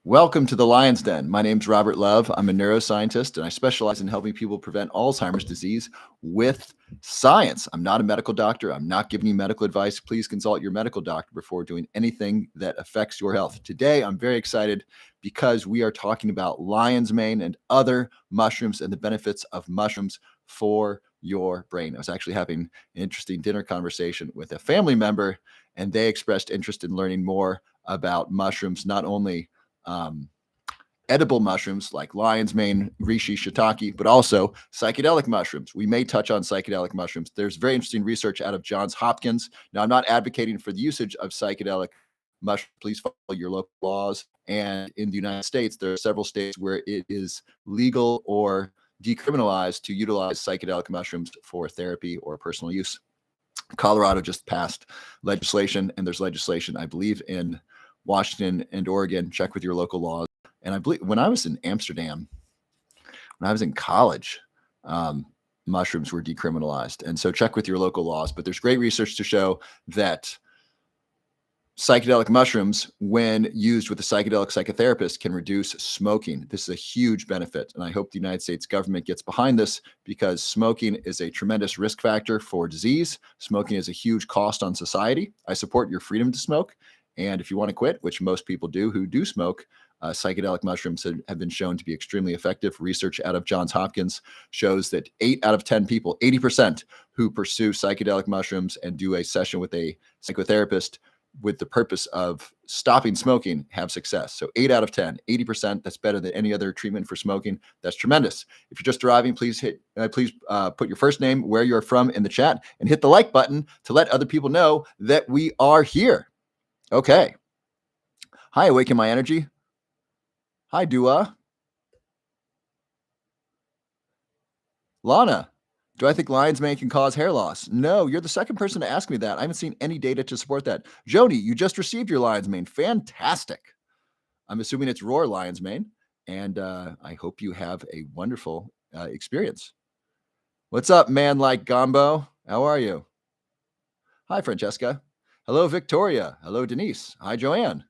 Welcome to the Lion's Den. My name's Robert Love. I'm a neuroscientist and I specialize in helping people prevent Alzheimer's disease with science. I'm not a medical doctor. I'm not giving you medical advice. Please consult your medical doctor before doing anything that affects your health. Today, I'm very excited because we are talking about lion's mane and other mushrooms and the benefits of mushrooms for your brain. I was actually having an interesting dinner conversation with a family member, and they expressed interest in learning more about mushrooms, not only um, edible mushrooms like lion's mane, reishi, shiitake, but also psychedelic mushrooms. We may touch on psychedelic mushrooms. There's very interesting research out of Johns Hopkins. Now, I'm not advocating for the usage of psychedelic mushrooms. Please follow your local laws. And in the United States, there are several states where it is legal or decriminalized to utilize psychedelic mushrooms for therapy or personal use. Colorado just passed legislation, and there's legislation, I believe, in Washington and Oregon. Check with your local laws. And I believe when I was in Amsterdam, when I was in college, mushrooms were decriminalized. And so check with your local laws. But there's great research to show that psychedelic mushrooms, when used with a psychedelic psychotherapist, can reduce smoking. This is a huge benefit. And I hope the United States government gets behind this because smoking is a tremendous risk factor for disease. Smoking is a huge cost on society. I support your freedom to smoke. And if you want to quit, which most people do who do smoke, psychedelic mushrooms have been shown to be extremely effective. Research out of Johns Hopkins shows that 8 out of 10 people, 80%, who pursue psychedelic mushrooms and do a session with a psychotherapist with the purpose of stopping smoking have success. So 8 out of 10, 80%, that's better than any other treatment for smoking. That's tremendous. If you're just arriving, please put your first name, where you're from in the chat, and hit the like button to let other people know that we are here. Okay. Hi, Awaken My Energy. Hi, Dua. Lana, do I think lion's mane can cause hair loss? No, you're the second person to ask me that. I haven't seen any data to support that. Jody, you just received your lion's mane. Fantastic. I'm assuming it's Roar lion's mane, and I hope you have a wonderful experience. What's up, man like Gombo? How are you? Hi, Francesca. Hello, Victoria. Hello, Denise. Hi, Joanne.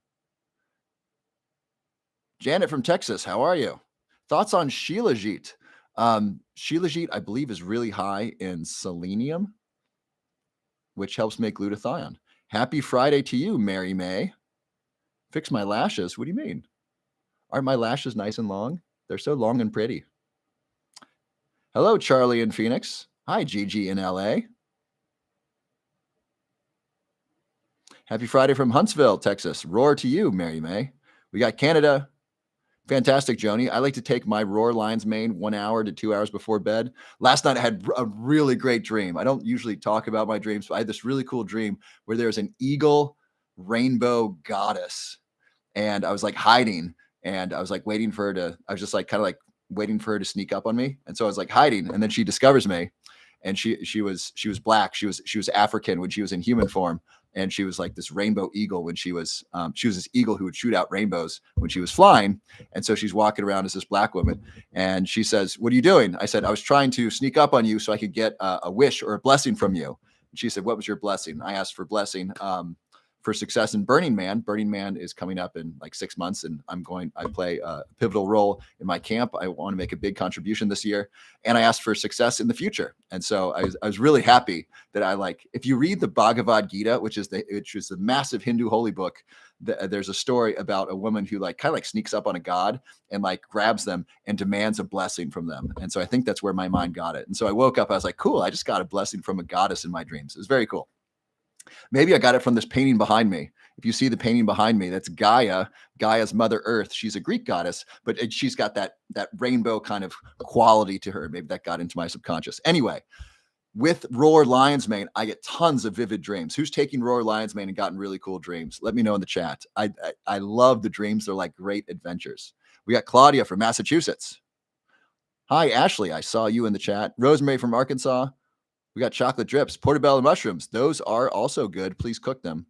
Janet from Texas, how are you? Thoughts on Shilajit? Shilajit, I believe, is really high in selenium, which helps make glutathione. Happy Friday to you, Mary May. Fix my lashes? What do you mean? Aren't my lashes nice and long? They're so long and pretty. Hello, Charlie in Phoenix. Hi, Gigi in LA. Happy Friday from Huntsville, Texas. Roar to you, Mary May. We got Canada. Fantastic, Joni. I like to take my Roar lion's mane 1 hour to 2 hours before bed. Last night I had a really great dream. I don't usually talk about my dreams, but I had this really cool dream where there's an eagle rainbow goddess. And I was like hiding, and I was like waiting for her to, I was just like kind of like waiting for her to sneak up on me. And so I was like hiding, and then she discovers me. And she was black. She was African when she was in human form, and she was like this rainbow eagle when she was this eagle who would shoot out rainbows when she was flying. And so she's walking around as this black woman, and she says, "What are you doing?" I said, "I was trying to sneak up on you so I could get a wish or a blessing from you." And she said, "What was your blessing?" I asked for blessing for success in Burning Man. Burning Man is coming up in like 6 months, and I play a pivotal role in my camp. I want to make a big contribution this year, and I asked for success in the future. And so I was really happy that if you read the Bhagavad Gita, which is the massive Hindu holy book, there's a story about a woman who kind of sneaks up on a god and grabs them and demands a blessing from them. And so I think that's where my mind got it. And so I woke up, I was like, cool, I just got a blessing from a goddess in my dreams. It was very cool. Maybe I got it from this painting behind me. If you see the painting behind me, that's Gaia, Gaia's Mother Earth. She's a Greek goddess, but she's got that rainbow kind of quality to her. Maybe that got into my subconscious. Anyway, with Roar lion's mane, I get tons of vivid dreams. Who's taking Roar lion's mane and gotten really cool dreams? Let me know in the chat. I love the dreams. They're like great adventures. We got Claudia from Massachusetts. Hi, Ashley. I saw you in the chat. Rosemary from Arkansas. We got chocolate drips, portobello mushrooms. Those are also good. Please cook them.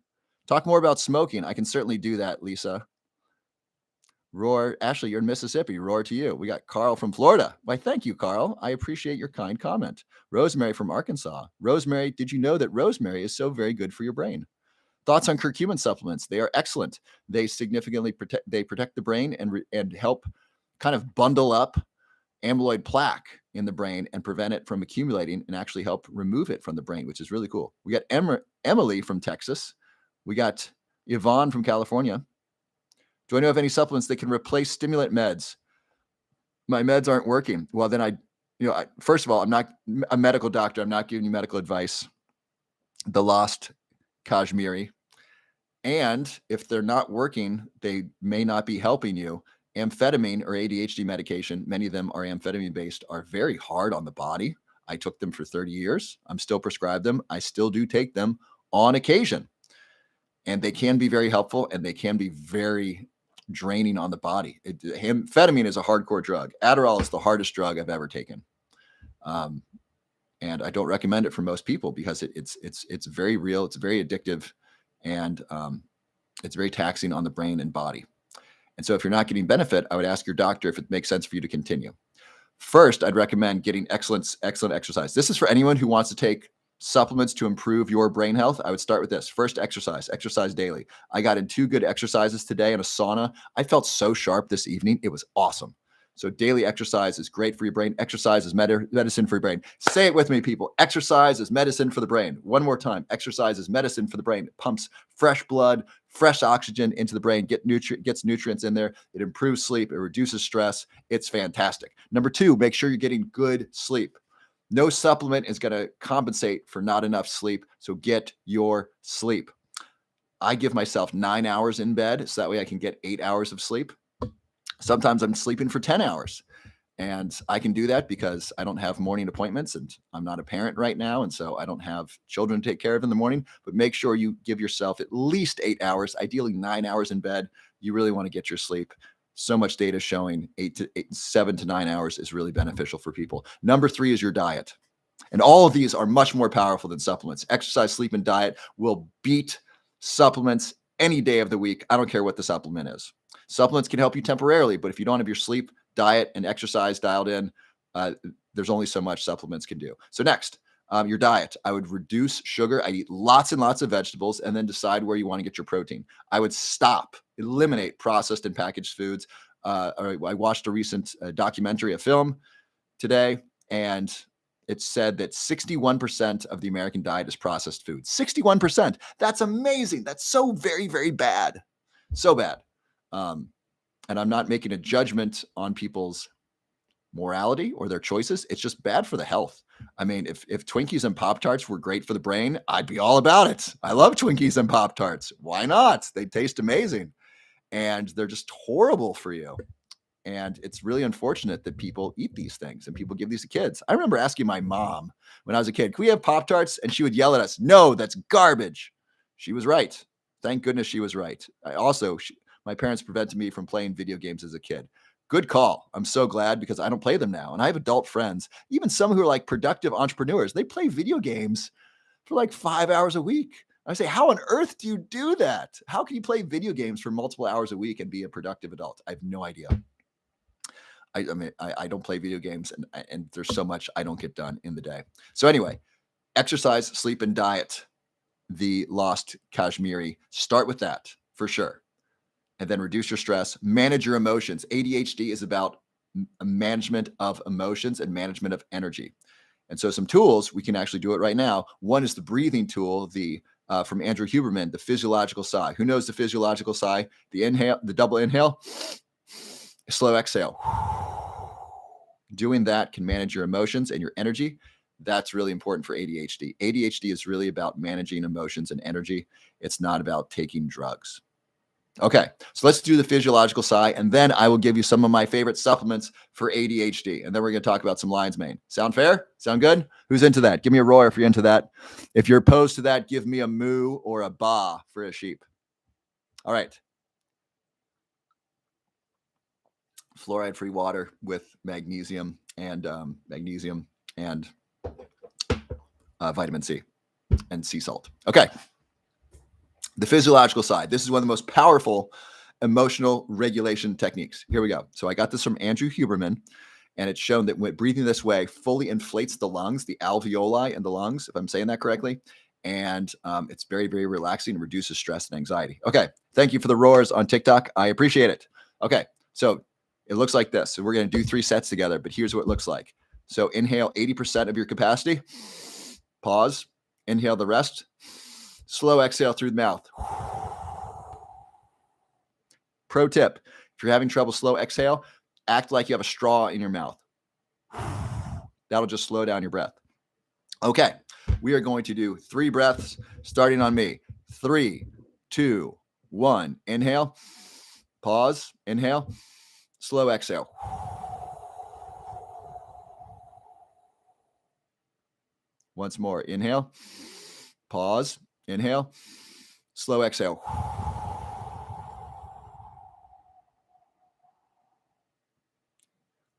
Talk more about smoking. I can certainly do that, Lisa. Roar, Ashley, you're in Mississippi. Roar to you. We got Carl from Florida. Why, thank you, Carl. I appreciate your kind comment. Rosemary from Arkansas. Rosemary, did you know that rosemary is so very good for your brain? Thoughts on curcumin supplements? They are excellent. They significantly protect the brain and help kind of bundle up amyloid plaque in the brain and prevent it from accumulating and actually help remove it from the brain, which is really cool. We got Emily from Texas. We got Yvonne from California. Do I know of any supplements that can replace stimulant meds? My meds aren't working. Well, then first of all, I'm not a medical doctor. I'm not giving you medical advice. The lost Kashmiri. And if they're not working, they may not be helping you. Amphetamine or ADHD medication, many of them are amphetamine based, are very hard on the body. I took them for 30 years. I'm still prescribed them. I still do take them on occasion. And they can be very helpful and they can be very draining on the body. Amphetamine is a hardcore drug. Adderall is the hardest drug I've ever taken. And I don't recommend it for most people because it's very real. It's very addictive and it's very taxing on the brain and body. And so if you're not getting benefit, I would ask your doctor if it makes sense for you to continue. First, I'd recommend getting excellent exercise. This is for anyone who wants to take supplements to improve your brain health. I would start with this. First, exercise daily. I got in 2 good exercises today in a sauna. I felt so sharp this evening. It was awesome. So daily exercise is great for your brain. Exercise is medicine for your brain. Say it with me, people. Exercise is medicine for the brain. One more time. Exercise is medicine for the brain. It pumps fresh blood, fresh oxygen into the brain, gets nutrients in there. It improves sleep. It reduces stress. It's fantastic. Number 2, make sure you're getting good sleep. No supplement is going to compensate for not enough sleep. So get your sleep. I give myself 9 hours in bed so that way I can get 8 hours of sleep. Sometimes I'm sleeping for 10 hours and I can do that because I don't have morning appointments and I'm not a parent right now. And so I don't have children to take care of in the morning, but make sure you give yourself at least 8 hours, ideally 9 hours in bed. You really want to get your sleep. So much data showing 7 to 9 hours is really beneficial for people. Number 3 is your diet. And all of these are much more powerful than supplements. Exercise, sleep, and diet will beat supplements any day of the week. I don't care what the supplement is. Supplements can help you temporarily, but if you don't have your sleep, diet, and exercise dialed in, there's only so much supplements can do. So next, your diet. I would reduce sugar. I'd eat lots and lots of vegetables and then decide where you want to get your protein. I would eliminate processed and packaged foods. I watched a recent documentary, a film today, and it said that 61% of the American diet is processed food. 61%. That's amazing. That's so very, very bad. So bad. And I'm not making a judgment on people's morality or their choices. It's just bad for the health. I mean, if Twinkies and Pop-Tarts were great for the brain, I'd be all about it. I love Twinkies and Pop-Tarts. Why not? They taste amazing. And they're just horrible for you. And it's really unfortunate that people eat these things and people give these to kids. I remember asking my mom when I was a kid, can we have Pop-Tarts? And she would yell at us, no, that's garbage. She was right. Thank goodness she was right. My parents prevented me from playing video games as a kid. Good call. I'm so glad because I don't play them now. And I have adult friends, even some who are like productive entrepreneurs. They play video games for like 5 hours a week. I say, how on earth do you do that? How can you play video games for multiple hours a week and be a productive adult? I have no idea. I mean, I don't play video games and there's so much I don't get done in the day. So anyway, exercise, sleep, and diet, the lost Kashmiri. Start with that for sure. And then reduce your stress, manage your emotions. ADHD is about management of emotions and management of energy. And so some tools, we can actually do it right now. One is the breathing tool, from Andrew Huberman, the physiological sigh. Who knows the physiological sigh? The inhale, the double inhale, slow exhale. Doing that can manage your emotions and your energy. That's really important for ADHD. ADHD is really about managing emotions and energy. It's not about taking drugs. Okay, so let's do the physiological sigh, and then I will give you some of my favorite supplements for ADHD, and then we're going to talk about some lion's mane. Sound fair? Sound good? Who's into that? Give me a roar if you're into that. If you're opposed to that, give me a moo or a ba for a sheep. All right. Fluoride-free water with magnesium and vitamin C and sea salt. Okay. The physiological side. This is one of the most powerful emotional regulation techniques. Here we go. So I got this from Andrew Huberman, and it's shown that when breathing this way fully inflates the lungs, the alveoli in the lungs, if I'm saying that correctly, and it's very, very relaxing and reduces stress and anxiety. Okay, thank you for the roars on TikTok. I appreciate it. Okay, so it looks like this. So we're going to do 3 sets together, but here's what it looks like. So inhale 80% of your capacity, pause, inhale the rest, slow exhale through the mouth. Pro tip, if you're having trouble slow exhale, act like you have a straw in your mouth. That'll just slow down your breath. Okay, we are going to do 3 breaths starting on me. 3, 2, 1. Inhale, pause, inhale, slow exhale. Once more, inhale, pause, inhale, slow exhale.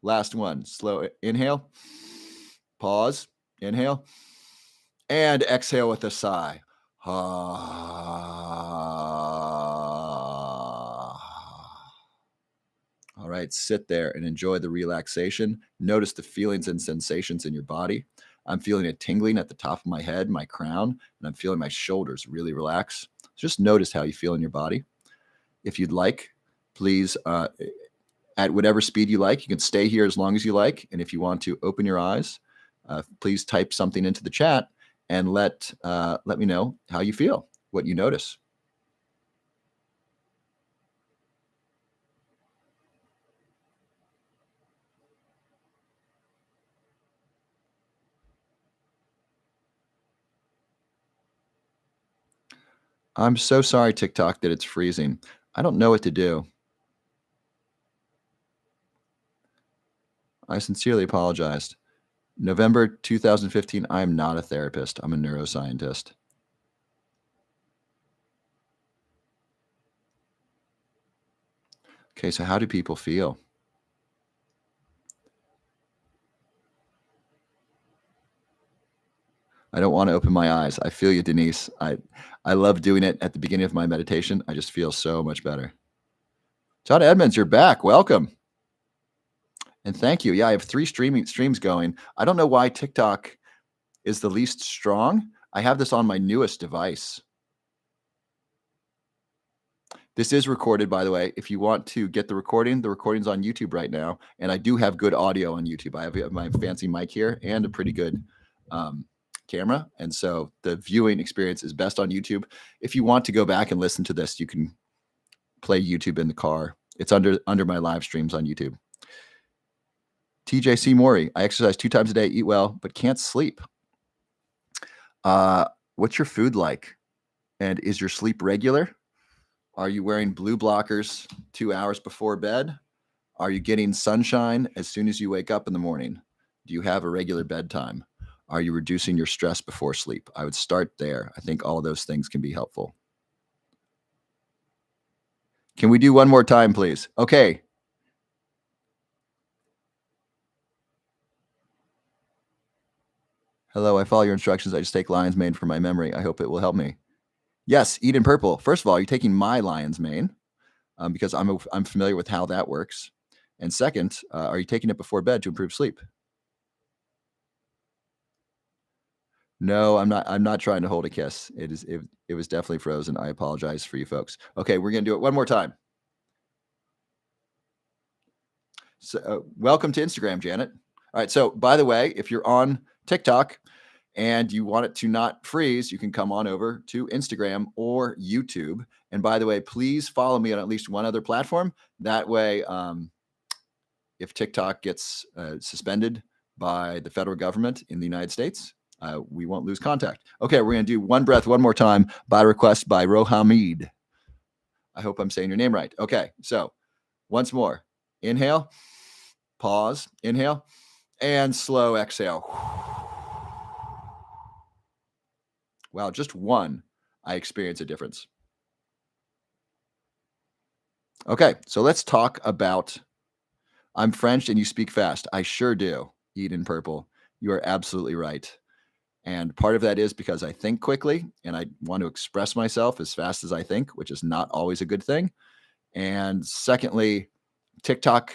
Last one, slow inhale, pause, inhale, and exhale with a sigh. All right, sit there and enjoy the relaxation. Notice the feelings and sensations in your body. I'm feeling a tingling at the top of my head, my crown, and I'm feeling my shoulders really relax. Just notice how you feel in your body. If you'd like, please, at whatever speed you like, you can stay here as long as you like. And if you want to open your eyes, please type something into the chat and let me know how you feel, what you notice. I'm so sorry, TikTok, that it's freezing. I don't know what to do. I sincerely apologized. November 2015, I am not a therapist. I'm a neuroscientist. Okay, so how do people feel? I don't want to open my eyes. I feel you, Denise. I love doing it at the beginning of my meditation. I just feel so much better. John Edmonds, you're back. Welcome. And thank you. Yeah, I have 3 streams going. I don't know why TikTok is the least strong. I have this on my newest device. This is recorded, by the way. If you want to get the recording's on YouTube right now. And I do have good audio on YouTube. I have my fancy mic here and a pretty good camera. And so the viewing experience is best on YouTube. If you want to go back and listen to this, you can play YouTube in the car. It's under my live streams on YouTube. TJC Maury, I exercise 2 times a day, eat well, but can't sleep. What's your food like? And is your sleep regular? Are you wearing blue blockers 2 hours before bed? Are you getting sunshine as soon as you wake up in the morning? Do you have a regular bedtime? Are you reducing your stress before sleep? I would start there. I think all of those things can be helpful. Can we do one more time, please? Okay. Hello, I follow your instructions. I just take lion's mane for my memory. I hope it will help me. Yes, eat in purple. First of all, you're taking my lion's mane because I'm familiar with how that works. And second, are you taking it before bed to improve sleep? No, I'm not. I'm not trying to hold a kiss. It was definitely frozen. I apologize for you folks. Okay, we're gonna do it one more time. So, welcome to Instagram, Janet. All right. So, by the way, if you're on TikTok and you want it to not freeze, you can come on over to Instagram or YouTube. And by the way, please follow me on at least one other platform. That way, if TikTok gets suspended by the federal government in the United States, we won't lose contact. Okay, we're going to do one breath one more time by request by Rohamid. I hope I'm saying your name right. Okay, so once more. Inhale, pause, inhale, and slow exhale. Wow, just one, I experience a difference. Okay, so let's talk about, I'm French and you speak fast. I sure do. Eat in purple. You are absolutely right. And part of that is because I think quickly and I want to express myself as fast as I think, which is not always a good thing. And secondly, TikTok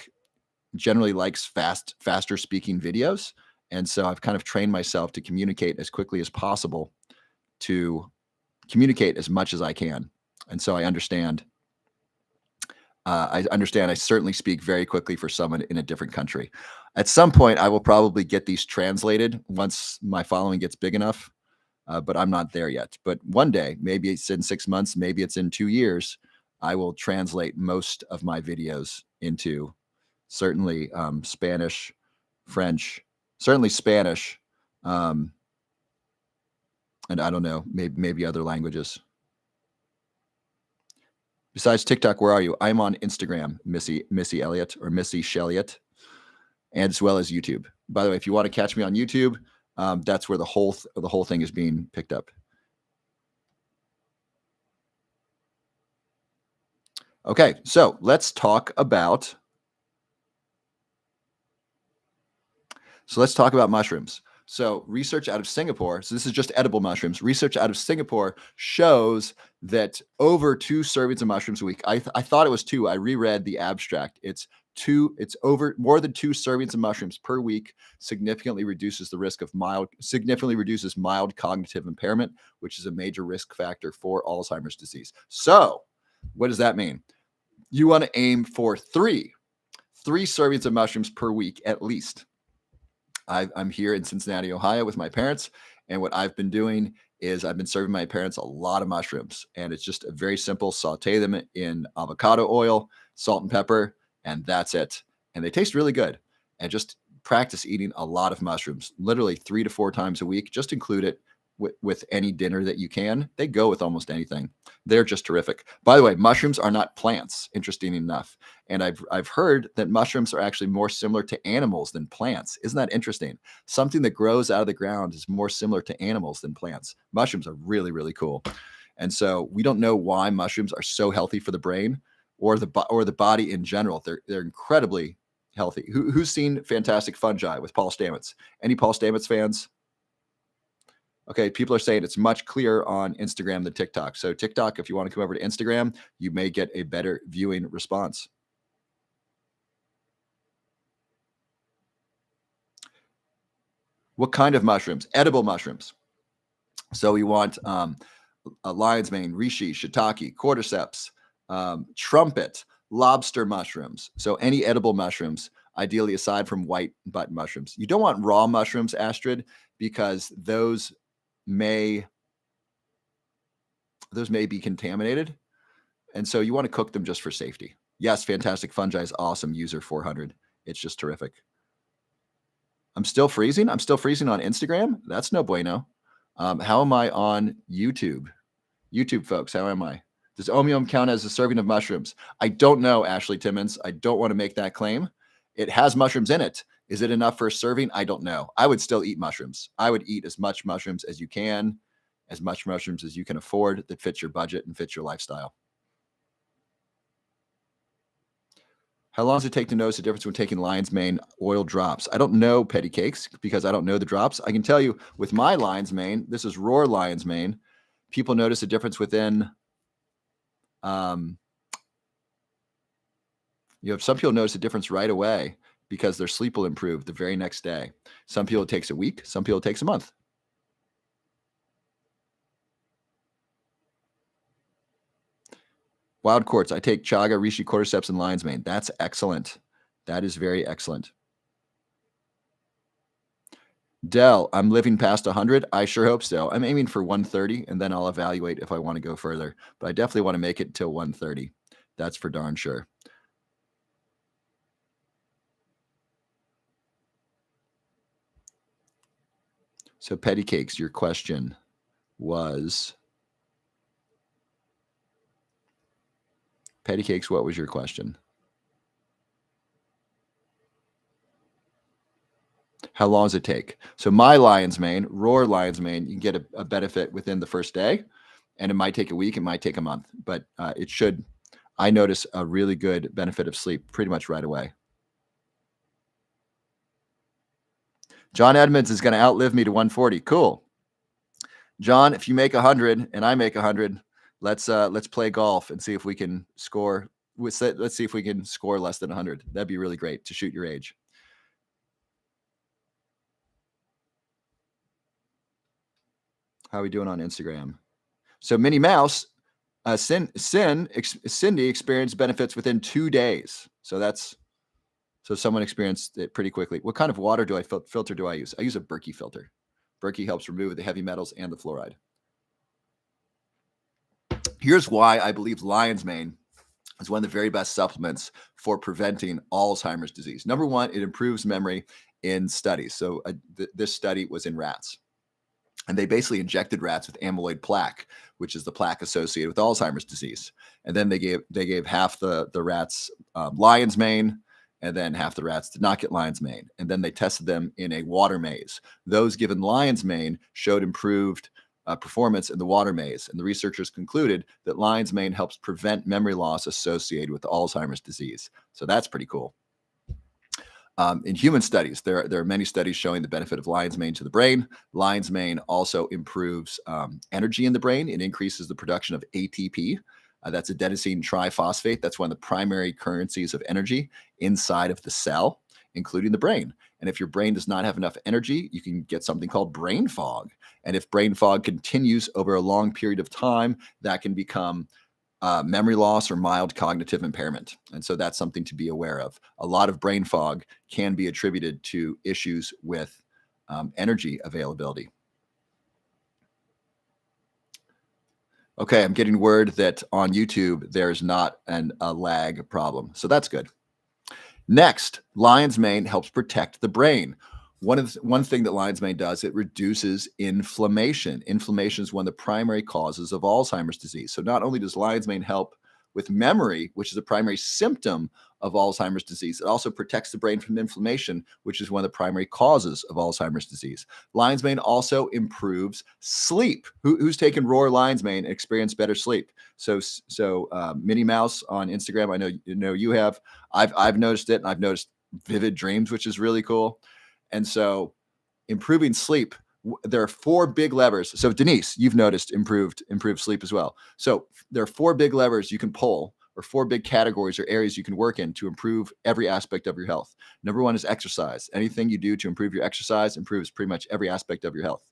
generally likes faster speaking videos. And so I've kind of trained myself to communicate as quickly as possible to communicate as much as I can. And so I understand. I certainly speak very quickly for someone in a different country. At some point, I will probably get these translated once my following gets big enough, but I'm not there yet. But one day, maybe it's in 6 months, maybe it's in 2 years, I will translate most of my videos into certainly Spanish, French, certainly Spanish, and I don't know, maybe other languages. Besides TikTok, where are you? I'm on Instagram, Missy Elliott or Missy Shelliott, and as well as YouTube. By the way, if you want to catch me on YouTube, that's where the whole thing is being picked up. Okay, so let's talk about mushrooms. So research out of Singapore, so this is just edible mushrooms. Research out of Singapore shows that over 2 servings of mushrooms a week. I thought it was 2. I reread the abstract. It's over more than 2 servings of mushrooms per week significantly reduces mild cognitive impairment, which is a major risk factor for Alzheimer's disease. So what does that mean? You want to aim for 3 servings of mushrooms per week at least. I'm here in Cincinnati, Ohio with my parents. And what I've been doing is I've been serving my parents a lot of mushrooms. And it's just a very simple saute them in avocado oil, salt and pepper, and that's it. And they taste really good. And just practice eating a lot of mushrooms, literally 3 to 4 times a week. Just include it with any dinner that you can. They go with almost anything. They're just terrific. By the way, mushrooms are not plants, interesting enough. And I've heard that mushrooms are actually more similar to animals than plants. Isn't that interesting? Something that grows out of the ground is more similar to animals than plants. Mushrooms are really, really cool. And so we don't know why mushrooms are so healthy for the brain or the body in general. They're incredibly healthy. Who's seen Fantastic Fungi with Paul Stamets? Any Paul Stamets fans? Okay, people are saying it's much clearer on Instagram than TikTok. So TikTok, if you want to come over to Instagram, you may get a better viewing response. What kind of mushrooms? Edible mushrooms. So we want a lion's mane, reishi, shiitake, cordyceps, trumpet, lobster mushrooms. So any edible mushrooms, ideally aside from white button mushrooms. You don't want raw mushrooms, Astrid, because those may be contaminated. And so you want to cook them just for safety. Yes, Fantastic Fungi is awesome. User 400. It's just terrific. I'm still freezing. I'm still freezing on Instagram. That's no bueno. How am I on YouTube? YouTube folks, how am I? Does Omium count as a serving of mushrooms? I don't know, Ashley Timmons. I don't want to make that claim. It has mushrooms in it. Is it enough for a serving? I don't know. I would still eat mushrooms. I would eat as much mushrooms as you can, as much mushrooms as you can afford that fits your budget and fits your lifestyle. How long does it take to notice the difference when taking lion's mane oil drops? I don't know, Petty Cakes, because I don't know the drops. I can tell you with my lion's mane, this is raw lion's mane. People notice a difference within, some people notice a difference right away because their sleep will improve the very next day. Some people it takes a week. Some people it takes a month. Wild quartz. I take chaga, reishi, cordyceps, and lion's mane. That's excellent. That is very excellent. Dell, I'm living past 100. I sure hope so. I'm aiming for 130, and then I'll evaluate if I want to go further. But I definitely want to make it till 130. That's for darn sure. So Petty Cakes, your question was... Petty Cakes, what was your question? How long does it take? So my lion's mane, raw lion's mane, you can get a benefit within the first day, and it might take a week, it might take a month, but it should. I notice a really good benefit of sleep pretty much right away. John Edmonds is going to outlive me to 140. Cool. John, if you make 100 and I make 100, let's play golf and see if we can score. Let's see if we can score less than 100. That'd be really great to shoot your age. How are we doing on Instagram? So Minnie Mouse, Cindy experienced benefits within 2 days. So someone experienced it pretty quickly. What kind of water filter do I use? I use a Berkey filter. Berkey helps remove the heavy metals and the fluoride. Here's why I believe lion's mane is one of the very best supplements for preventing Alzheimer's disease. Number one, it improves memory in studies. So this study was in rats. And they basically injected rats with amyloid plaque, which is the plaque associated with Alzheimer's disease. And then they gave half the rats lion's mane, and then half the rats did not get lion's mane. And then they tested them in a water maze. Those given lion's mane showed improved performance in the water maze. And the researchers concluded that lion's mane helps prevent memory loss associated with Alzheimer's disease. So that's pretty cool. In human studies, there are many studies showing the benefit of lion's mane to the brain. Lion's mane also improves energy in the brain. It increases the production of ATP. That's adenosine triphosphate. That's one of the primary currencies of energy inside of the cell, including the brain. And if your brain does not have enough energy, you can get something called brain fog. And if brain fog continues over a long period of time, that can become memory loss or mild cognitive impairment. And so that's something to be aware of. A lot of brain fog can be attributed to issues with energy availability. Okay, I'm getting word that on YouTube, there's not a lag problem. So that's good. Next, lion's mane helps protect the brain. One thing that lion's mane does, it reduces inflammation. Inflammation is one of the primary causes of Alzheimer's disease. So not only does lion's mane help with memory, which is a primary symptom of Alzheimer's disease, it also protects the brain from inflammation, which is one of the primary causes of Alzheimer's disease. Lion's mane also improves sleep. Who's taken raw lion's mane and experienced better sleep? So Minnie Mouse on Instagram, I know you have. I've noticed it, and I've noticed vivid dreams, which is really cool. And so improving sleep, there are 4 big levers. So Denise, you've noticed improved sleep as well. So there are 4 big levers you can pull, or 4 big categories or areas you can work in to improve every aspect of your health. Number 1 is exercise. Anything you do to improve your exercise improves pretty much every aspect of your health.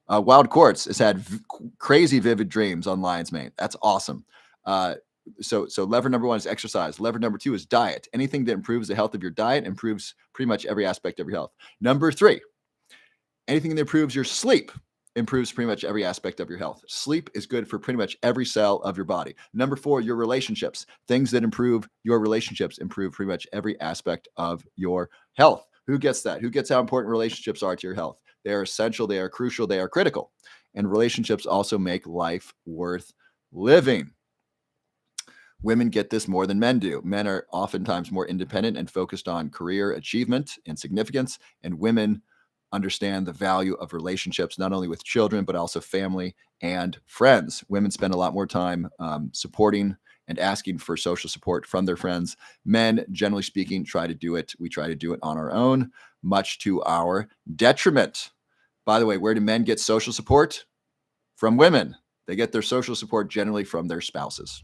Wild Quartz has had crazy vivid dreams on lion's mane. That's awesome. So lever number 1 is exercise. Lever number 2 is diet. Anything that improves the health of your diet improves pretty much every aspect of your health. Number 3, anything that improves your sleep improves pretty much every aspect of your health. Sleep is good for pretty much every cell of your body. Number 4, your relationships. Things that improve your relationships improve pretty much every aspect of your health. Who gets that? Who gets how important relationships are to your health? They are essential, they are crucial, they are critical. And relationships also make life worth living. Women get this more than men do. Men are oftentimes more independent and focused on career achievement and significance, and women understand the value of relationships, not only with children, but also family and friends. Women spend a lot more time supporting and asking for social support from their friends. Men, generally speaking, try to do it. We try to do it on our own, much to our detriment. By the way, where do men get social support? From women. They get their social support generally from their spouses.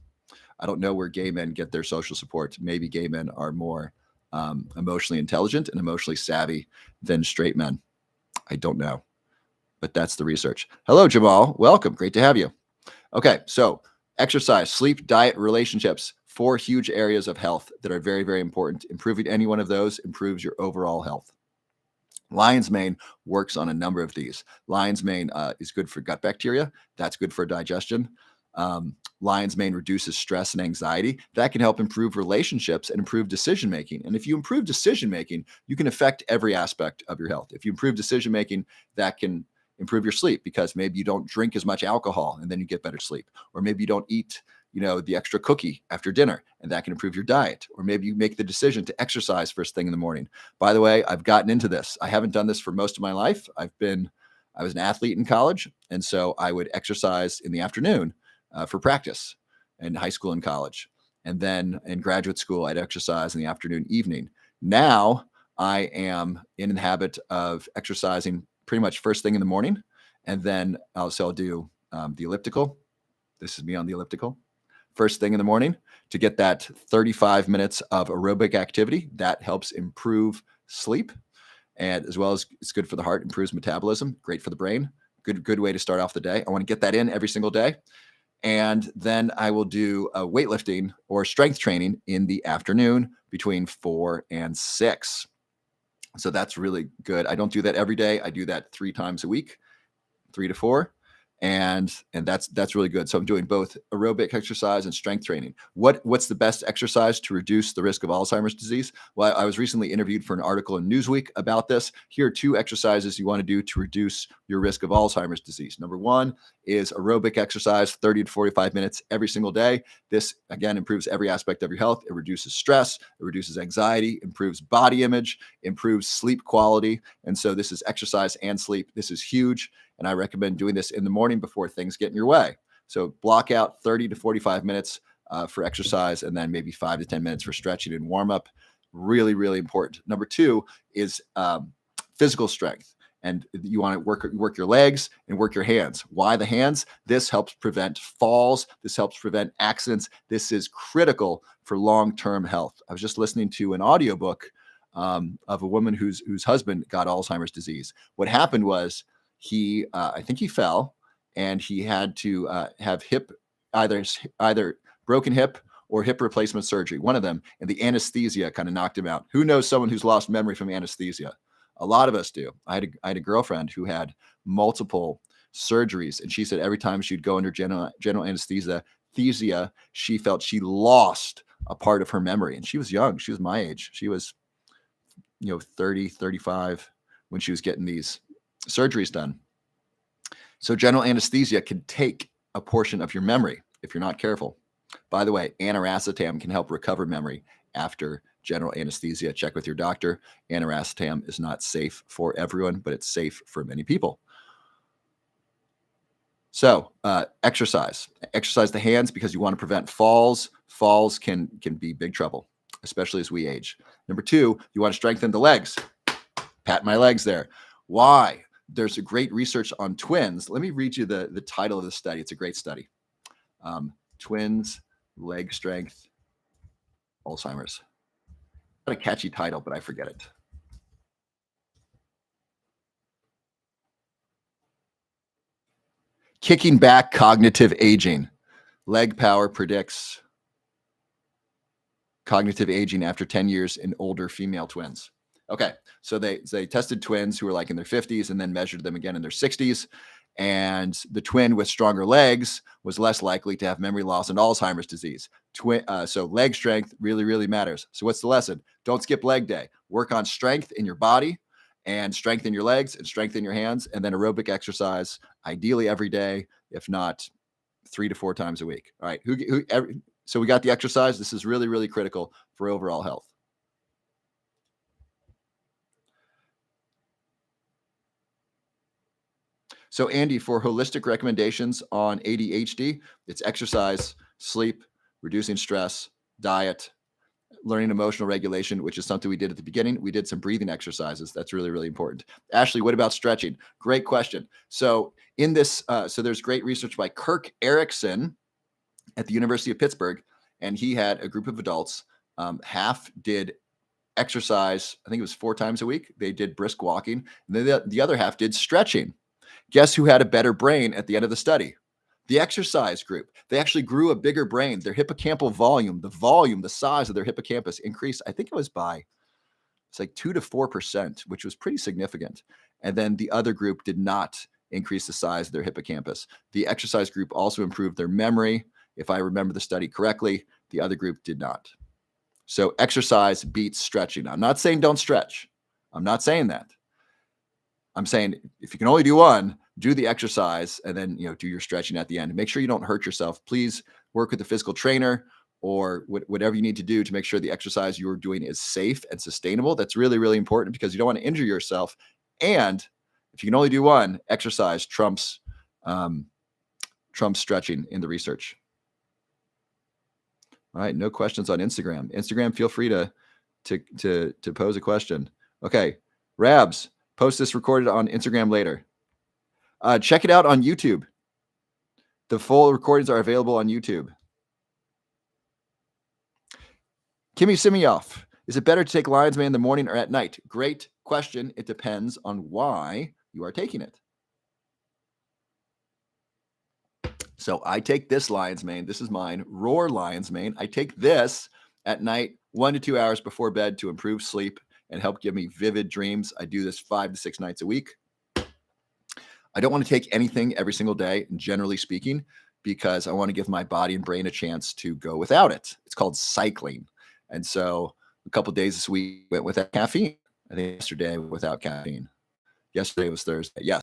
I don't know where gay men get their social support. Maybe gay men are more emotionally intelligent and emotionally savvy than straight men. I don't know, but that's the research. Hello, Jamal. Welcome. Great to have you. Okay, so exercise, sleep, diet, relationships, 4 huge areas of health that are very, very important. Improving any one of those improves your overall health. Lion's mane works on a number of these. Lion's mane is good for gut bacteria. That's good for digestion. Lion's mane reduces stress and anxiety. That can help improve relationships and improve decision-making. And if you improve decision-making, you can affect every aspect of your health. If you improve decision-making, that can improve your sleep, because maybe you don't drink as much alcohol and then you get better sleep. Or maybe you don't eat, the extra cookie after dinner, and that can improve your diet. Or maybe you make the decision to exercise first thing in the morning. By the way, I've gotten into this. I haven't done this for most of my life. I was an athlete in college, and so I would exercise in the afternoon for practice in high school and college. And then in graduate school, I'd exercise in the afternoon, evening. Now I am in the habit of exercising pretty much first thing in the morning. And then I'll do the elliptical. This is me on the elliptical. First thing in the morning to get that 35 minutes of aerobic activity. That helps improve sleep. And as well as it's good for the heart, improves metabolism, great for the brain. Good way to start off the day. I want to get that in every single day. And then I will do weightlifting or strength training in the afternoon between 4 and 6. So that's really good. I don't do that every day. I do that 3 times a week, 3 to 4. And that's really good. So I'm doing both aerobic exercise and strength training. What's the best exercise to reduce the risk of Alzheimer's disease? Well, I was recently interviewed for an article in Newsweek about this. Here are 2 exercises you want to do to reduce your risk of Alzheimer's disease. Number 1 is aerobic exercise, 30 to 45 minutes every single day. This again improves every aspect of your health. It reduces stress, it reduces anxiety, improves body image, improves sleep quality. And so this is exercise and sleep. This is huge. And I recommend doing this in the morning before things get in your way. So block out 30 to 45 minutes for exercise, and then maybe 5 to 10 minutes for stretching and warm up. Really, really important. Number 2 is physical strength. And you want to work your legs and work your hands. Why the hands? This helps prevent falls. This helps prevent accidents. This is critical for long-term health. I was just listening to an audiobook of a woman whose husband got Alzheimer's disease. What happened was I think he fell, and he had to have either broken hip or hip replacement surgery, one of them, and the anesthesia kind of knocked him out. Who knows someone who's lost memory from anesthesia? A lot of us do. I had a girlfriend who had multiple surgeries, and she said every time she'd go under general anesthesia, she felt she lost a part of her memory. And she was young. She was my age. She was, 30, 35 when she was getting these surgeries done. So general anesthesia can take a portion of your memory if you're not careful. By the way, aniracetam can help recover memory after general anesthesia. Check with your doctor. Aniracetam is not safe for everyone, but it's safe for many people. So exercise the hands because you want to prevent falls. Falls can be big trouble, especially as we age. Number 2, you want to strengthen the legs. Pat my legs there. Why? There's a great research on twins. Let me read you the title of the study. It's a great study. Twins, leg strength, Alzheimer's. Not a catchy title, but I forget it. Kicking back cognitive aging. Leg power predicts cognitive aging after 10 years in older female twins. Okay, so they tested twins who were like in their 50s and then measured them again in their 60s. And the twin with stronger legs was less likely to have memory loss and Alzheimer's disease. So leg strength really, really matters. So what's the lesson? Don't skip leg day. Work on strength in your body and strengthen your legs and strengthen your hands, and then aerobic exercise, ideally every day, if not 3 to 4 times a week. All right. So we got the exercise. This is really, really critical for overall health. So Andy, for holistic recommendations on ADHD, it's exercise, sleep, reducing stress, diet, learning emotional regulation, which is something we did at the beginning. We did some breathing exercises. That's really, really important. Ashley, what about stretching? Great question. So in this, so there's great research by Kirk Erickson at the University of Pittsburgh, and he had a group of adults. Half did exercise, I think it was 4 times a week. They did brisk walking, and then the other half did stretching. Guess who had a better brain at the end of the study? The exercise group. They actually grew a bigger brain. Their hippocampal volume, the size of their hippocampus increased. I think it was like 2 to 4%, which was pretty significant. And then the other group did not increase the size of their hippocampus. The exercise group also improved their memory. If I remember the study correctly, the other group did not. So exercise beats stretching. I'm not saying don't stretch. I'm not saying that. I'm saying if you can only do one, do the exercise and then, do your stretching at the end. Make sure you don't hurt yourself. Please work with a physical trainer or whatever you need to do to make sure the exercise you're doing is safe and sustainable. That's really, really important because you don't want to injure yourself. And if you can only do one, exercise trumps stretching in the research. All right, no questions on Instagram. Instagram, feel free to pose a question. Okay, Rabs, post this recorded on Instagram later. Check it out on YouTube. The full recordings are available on YouTube. Kimmy Simioff, is it better to take Lion's Mane in the morning or at night? Great question. It depends on why you are taking it. So I take this lion's mane. This is mine, Roar lion's mane. I take this at night, 1 to 2 hours before bed to improve sleep and help give me vivid dreams. I do this 5 to 6 nights a week. I don't want to take anything every single day, generally speaking, because I want to give my body and brain a chance to go without it. It's called cycling. And so a couple of days this week went without caffeine. I think yesterday without caffeine. Yesterday was Thursday. Yes,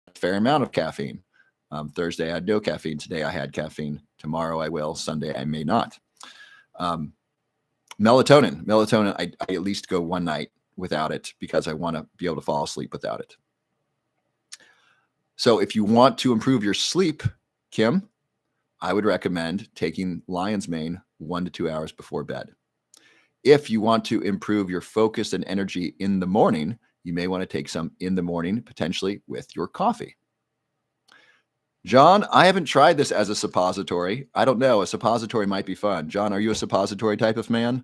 a fair amount of caffeine. Thursday I had no caffeine. Today I had caffeine. Tomorrow I will. Sunday I may not. Melatonin. I at least go one night without it because I want to be able to fall asleep without it. So if you want to improve your sleep, Kim, I would recommend taking lion's mane 1 to 2 hours before bed. If you want to improve your focus and energy in the morning, you may want to take some in the morning, potentially with your coffee. John, I haven't tried this as a suppository. I don't know. A suppository might be fun. John, are you a suppository type of man?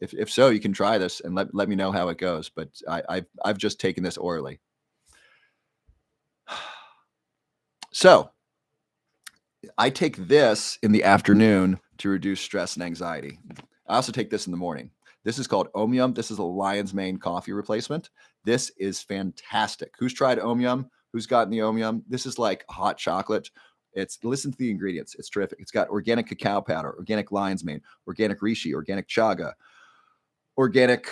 If so, you can try this and let me know how it goes. But I've just taken this orally. So I take this in the afternoon to reduce stress and anxiety. I also take this in the morning. This is called Omium. This is a lion's mane coffee replacement. This is fantastic. Who's tried Omium? Who's gotten the Omium? This is like hot chocolate. Listen to the ingredients. It's terrific. It's got organic cacao powder, organic lion's mane, organic reishi, organic chaga, organic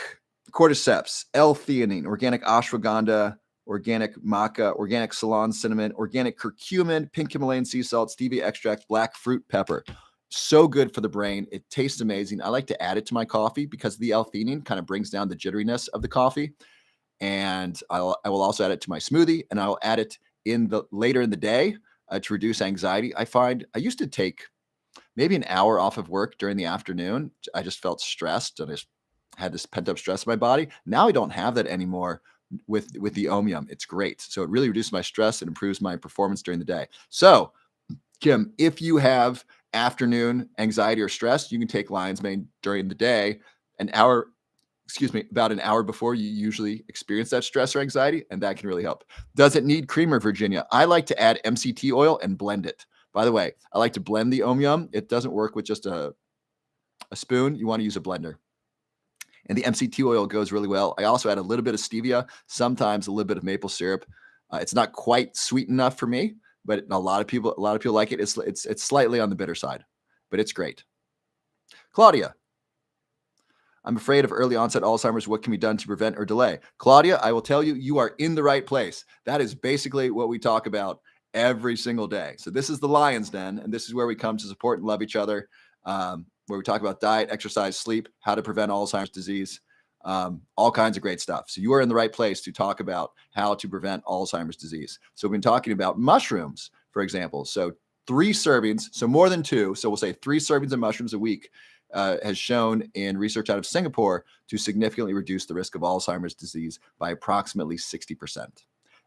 cordyceps, L-theanine, organic ashwagandha, organic maca, organic Ceylon cinnamon, organic curcumin, pink Himalayan sea salt, stevia extract, black fruit pepper. So good for the brain. It tastes amazing. I like to add it to my coffee because the L-theanine kind of brings down the jitteriness of the coffee. And I will also add it to my smoothie, and I'll add it later in the day to reduce anxiety. I find I used to take maybe an hour off of work during the afternoon. I just felt stressed and I just had this pent up stress in my body. Now I don't have that anymore with the Omium. It's great. So it really reduces my stress and improves my performance during the day. So Kim, if you have afternoon anxiety or stress, you can take lion's mane during the day, about an hour before you usually experience that stress or anxiety, and that can really help. Does it need creamer, Virginia? I like to add MCT oil and blend it. By the way, I like to blend the Omium. It doesn't work with just a spoon. You want to use a blender. And the MCT oil goes really well. I also add a little bit of stevia, sometimes a little bit of maple syrup. It's not quite sweet enough for me, but a lot of people like it. It's slightly on the bitter side, but it's great. Claudia, I'm afraid of early onset Alzheimer's. What can be done to prevent or delay? Claudia, I will tell you, you are in the right place. That is basically what we talk about every single day. So this is the Lion's Den, and this is where we come to support and love each other, where we talk about diet, exercise, sleep, how to prevent Alzheimer's disease, all kinds of great stuff. So you are in the right place to talk about how to prevent Alzheimer's disease. So we've been talking about mushrooms, for example. So 3 servings, so more than 2. So we'll say 3 servings of mushrooms a week has shown in research out of Singapore to significantly reduce the risk of Alzheimer's disease by approximately 60%.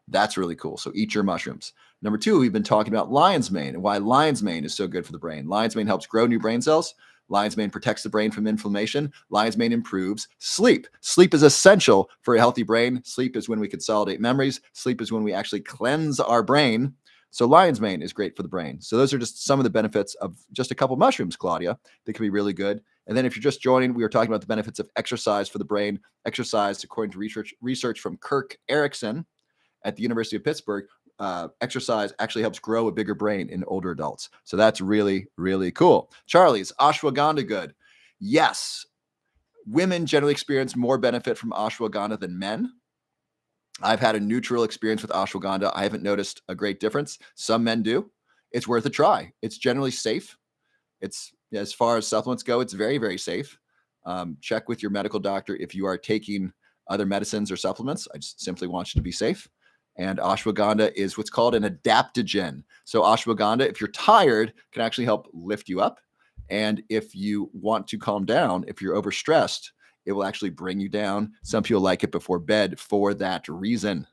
That's really cool. So eat your mushrooms. Number 2, we've been talking about lion's mane and why lion's mane is so good for the brain. Lion's mane helps grow new brain cells. Lion's mane protects the brain from inflammation. Lion's mane improves sleep. Sleep is essential for a healthy brain. Sleep is when we consolidate memories. Sleep is when we actually cleanse our brain. So lion's mane is great for the brain. So those are just some of the benefits of just a couple mushrooms, Claudia, that can be really good. And then if you're just joining, we were talking about the benefits of exercise for the brain. Exercise, according to research from Kirk Erickson at the University of Pittsburgh, exercise actually helps grow a bigger brain in older adults. So that's really, really cool. Charlie's ashwagandha good? Yes. Women generally experience more benefit from ashwagandha than men. I've had a neutral experience with ashwagandha. I haven't noticed a great difference. Some men do. It's worth a try. It's generally safe. It's, as far as supplements go, it's very, very safe. Check with your medical doctor if you are taking other medicines or supplements. I just simply want you to be safe. And ashwagandha is what's called an adaptogen. So ashwagandha, if you're tired, can actually help lift you up. And if you want to calm down, if you're overstressed, it will actually bring you down. Some people like it before bed for that reason.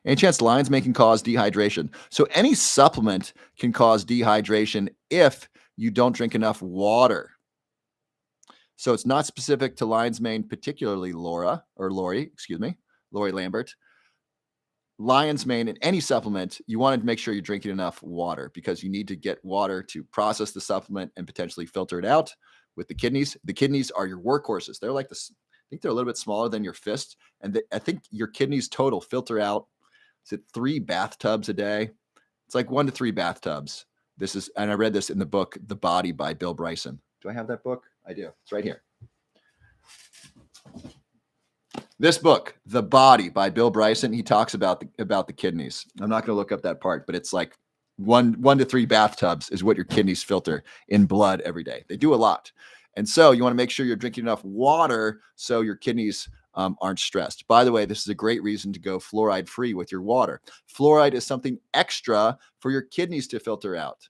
Any chance lion's mane can cause dehydration? So any supplement can cause dehydration if you don't drink enough water. So it's not specific to lion's mane, particularly Lori Lambert. lion's mane in any supplement, you want to make sure you're drinking enough water because you need to get water to process the supplement and potentially filter it out with the kidneys. The kidneys are your workhorses. They're like this, I think they're a little bit smaller than your fist. And I think your kidneys total filter out, is it 3 bathtubs a day? It's like 1 to 3 bathtubs. This is, and I read this in the book, The Body by Bill Bryson. Do I have that book? I do. It's right here. This book, The Body by Bill Bryson, he talks about the kidneys. I'm not going to look up that part, but it's like 1 to 3 bathtubs is what your kidneys filter in blood every day. They do a lot. And so you want to make sure you're drinking enough water so your kidneys aren't stressed. By the way, this is a great reason to go fluoride free with your water. Fluoride is something extra for your kidneys to filter out.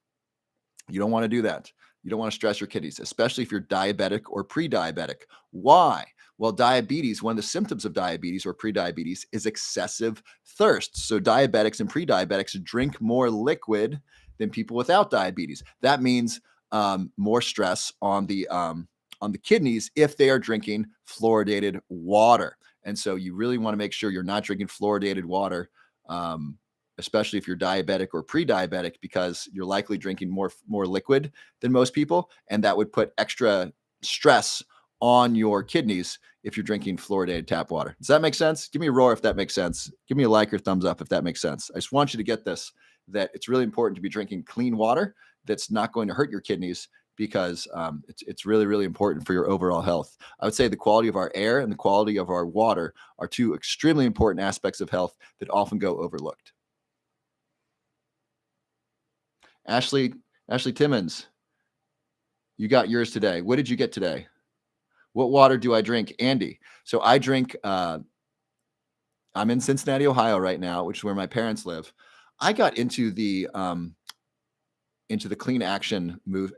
You don't want to do that. You don't want to stress your kidneys, especially if you're diabetic or pre-diabetic. Why? Well, diabetes, one of the symptoms of diabetes or pre-diabetes is excessive thirst. So diabetics and pre-diabetics drink more liquid than people without diabetes. That means more stress on the kidneys if they are drinking fluoridated water. And so you really want to make sure you're not drinking fluoridated water, especially if you're diabetic or pre-diabetic, because you're likely drinking more liquid than most people. And that would put extra stress on your kidneys if you're drinking fluoridated tap water. Does that make sense? Give me a roar if that makes sense. Give me a like or thumbs up if that makes sense. I just want you to get this, that it's really important to be drinking clean water that's not going to hurt your kidneys, because it's really, really important for your overall health. I would say the quality of our air and the quality of our water are 2 extremely important aspects of health that often go overlooked. Ashley Timmons, you got yours today. What did you get today? What water do I drink? Andy. So I drink, I'm in Cincinnati, Ohio right now, which is where my parents live. I got into the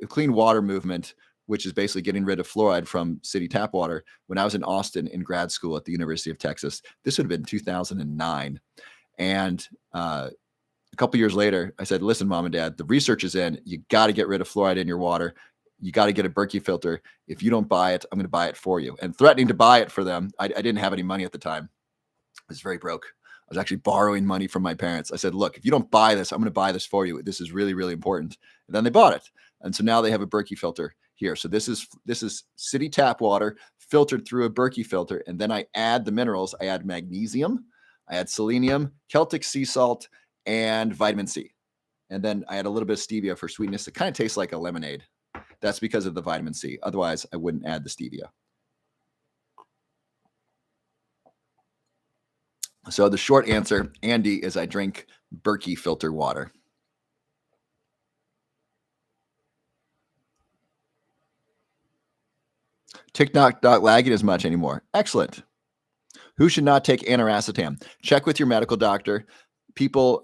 clean water movement, which is basically getting rid of fluoride from city tap water, when I was in Austin in grad school at the University of Texas. This would have been 2009. And a couple years later, I said, listen, mom and dad, the research is in. You got to get rid of fluoride in your water. You got to get a Berkey filter. If you don't buy it, I'm going to buy it for you. And threatening to buy it for them. I didn't have any money at the time. I was very broke. I was actually borrowing money from my parents. I said, look, if you don't buy this, I'm going to buy this for you. This is really, really important. And then they bought it. And so now they have a Berkey filter here. So this is city tap water filtered through a Berkey filter. And then I add the minerals. I add magnesium, I add selenium, Celtic sea salt, and vitamin C. And then I add a little bit of stevia for sweetness. It kind of tastes like a lemonade. That's because of the vitamin C. Otherwise, I wouldn't add the stevia. So the short answer, Andy, is I drink Berkey filter water. TikTok not lagging as much anymore. Excellent. Who should not take aniracetam? Check with your medical doctor. People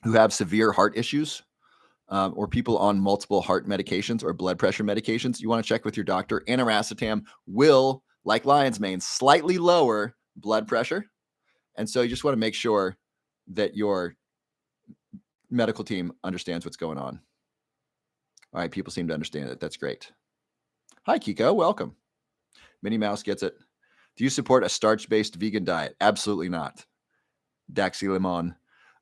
who have severe heart issues, or people on multiple heart medications or blood pressure medications, you want to check with your doctor. Aniracetam will, like lion's mane, slightly lower blood pressure. And so you just want to make sure that your medical team understands what's going on. All right, people seem to understand it. That's great. Hi, Kiko. Welcome. Minnie Mouse gets it. Do you support a starch-based vegan diet? Absolutely not. Daxi Limon.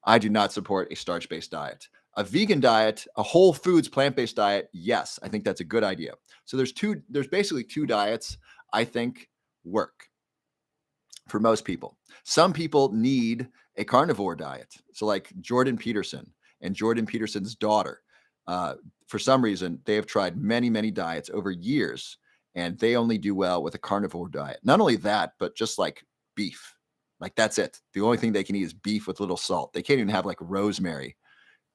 I do not support a starch-based diet. A vegan diet, a whole foods plant-based diet, yes, I think that's a good idea. So there's basically 2 diets I think work for most people. Some people need a carnivore diet. So like Jordan Peterson and Jordan Peterson's daughter, for some reason, they have tried many, many diets over years, and they only do well with a carnivore diet. Not only that, but just like beef. Like that's it. The only thing they can eat is beef with little salt. They can't even have like rosemary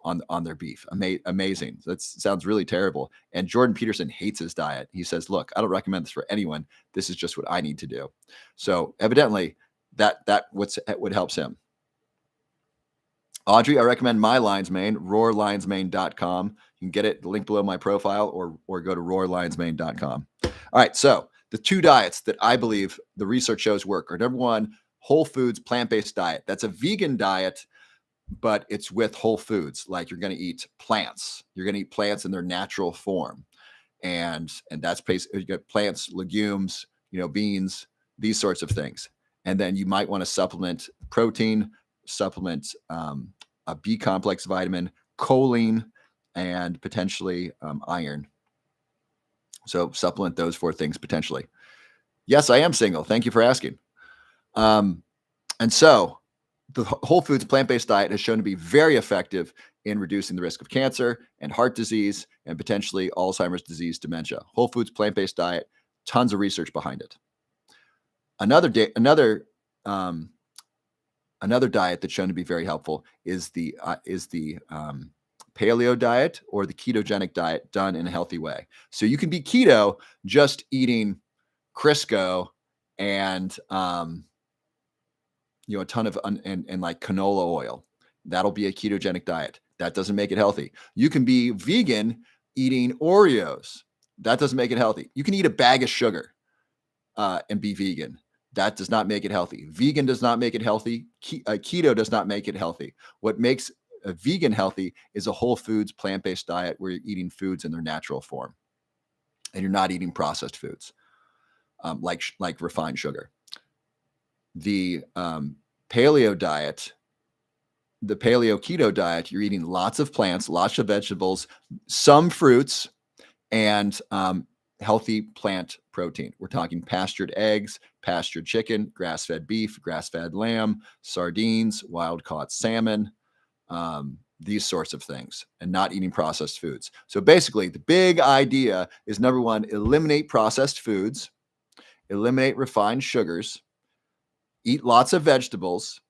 on their beef. Amazing. That sounds really terrible. And Jordan Peterson hates his diet. He says, look, I don't recommend this for anyone. This is just what I need to do. So evidently that what helps him. Audrey, I recommend my lion's mane, roarlionsmane.com. You can get it, the link below my profile, or go to roarlionsmane.com. All right. So the 2 diets that I believe the research shows work are, number 1, whole foods, plant-based diet. That's a vegan diet, but it's with whole foods. Like you're going to eat plants. You're going to eat plants in their natural form. And that's basically, you get plants, legumes, beans, these sorts of things. And then you might want to supplement protein supplement a B complex vitamin, choline, and potentially iron. So supplement those 4 things potentially. Yes, I am single. Thank you for asking. And so the whole foods plant-based diet has shown to be very effective in reducing the risk of cancer and heart disease and potentially Alzheimer's disease, dementia. Whole foods plant-based diet, tons of research behind it. Another diet that's shown to be very helpful is the paleo diet or the ketogenic diet done in a healthy way. So you can be keto just eating Crisco and a ton of and like canola oil. That'll be a ketogenic diet. That doesn't make it healthy. You can be vegan eating Oreos. That doesn't make it healthy. You can eat a bag of sugar and be vegan. That does not make it healthy. Vegan does not make it healthy. Keto does not make it healthy. What makes a vegan healthy is a whole foods plant-based diet where you're eating foods in their natural form and you're not eating processed foods like refined sugar. The paleo diet, the paleo keto diet, you're eating lots of plants, lots of vegetables, some fruits, and healthy plant protein. We're talking pastured eggs, pastured chicken, grass-fed beef, grass-fed lamb, sardines, wild-caught salmon, these sorts of things, and not eating processed foods. So basically, the big idea is, number one, eliminate processed foods, eliminate refined sugars, eat lots of vegetables.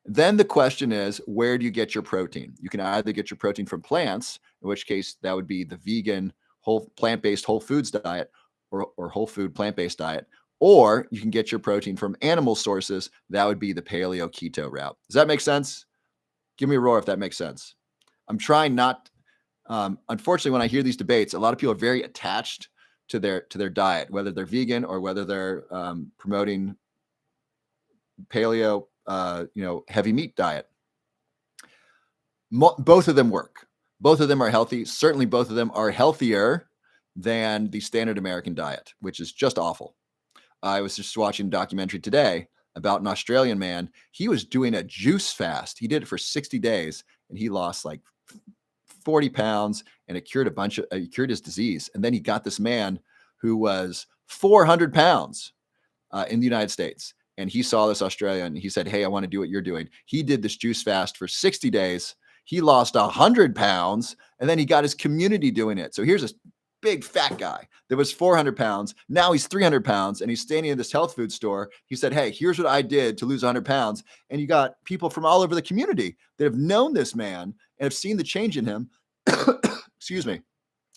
Then the question is, where do you get your protein? You can either get your protein from plants, in which case that would be the vegan whole plant-based whole foods diet or whole food plant-based diet, or you can get your protein from animal sources. That would be the paleo keto route. Does that make sense? Give me a roar if that makes sense. I'm trying not, unfortunately, when I hear these debates, a lot of people are very attached to their diet, whether they're vegan or whether they're promoting paleo, heavy meat diet. Both of them work. Both of them are healthy. Certainly both of them are healthier than the standard American diet, which is just awful. I was just watching a documentary today about an Australian man. He was doing a juice fast. He did it for 60 days and he lost like 40 pounds and it cured cured his disease. And then he got this man who was 400 pounds in the United States. And he saw this Australian and he said, "Hey, I want to do what you're doing." He did this juice fast for 60 days. He lost 100 pounds and then he got his community doing it. So here's a big fat guy that was 400 pounds. Now he's 300 pounds and he's standing in this health food store. He said, "Hey, here's what I did to lose 100 pounds. And you got people from all over the community that have known this man and have seen the change in him. Excuse me.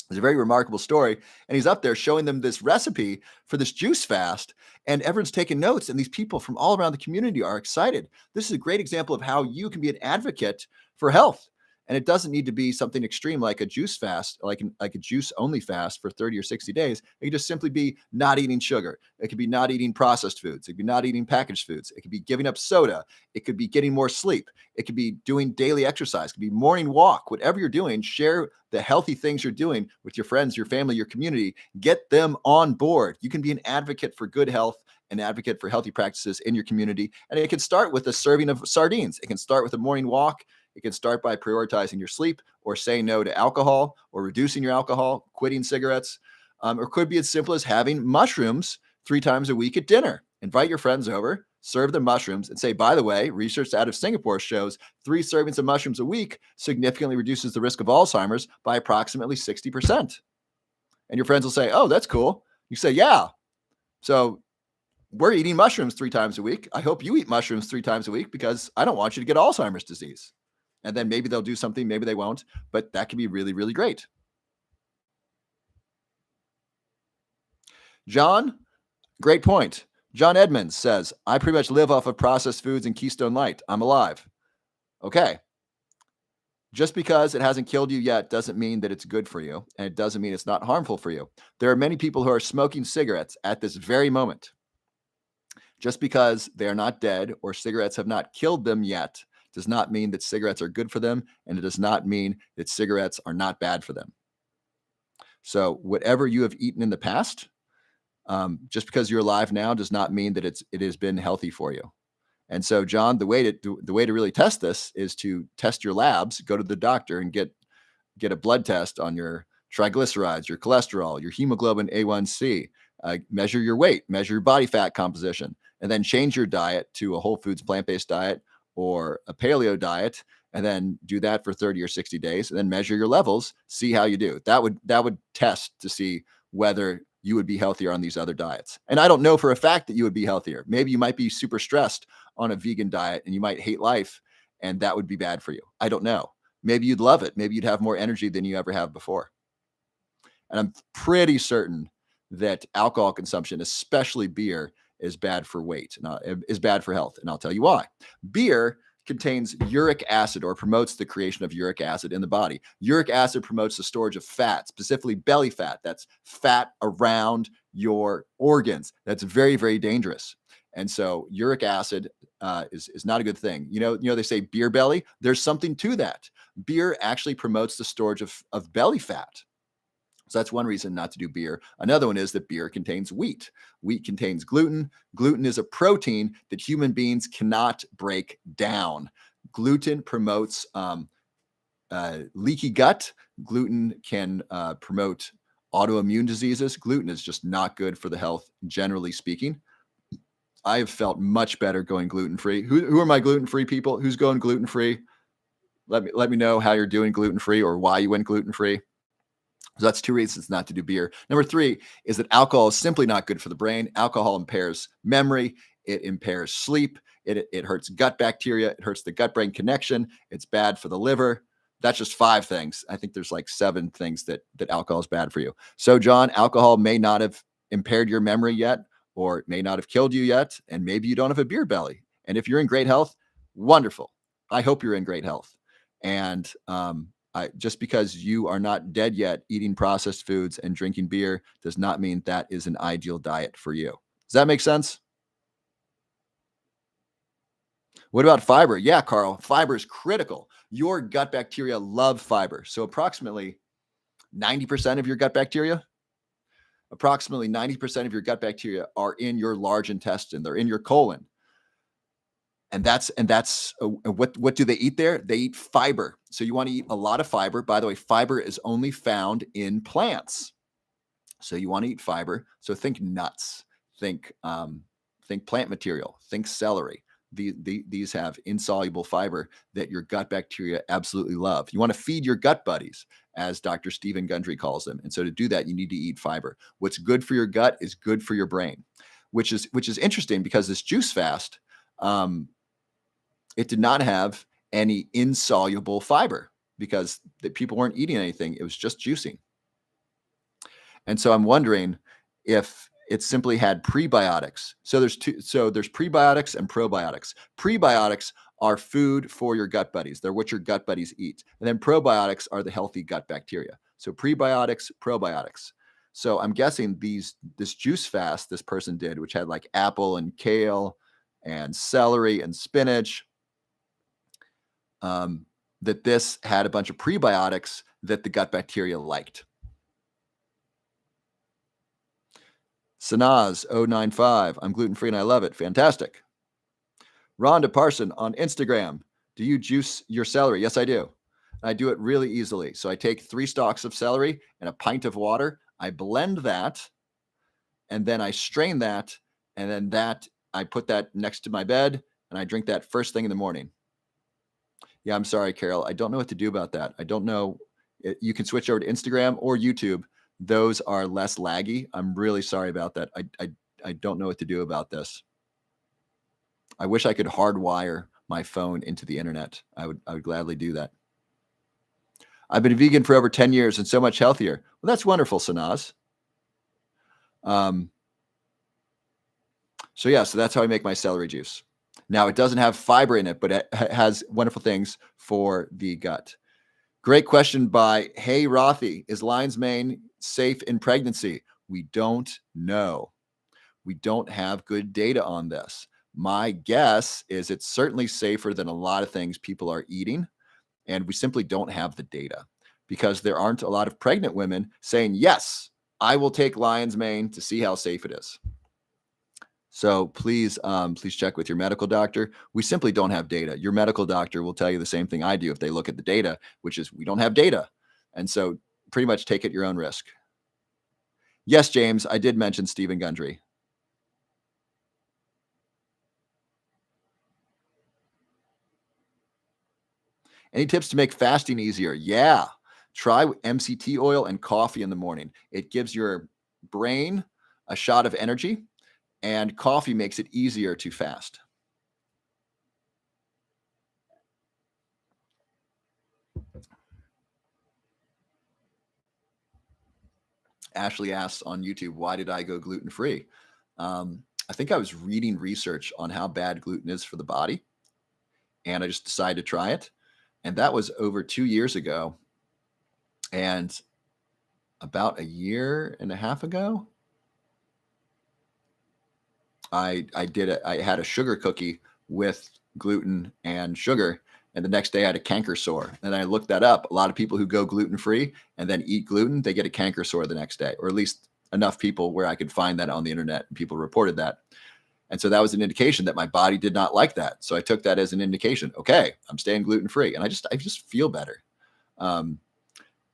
It's a very remarkable story. And he's up there showing them this recipe for this juice fast. And everyone's taking notes. And these people from all around the community are excited. This is a great example of how you can be an advocate for health. And it doesn't need to be something extreme like a juice fast, like a juice only fast for 30 or 60 days. It could just simply be not eating sugar. It could be not eating processed foods. It could be not eating packaged foods. It could be giving up soda. It could be getting more sleep. It could be doing daily exercise. It could be morning walk. Whatever you're doing, share the healthy things you're doing with your friends, your family, your community. Get them on board. You can be an advocate for good health, an advocate for healthy practices in your community. And it can start with a serving of sardines. It can start with a morning walk. It can start by prioritizing your sleep or saying no to alcohol or reducing your alcohol, quitting cigarettes, or could be as simple as having mushrooms 3 times a week at dinner. Invite your friends over, serve them mushrooms, and say, by the way, research out of Singapore shows 3 servings of mushrooms a week significantly reduces the risk of Alzheimer's by approximately 60%. And your friends will say, "Oh, that's cool." You say, "Yeah." So we're eating mushrooms 3 times a week. I hope you eat mushrooms 3 times a week because I don't want you to get Alzheimer's disease. And then maybe they'll do something, maybe they won't, but that can be really, really great. John, great point. John Edmonds says, "I pretty much live off of processed foods and Keystone Light. I'm alive." Okay. Just because it hasn't killed you yet doesn't mean that it's good for you, and it doesn't mean it's not harmful for you. There are many people who are smoking cigarettes at this very moment. Just because they are not dead or cigarettes have not killed them yet does not mean that cigarettes are good for them, and it does not mean that cigarettes are not bad for them. So whatever you have eaten in the past, just because you're alive now does not mean that it has been healthy for you. And so, John, the way to really test this is to test your labs, go to the doctor and get a blood test on your triglycerides, your cholesterol, your hemoglobin A1C, measure your weight, measure your body fat composition, and then change your diet to a whole foods plant-based diet or a paleo diet, and then do that for 30 or 60 days, and then measure your levels, see how you do. That would test to see whether you would be healthier on these other diets. And I don't know for a fact that you would be healthier. Maybe you might be super stressed on a vegan diet and you might hate life, and that would be bad for you. I don't know. Maybe you'd love it. Maybe you'd have more energy than you ever have before. And I'm pretty certain that alcohol consumption, especially beer, is bad for weight, is bad for health. And I'll tell you why. Beer contains uric acid, or promotes the creation of uric acid in the body. Uric acid promotes the storage of fat, specifically belly fat. That's fat around your organs. That's very, very dangerous. And so uric acid is not a good thing. They say beer belly. There's something to that. Beer actually promotes the storage of belly fat. So that's one reason not to do beer. Another one is that beer contains wheat. Wheat contains gluten. Gluten is a protein that human beings cannot break down. Gluten promotes leaky gut. Gluten can promote autoimmune diseases. Gluten is just not good for the health, generally speaking. I have felt much better going gluten-free. Who are my gluten-free people? Who's going gluten-free? Let me know how you're doing gluten-free, or why you went gluten-free. So that's two reasons not to do beer. Number three is that alcohol is simply not good for the brain. Alcohol impairs memory. It impairs sleep. It hurts gut bacteria. It hurts the gut-brain connection. It's bad for the liver. That's just 5 things. I think there's like 7 things that alcohol is bad for you. So, John, alcohol may not have impaired your memory yet, or it may not have killed you yet, and maybe you don't have a beer belly. And if you're in great health, wonderful. I hope you're in great health. And just because you are not dead yet, eating processed foods and drinking beer does not mean that is an ideal diet for you. Does that make sense? What about fiber? Yeah, Carl, fiber is critical. Your gut bacteria love fiber. So approximately 90% of your gut bacteria, are in your large intestine. They're in your colon. And that's what do they eat there? They eat fiber. So you want to eat a lot of fiber. By the way, fiber is only found in plants. So you want to eat fiber. So think nuts, think plant material, think celery. These have insoluble fiber that your gut bacteria absolutely love. You want to feed your gut buddies, as Dr. Stephen Gundry calls them. And so to do that, you need to eat fiber. What's good for your gut is good for your brain, which is interesting, because this juice fast, it did not have any insoluble fiber, because the people weren't eating anything. It was just juicing. And so I'm wondering if it simply had prebiotics. So there's prebiotics and probiotics. Prebiotics are food for your gut buddies. They're what your gut buddies eat. And then probiotics are the healthy gut bacteria. So prebiotics, probiotics. So I'm guessing this juice fast this person did, which had like apple and kale and celery and spinach, that this had a bunch of prebiotics that the gut bacteria liked. Sanaz 095, I'm gluten-free and I love it. Fantastic. Rhonda Parson on Instagram, do you juice your celery? Yes, I do. I do it really easily. So I take 3 stalks of celery and a pint of water. I blend that, and then I strain that, and then I put that next to my bed, and I drink that first thing in the morning. Yeah, I'm sorry, Carol. I don't know what to do about that. I don't know. You can switch over to Instagram or YouTube. Those are less laggy. I'm really sorry about that. I don't know what to do about this. I wish I could hardwire my phone into the internet. I would gladly do that. I've been vegan for over 10 years and so much healthier. Well, that's wonderful, Sanaz. So that's how I make my celery juice. Now, it doesn't have fiber in it, but it has wonderful things for the gut. Great question by Hey Rothy. Is lion's mane safe in pregnancy? We don't know. We don't have good data on this. My guess is it's certainly safer than a lot of things people are eating, and we simply don't have the data, because there aren't a lot of pregnant women saying, yes, I will take lion's mane to see how safe it is. So please check with your medical doctor. We simply don't have data. Your medical doctor will tell you the same thing I do if they look at the data, which is we don't have data. And so pretty much take at your own risk. Yes, James, I did mention Stephen Gundry. Any tips to make fasting easier? Yeah. Try MCT oil and coffee in the morning. It gives your brain a shot of energy, and coffee makes it easier to fast. Ashley asks on YouTube, why did I go gluten free? I think I was reading research on how bad gluten is for the body, and I just decided to try it. And that was over 2 years ago. And about a year and a half ago, I did it. I had a sugar cookie with gluten and sugar, and the next day I had a canker sore. And I looked that up. A lot of people who go gluten free and then eat gluten, they get a canker sore the next day, or at least enough people where I could find that on the internet. And people reported that. And so that was an indication that my body did not like that. So I took that as an indication. Okay, I'm staying gluten free, and I just feel better. Um,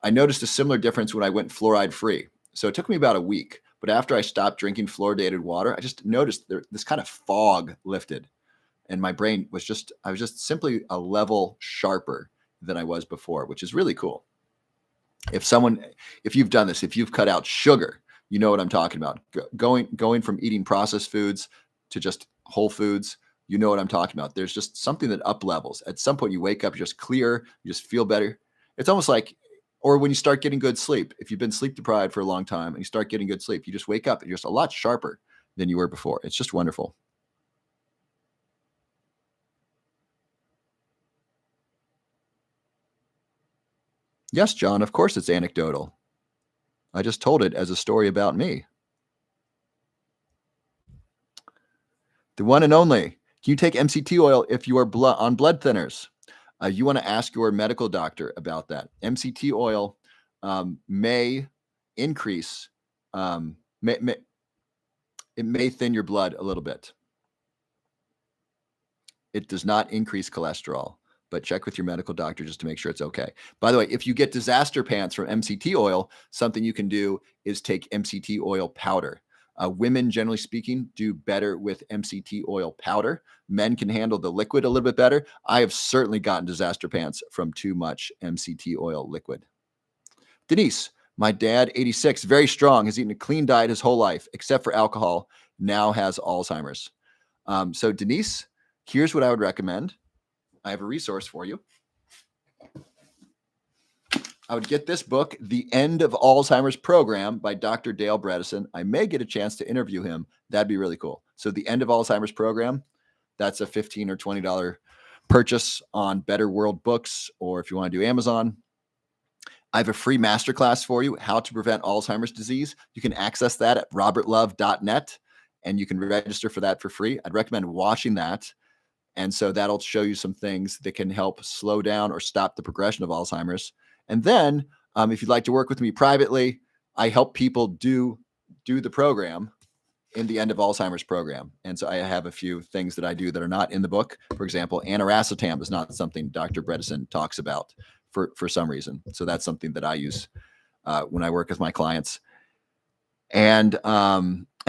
I noticed a similar difference when I went fluoride free. So it took me about a week, but after I stopped drinking fluoridated water, I just noticed this kind of fog lifted, and my brain was I was just simply a level sharper than I was before, which is really cool. If you've done this, if you've cut out sugar, you know what I'm talking about. Going from eating processed foods to just whole foods, you know what I'm talking about. There's just something that up levels. At some point, you wake up, you're just clear, you just feel better. It's almost like, or when you start getting good sleep, if you've been sleep deprived for a long time and you start getting good sleep, you just wake up and you're just a lot sharper than you were before. It's just wonderful. Yes, John, of course it's anecdotal. I just told it as a story about me. The one and only. Can you take MCT oil if you are on blood thinners? You want to ask your medical doctor about that. MCT oil may increase, um, it may thin your blood a little bit. It does not increase cholesterol, but check with your medical doctor just to make sure it's okay. By the way, if you get disaster pants from MCT oil, something you can do is take MCT oil powder. Women, generally speaking, do better with MCT oil powder. Men can handle the liquid a little bit better. I have certainly gotten disaster pants from too much MCT oil liquid. Denise, my dad, 86, very strong, has eaten a clean diet his whole life, except for alcohol, now has Alzheimer's. So Denise, here's what I would recommend. I have a resource for you. I would get this book, The End of Alzheimer's Program by Dr. Dale Bredesen. I may get a chance to interview him. That'd be really cool. So The End of Alzheimer's Program, that's a $15 or $20 purchase on Better World Books, or if you want to do Amazon. I have a free masterclass for you, How to Prevent Alzheimer's Disease. You can access that at robertlove.net, and you can register for that for free. I'd recommend watching that. And so that'll show you some things that can help slow down or stop the progression of Alzheimer's. And then if you'd like to work with me privately, I help people do the program in the End of Alzheimer's Program. And so I have a few things that I do that are not in the book. For example, aniracetam is not something Dr. Bredesen talks about for some reason. So that's something that I use when I work with my clients. And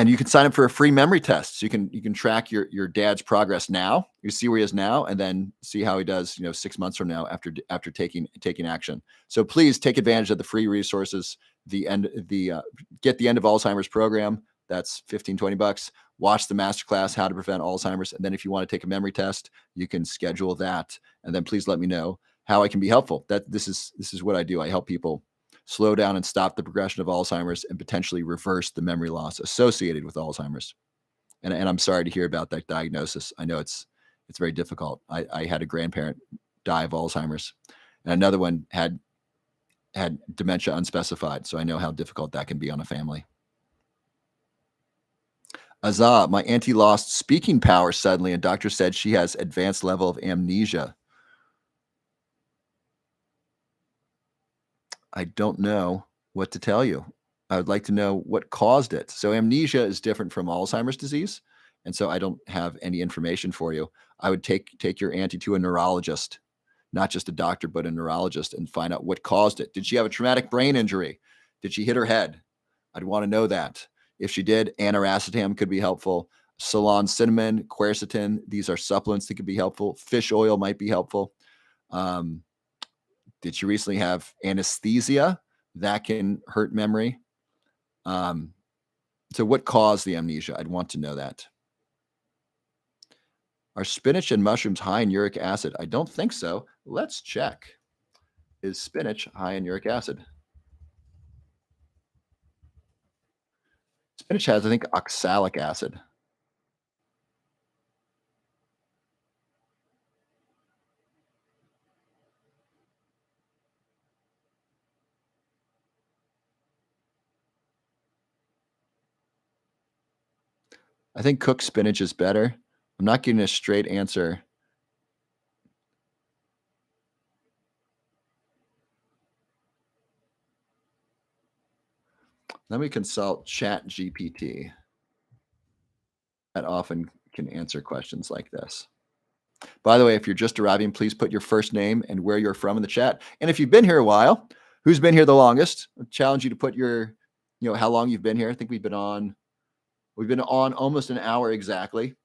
you can sign up for a free memory test. So you can track your dad's progress now. You see where he is now, and then see how he does, 6 months from now after taking action. So please take advantage of the free resources. Get the End of Alzheimer's Program. That's $15-20. Watch the masterclass, How to Prevent Alzheimer's. And then if you want to take a memory test, you can schedule that. And then please let me know how I can be helpful. This is what I do. I help people slow down and stop the progression of Alzheimer's and potentially reverse the memory loss associated with Alzheimer's. And I'm sorry to hear about that diagnosis. I know it's very difficult. I had a grandparent die of Alzheimer's, and another one had dementia unspecified. So I know how difficult that can be on a family. Azah, my auntie lost speaking power suddenly, and doctor said she has advanced level of amnesia. I don't know what to tell you. I would like to know what caused it. So amnesia is different from Alzheimer's disease. and so I don't have any information for you. I would take your auntie to a neurologist, not just a doctor, but a neurologist, and find out what caused it. Did she have a traumatic brain injury? Did she hit her head? I'd want to know that. If she did, aniracetam could be helpful. Ceylon cinnamon, quercetin, these are supplements that could be helpful. Fish oil might be helpful. Did she recently have anesthesia? That can hurt memory. So what caused the amnesia? I'd want to know that. Are spinach and mushrooms high in uric acid? I don't think so. Let's check. Is spinach high in uric acid? Spinach has, I think, oxalic acid. I think cooked spinach is better. I'm not getting a straight answer. Let me consult ChatGPT. That often can answer questions like this. By the way, if you're just arriving, please put your first name and where you're from in the chat. And if you've been here a while, who's been here the longest? I challenge you to put your, how long you've been here. I think we've been on almost an hour exactly.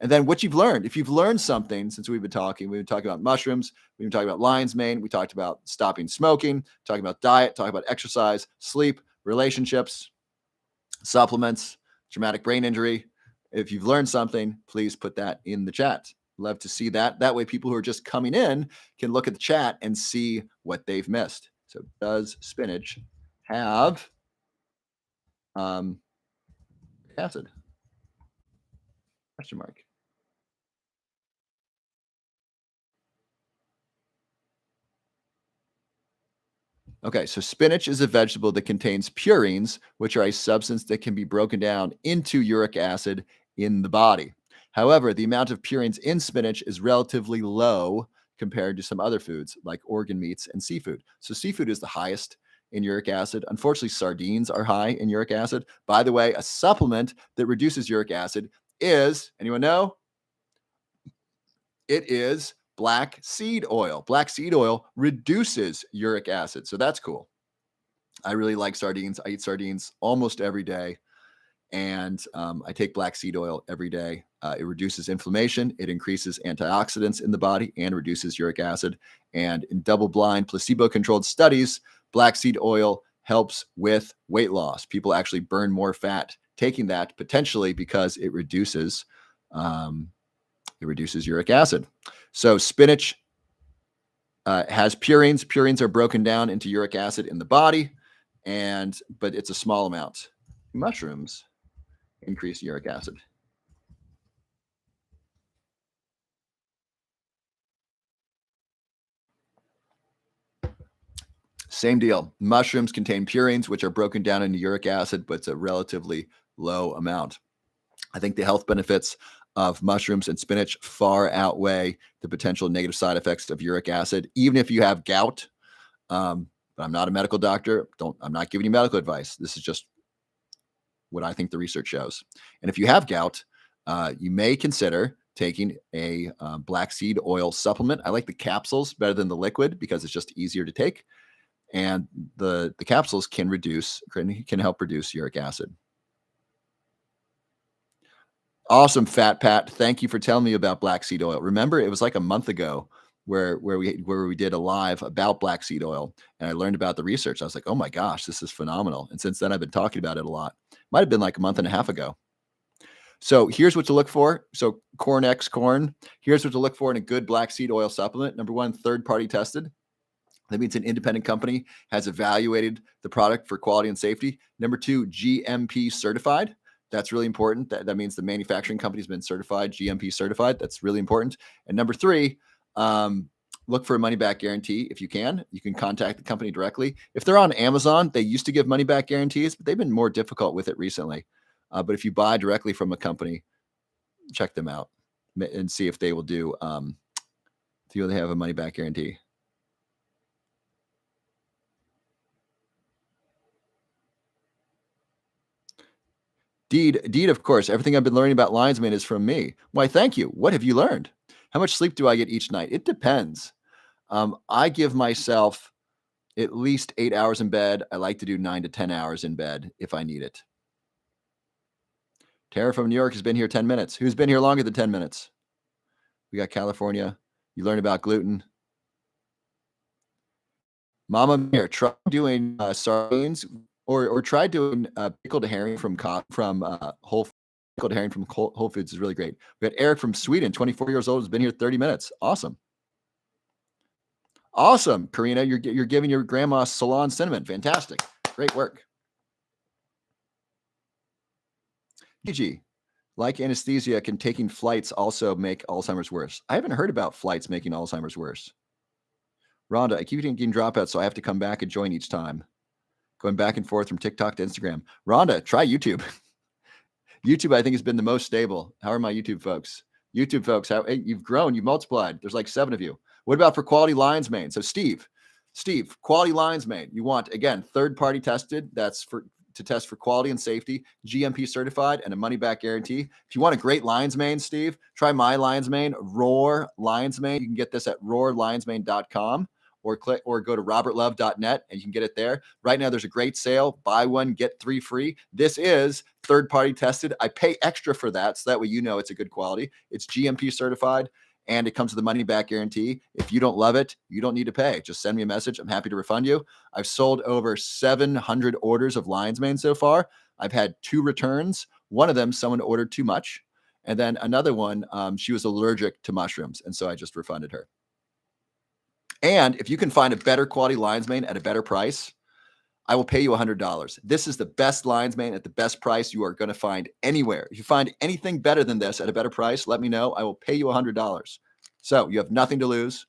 And then what you've learned. If you've learned something since we've been talking about mushrooms, we've been talking about lion's mane, we talked about stopping smoking, talking about diet, talking about exercise, sleep, relationships, supplements, traumatic brain injury. If you've learned something, please put that in the chat. Love to see that. That way, people who are just coming in can look at the chat and see what they've missed. So, does spinach have acid? Question mark. Okay, so spinach is a vegetable that contains purines, which are a substance that can be broken down into uric acid in the body. However, the amount of purines in spinach is relatively low compared to some other foods like organ meats and seafood. So, seafood is the highest in uric acid. Unfortunately, sardines are high in uric acid. By the way, a supplement that reduces uric acid is, anyone know? It is black seed oil. Black seed oil reduces uric acid. So that's cool. I really like sardines. I eat sardines almost every day. And I take black seed oil every day. It reduces inflammation. It increases antioxidants in the body and reduces uric acid. And in double-blind, placebo-controlled studies, black seed oil helps with weight loss. People actually burn more fat taking that potentially because it reduces uric acid. So spinach has purines. Purines are broken down into uric acid in the body, but it's a small amount. Mushrooms increase uric acid. Same deal. Mushrooms contain purines, which are broken down into uric acid, but it's a relatively low amount. I think the health benefits of mushrooms and spinach far outweigh the potential negative side effects of uric acid, even if you have gout. But I'm not a medical doctor. I'm not giving you medical advice. This is just what I think the research shows. And if you have gout, you may consider taking a black seed oil supplement. I like the capsules better than the liquid because it's just easier to take. And the capsules can help reduce uric acid. Awesome, Fat Pat. Thank you for telling me about black seed oil. Remember, it was like a month ago where we did a live about black seed oil, and I learned about the research. I was like, oh my gosh, this is phenomenal. And since then, I've been talking about it a lot. Might have been like a month and a half ago. So here's what to look for. So Corn X Corn. Here's what to look for in a good black seed oil supplement. Number one, third-party tested. That means an independent company has evaluated the product for quality and safety. Number two, GMP certified. That's really important. That means the manufacturing company has been certified, GMP certified. That's really important. And number three, look for a money back guarantee. If you can contact the company directly. If they're on Amazon, they used to give money back guarantees, but they've been more difficult with it recently. But if you buy directly from a company, check them out and see if they will do they have a money back guarantee. Deed, of course. Everything I've been learning about lion's mane is from me. Why, thank you. What have you learned? How much sleep do I get each night? It depends. I give myself at least 8 hours in bed. I like to do 9 to 10 hours in bed if I need it. Tara from New York has been here 10 minutes. Who's been here longer than 10 minutes? We got California. You learn about gluten. Mama Mir, try doing sardines or try doing pickled herring from Whole pickled herring from Whole Foods is really great. We got Eric from Sweden, 24 years old, has been here 30 minutes. Awesome. Awesome, Karina. You're giving your grandma Ceylon cinnamon. Fantastic. Great work. Gigi, like anesthesia, can taking flights also make Alzheimer's worse? I haven't heard about flights making Alzheimer's worse. Rhonda, I keep getting dropouts, so I have to come back and join each time. Going back and forth from TikTok to Instagram. Rhonda, try YouTube. YouTube, I think, has been the most stable. How are my YouTube folks? YouTube folks, hey, you've grown, you've multiplied. There's like 7 of you. What about for quality lion's mane? So Steve, quality lion's mane. You want, again, third-party tested. That's to test for quality and safety, GMP certified, and a money-back guarantee. If you want a great lion's mane, Steve, try my lion's mane, Roar Lion's Mane. You can get this at roarlionsmane.com. Or go to robertlove.net and you can get it there. Right now, there's a great sale. Buy one, get 3 free. This is third-party tested. I pay extra for that, so that way you know it's a good quality. It's GMP certified, and it comes with a money-back guarantee. If you don't love it, you don't need to pay. Just send me a message. I'm happy to refund you. I've sold over 700 orders of lion's mane so far. I've had 2 returns. One of them, someone ordered too much. And then another one, she was allergic to mushrooms, and so I just refunded her. And if you can find a better quality lion's mane at a better price, I will pay you $100. This is the best lion's mane at the best price you are going to find anywhere. If you find anything better than this at a better price, let me know. I will pay you $100. So you have nothing to lose.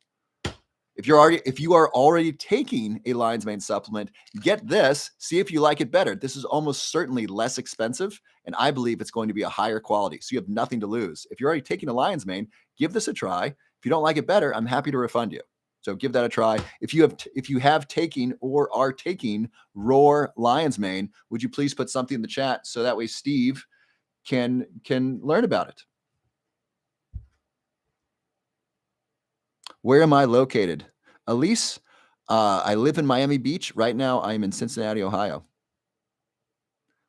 If you are already taking a lion's mane supplement, get this, see if you like it better. This is almost certainly less expensive, and I believe it's going to be a higher quality. So you have nothing to lose. If you're already taking a lion's mane, give this a try. If you don't like it better, I'm happy to refund you. So give that a try. If you have taken or are taking Roar Lion's Mane, would you please put something in the chat so that way Steve can learn about it? Where am I located? Elise, I live in Miami Beach. Right now, I'm in Cincinnati, Ohio.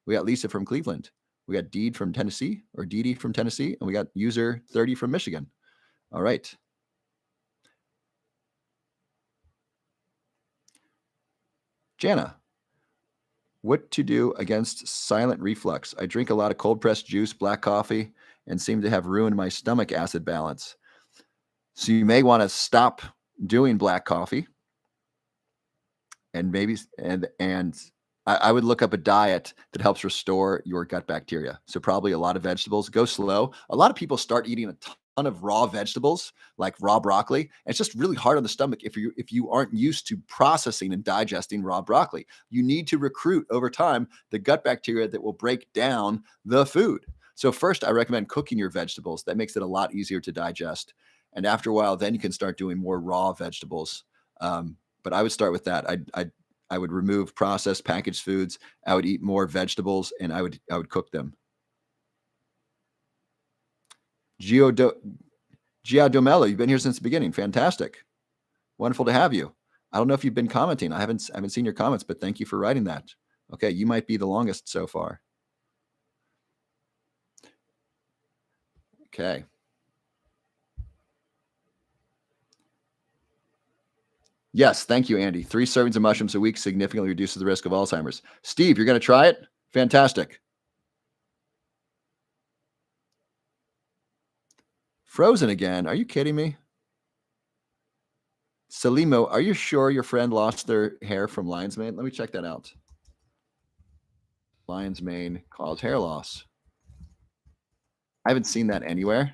We got Lisa from Cleveland. We got Deed from Tennessee, or Dee from Tennessee, and we got user 30 from Michigan. All right. Jana, what to do against silent reflux? I drink a lot of cold pressed juice, black coffee, and seem to have ruined my stomach acid balance. So you may want to stop doing black coffee, and I would look up a diet that helps restore your gut bacteria. So probably a lot of vegetables. Go slow. A lot of people start eating a ton of raw vegetables, like raw broccoli. And it's just really hard on the stomach if you aren't used to processing and digesting raw broccoli. You need to recruit over time the gut bacteria that will break down the food. So first, I recommend cooking your vegetables. That makes it a lot easier to digest. And after a while, then you can start doing more raw vegetables. But I would start with that. I would remove processed packaged foods. I would eat more vegetables, and I would cook them. Giadomelo, you've been here since the beginning. Fantastic. Wonderful to have you. I don't know if you've been commenting. I haven't seen your comments, but thank you for writing that. Okay, you might be the longest so far. Okay. Yes, thank you, Andy. 3 servings of mushrooms a week significantly reduces the risk of Alzheimer's. Steve, you're going to try it? Fantastic. Frozen again. Are you kidding me? Salimo, are you sure your friend lost their hair from lion's mane? Let me check that out. Lion's mane caused hair loss. I haven't seen that anywhere.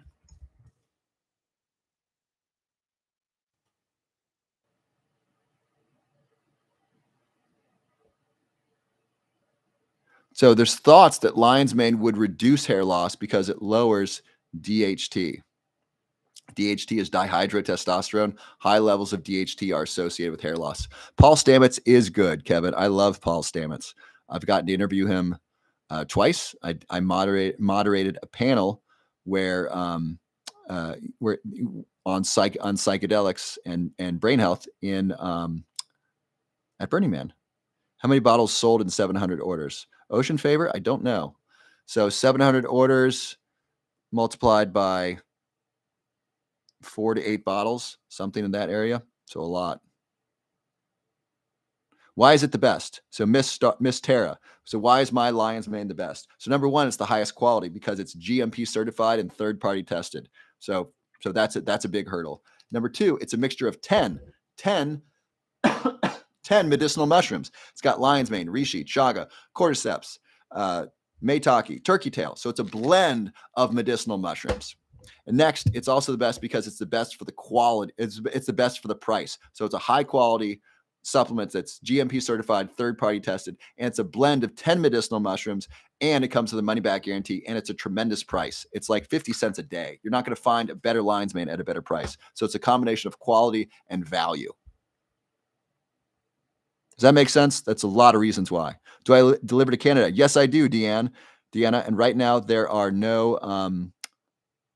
So there's thoughts that lion's mane would reduce hair loss because it lowers DHT. DHT is dihydrotestosterone. High levels of DHT are associated with hair loss. Paul Stamets is good, Kevin. I love Paul Stamets. I've gotten to interview him. twice. I moderated a panel where where on psychedelics and brain health in at Burning Man. How many bottles sold in 700 orders? Ocean Favor? I don't know. So 700 orders multiplied by 4 to 8 bottles, something in that area. So a lot. Why is it the best? So Miss Tara. So why is my Lion's Mane the best? So number one, it's the highest quality because it's GMP certified and third-party tested. So that's it. That's a big hurdle. Number two, it's a mixture of 10 medicinal mushrooms. It's got lion's mane, reishi, chaga, cordyceps, maitake, turkey tail. So it's a blend of medicinal mushrooms. And next, it's also the best because it's the best for the quality. It's the best for the price. So it's a high quality supplement that's GMP certified, third-party tested, and it's a blend of 10 medicinal mushrooms, and it comes with a money-back guarantee, and it's a tremendous price. It's like 50 cents a day. You're not going to find a better lion's mane at a better price. So it's a combination of quality and value. Does that make sense? That's a lot of reasons why. Do I deliver to Canada? Yes, I do, Deanna. And right now there are no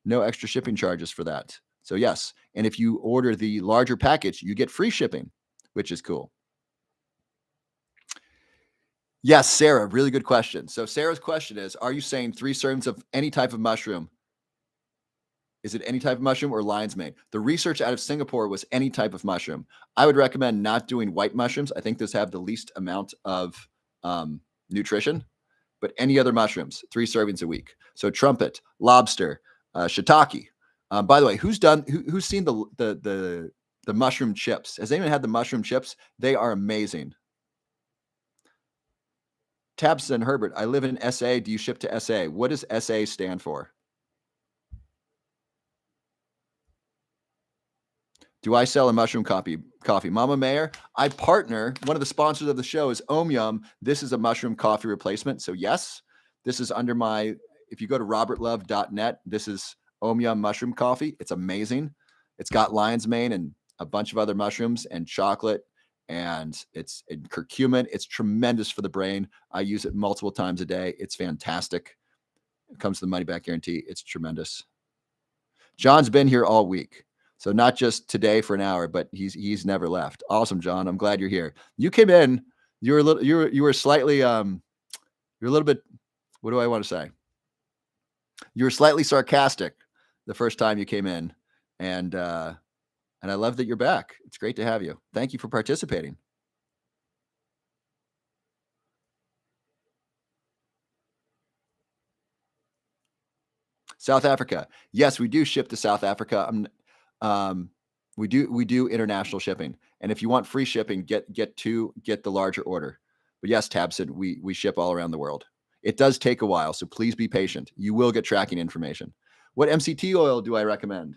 extra shipping charges for that. So yes, and if you order the larger package, you get free shipping, which is cool. Yes, Sarah, really good question. So Sarah's question is, are you saying 3 servings of any type of mushroom? Is it any type of mushroom or lion's mane? The research out of Singapore was any type of mushroom. I would recommend not doing white mushrooms. I think those have the least amount of nutrition, but any other mushrooms, 3 servings a week. So trumpet, lobster, shiitake. By the way, who's seen the mushroom chips? Has anyone had the mushroom chips? They are amazing. Tabson Herbert, I live in SA. Do you ship to SA? What does SA stand for? Do I sell a mushroom coffee? Mama Mayor, I partner. One of the sponsors of the show is Om Yum. This is a mushroom coffee replacement. So yes, this is under my, if you go to robertlove.net, this is Om Yum mushroom coffee. It's amazing. It's got lion's mane and a bunch of other mushrooms and chocolate, and it's curcumin. It's tremendous for the brain. I use it multiple times a day. It's fantastic. It comes to the money back guarantee. It's tremendous. John's been here all week. So not just today for an hour, but he's never left. Awesome, John. I'm glad you're here. You came in, you were slightly you're a little bit, what do I want to say? You were slightly sarcastic the first time you came in, and I love that you're back. It's great to have you. Thank you for participating. South Africa. Yes, we do ship to South Africa. We do international shipping, and if you want free shipping, get the larger order. But yes, Tabson, we ship all around the world. It does take a while, so please be patient. You will get tracking information. What MCT oil do I recommend?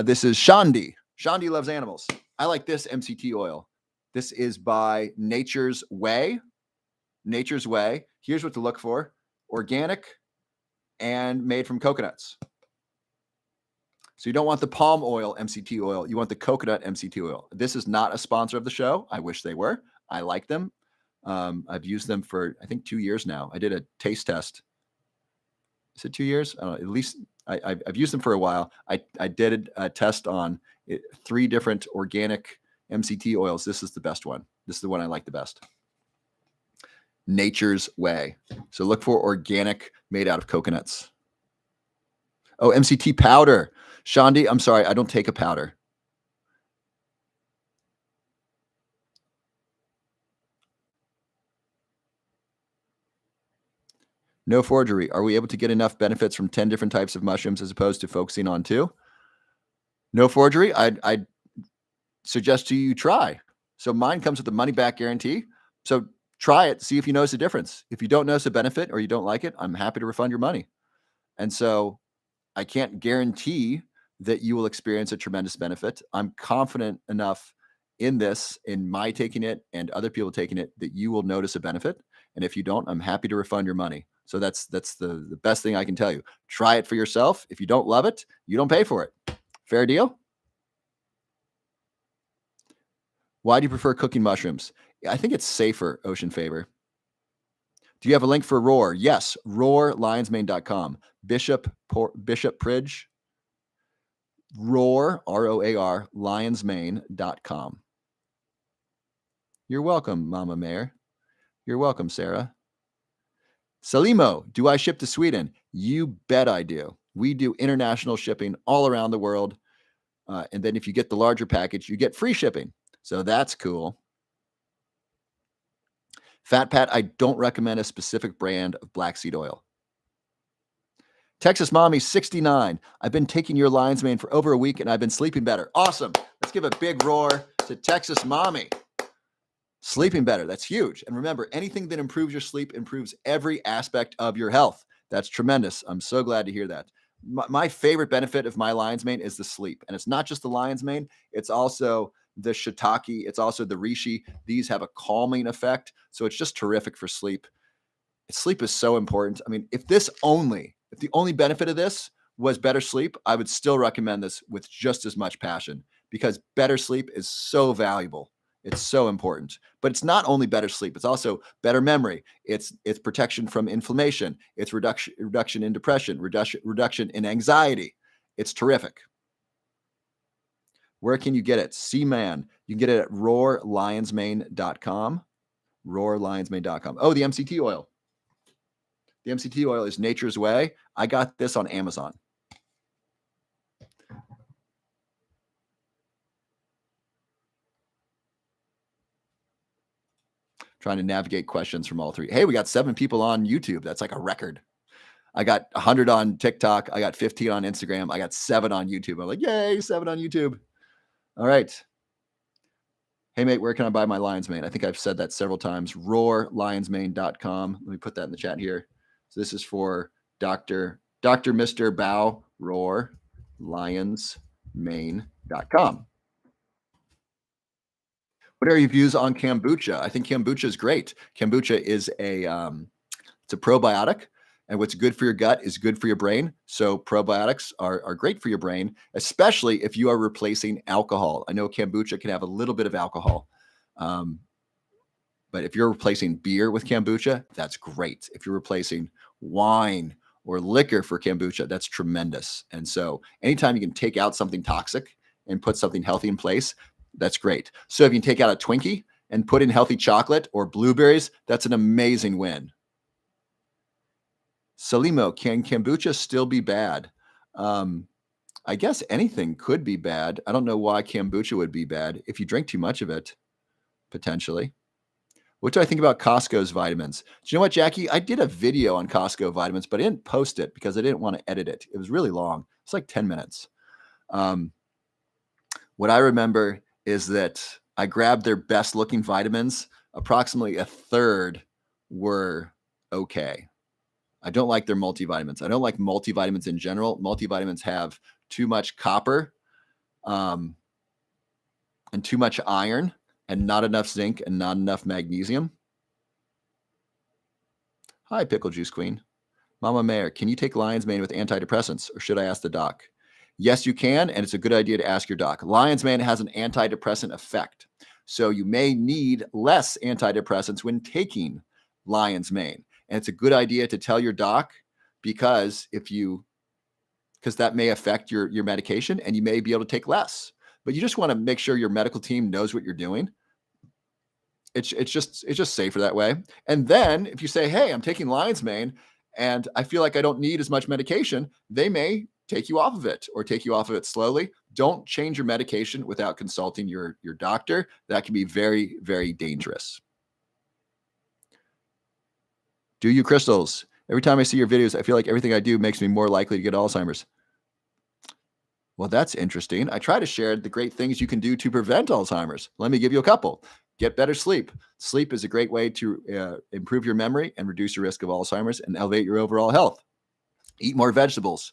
This is Shandi. Shandi loves animals. I like this MCT oil. This is by Nature's Way. Nature's Way. Here's what to look for: organic and made from coconuts. So you don't want the palm oil MCT oil. You want the coconut MCT oil. This is not a sponsor of the show. I wish they were. I like them. I've used them for, I think, 2 years now. I did a taste test. Is it 2 years? I don't know, at least I've used them for a while. I did a test on 3 different organic MCT oils. This is the best one. This is the one I like the best. Nature's Way. So look for organic, made out of coconuts. Oh, MCT powder. Shandi, I'm sorry, I don't take a powder. No forgery. Are we able to get enough benefits from 10 different types of mushrooms as opposed to focusing on 2? No forgery. I'd suggest to you try. So mine comes with a money back guarantee. So try it, see if you notice a difference. If you don't notice a benefit or you don't like it, I'm happy to refund your money. And so I can't guarantee that you will experience a tremendous benefit. I'm confident enough in this, in my taking it and other people taking it, that you will notice a benefit. And if you don't, I'm happy to refund your money. So that's the best thing I can tell you. Try it for yourself. If you don't love it, you don't pay for it. Fair deal? Why do you prefer cooking mushrooms? I think it's safer, Ocean Favor. Do you have a link for Roar? Yes, roarlionsmane.com. Bishop Pridge, Roar, R-O-A-R, lionsmane.com. You're welcome, Mama Mayor. You're welcome, Sarah. Salimo, do I ship to Sweden? You bet I do. We do international shipping all around the world. And then if you get the larger package, you get free shipping. So that's cool. Fat Pat, I don't recommend a specific brand of black seed oil. Texas Mommy 69. I've been taking your Lion's Mane for over a week and I've been sleeping better. Awesome. Let's give a big roar to Texas Mommy. Sleeping better. That's huge. And remember, anything that improves your sleep improves every aspect of your health. That's tremendous. I'm so glad to hear that. My favorite benefit of my Lion's Mane is the sleep. And it's not just the Lion's Mane, it's also the shiitake, it's also the reishi. These have a calming effect. So it's just terrific for sleep. Sleep is so important. I mean, if the only benefit of this was better sleep, I would still recommend this with just as much passion because better sleep is so valuable. It's so important. But it's not only better sleep, it's also better memory. It's protection from inflammation. It's reduction in depression, reduction in anxiety. It's terrific. Where can you get it? C-Man. You can get it at roarlionsmane.com. Roarlionsmane.com. Oh, the MCT oil. The MCT oil is nature's way. I got this on Amazon. Trying to navigate questions from all three. Hey, we got 7 people on YouTube. That's like a record. I got 100 on TikTok. I got 15 on Instagram. I got 7 on YouTube. I'm like, yay, 7 on YouTube. All right. Hey, mate, where can I buy my Lion's Mane? I think I've said that several times. Roarlionsmane.com. Let me put that in the chat here. So this is for Dr. Mr. Bao Roar, lionsmane.com. What are your views on kombucha? I think kombucha is great. Kombucha is it's a probiotic, and what's good for your gut is good for your brain. So probiotics are great for your brain, especially if you are replacing alcohol. I know kombucha can have a little bit of alcohol, but if you're replacing beer with kombucha, that's great. If you're replacing wine or liquor for kombucha, that's tremendous. And so anytime you can take out something toxic and put something healthy in place, that's great. So if you can take out a Twinkie and put in healthy chocolate or blueberries, that's an amazing win. Salimo, can kombucha still be bad? I guess anything could be bad. I don't know why kombucha would be bad if you drink too much of it, potentially. What do I think about Costco's vitamins? Do you know what, Jackie? I did a video on Costco vitamins, but I didn't post it because I didn't want to edit it. It was really long. It's like 10 minutes. What I remember is that I grabbed their best looking vitamins. Approximately a third were okay. I don't like their multivitamins. I don't like multivitamins in general. Multivitamins have too much copper and too much iron and not enough zinc and not enough magnesium. Hi, Pickle Juice Queen. Mama Mayor, can you take Lion's Mane with antidepressants or should I ask the doc? Yes, you can, and it's a good idea to ask your doc. Lion's Mane has an antidepressant effect, so you may need less antidepressants when taking Lion's Mane. And it's a good idea to tell your doc because that may affect your medication and you may be able to take less. But you just want to make sure your medical team knows what you're doing. It's just safer that way. And then if you say, hey, I'm taking Lion's Mane and I feel like I don't need as much medication, they may take you off of it or take you off of it slowly. Don't change your medication without consulting your doctor. That can be very, very dangerous. Do you crystals? Every time I see your videos, I feel like everything I do makes me more likely to get Alzheimer's. Well, that's interesting. I try to share the great things you can do to prevent Alzheimer's. Let me give you a couple. Get better sleep. Sleep is a great way to improve your memory and reduce your risk of Alzheimer's and elevate your overall health. Eat more vegetables.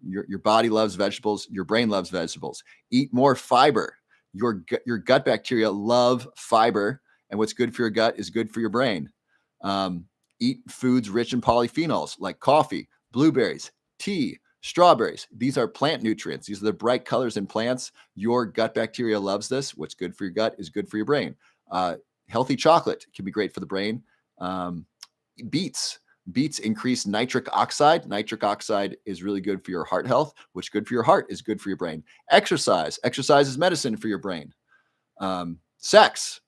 Your body loves vegetables. Your brain loves vegetables. Eat more fiber. Your gut bacteria love fiber, and what's good for your gut is good for your brain. Eat foods rich in polyphenols like coffee, blueberries, tea, strawberries. These are plant nutrients. These are the bright colors in plants. Your gut bacteria loves this. What's good for your gut is good for your brain. Healthy chocolate can be great for the brain. beets. Beets increase nitric oxide. Nitric oxide is really good for your heart health, which good for your heart is good for your brain. Exercise. Exercise is medicine for your brain. Sex.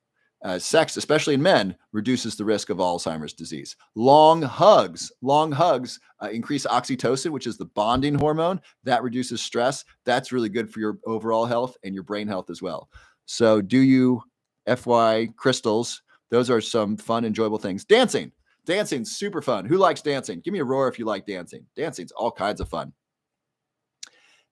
Sex, especially in men, reduces the risk of Alzheimer's disease. Long hugs increase oxytocin, which is the bonding hormone. That reduces stress. That's really good for your overall health and your brain health as well. So do you FY crystals? Those are some fun, enjoyable things. Dancing. Dancing's super fun. Who likes dancing? Give me a roar if you like dancing. Dancing's all kinds of fun.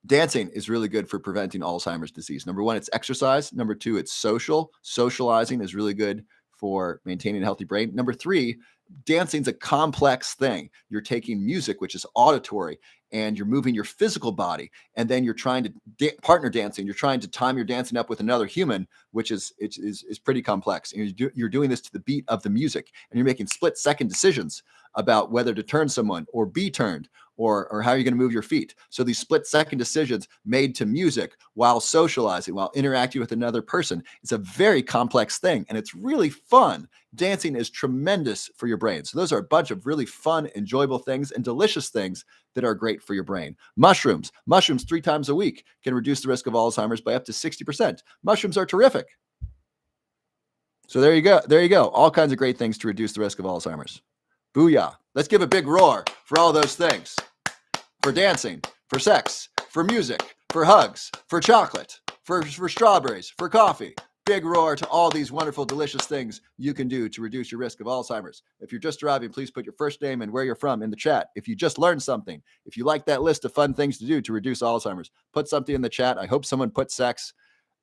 Dancing is really good for preventing Alzheimer's disease. Number one, it's exercise. Number two, it's social. Socializing is really good for maintaining a healthy brain. Number three, dancing's a complex thing. You're taking music, which is auditory, and you're moving your physical body. And then you're trying to partner dancing. You're trying to time your dancing up with another human, which is pretty complex. And you're doing this to the beat of the music, and you're making split-second decisions about whether to turn someone or be turned, or how you're going to move your feet. So these split-second decisions made to music while socializing, while interacting with another person, it's a very complex thing, and it's really fun. Dancing is tremendous for your brain. So those are a bunch of really fun, enjoyable things and delicious things that are great for your brain. Mushrooms 3 times a week can reduce the risk of Alzheimer's by up to 60%. Mushrooms are terrific. So there you go. All kinds of great things to reduce the risk of Alzheimer's. Booyah. Let's give a big roar for all those things. For dancing, for sex, for music, for hugs, for chocolate, for strawberries, for coffee. Big roar to all these wonderful, delicious things you can do to reduce your risk of Alzheimer's. If you're just arriving, please put your first name and where you're from in the chat. If you just learned something, if you like that list of fun things to do to reduce Alzheimer's, put something in the chat. I hope someone put sex.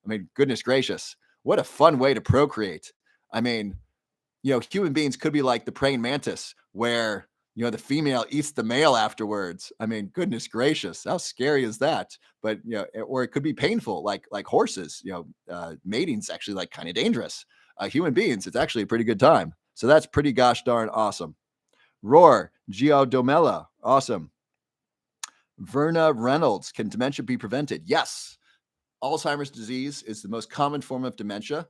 I mean, goodness gracious, what a fun way to procreate. I mean, human beings could be like the praying mantis where the female eats the male afterwards. I mean, goodness gracious, how scary is that? But or it could be painful, like horses. Mating's actually like kind of dangerous. Human beings, it's actually a pretty good time. So that's pretty gosh darn awesome. Roar, Giodomela, awesome. Verna Reynolds, can dementia be prevented? Yes. Alzheimer's disease is the most common form of dementia.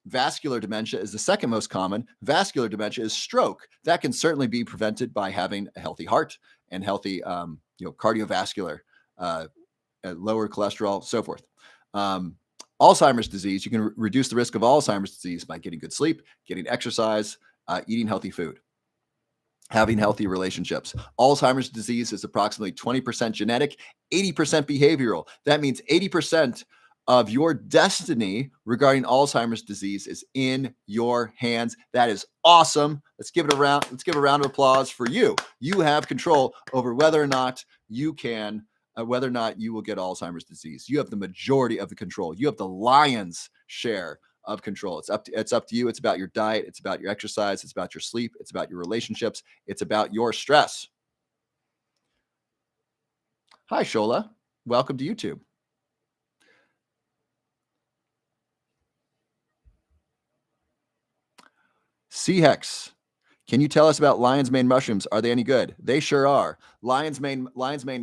Vascular dementia is the second most common. Vascular dementia is stroke. That can certainly be prevented by having a healthy heart and healthy, cardiovascular, lower cholesterol, so forth. Alzheimer's disease, you can reduce the risk of Alzheimer's disease by getting good sleep, getting exercise, eating healthy food, having healthy relationships. Alzheimer's disease is approximately 20% genetic, 80% behavioral. That means 80% of your destiny regarding Alzheimer's disease is in your hands. That is awesome. Let's give a round of applause for you. You have control over whether or not you will get Alzheimer's disease. You have the majority of the control. You have the lion's share of control. It's up to you. It's about your diet. It's about your exercise. It's about your sleep. It's about your relationships. It's about your stress. Hi, Shola. Welcome to YouTube. CHEX, can you tell us about lion's mane mushrooms? Are they any good? They sure are. Lion's mane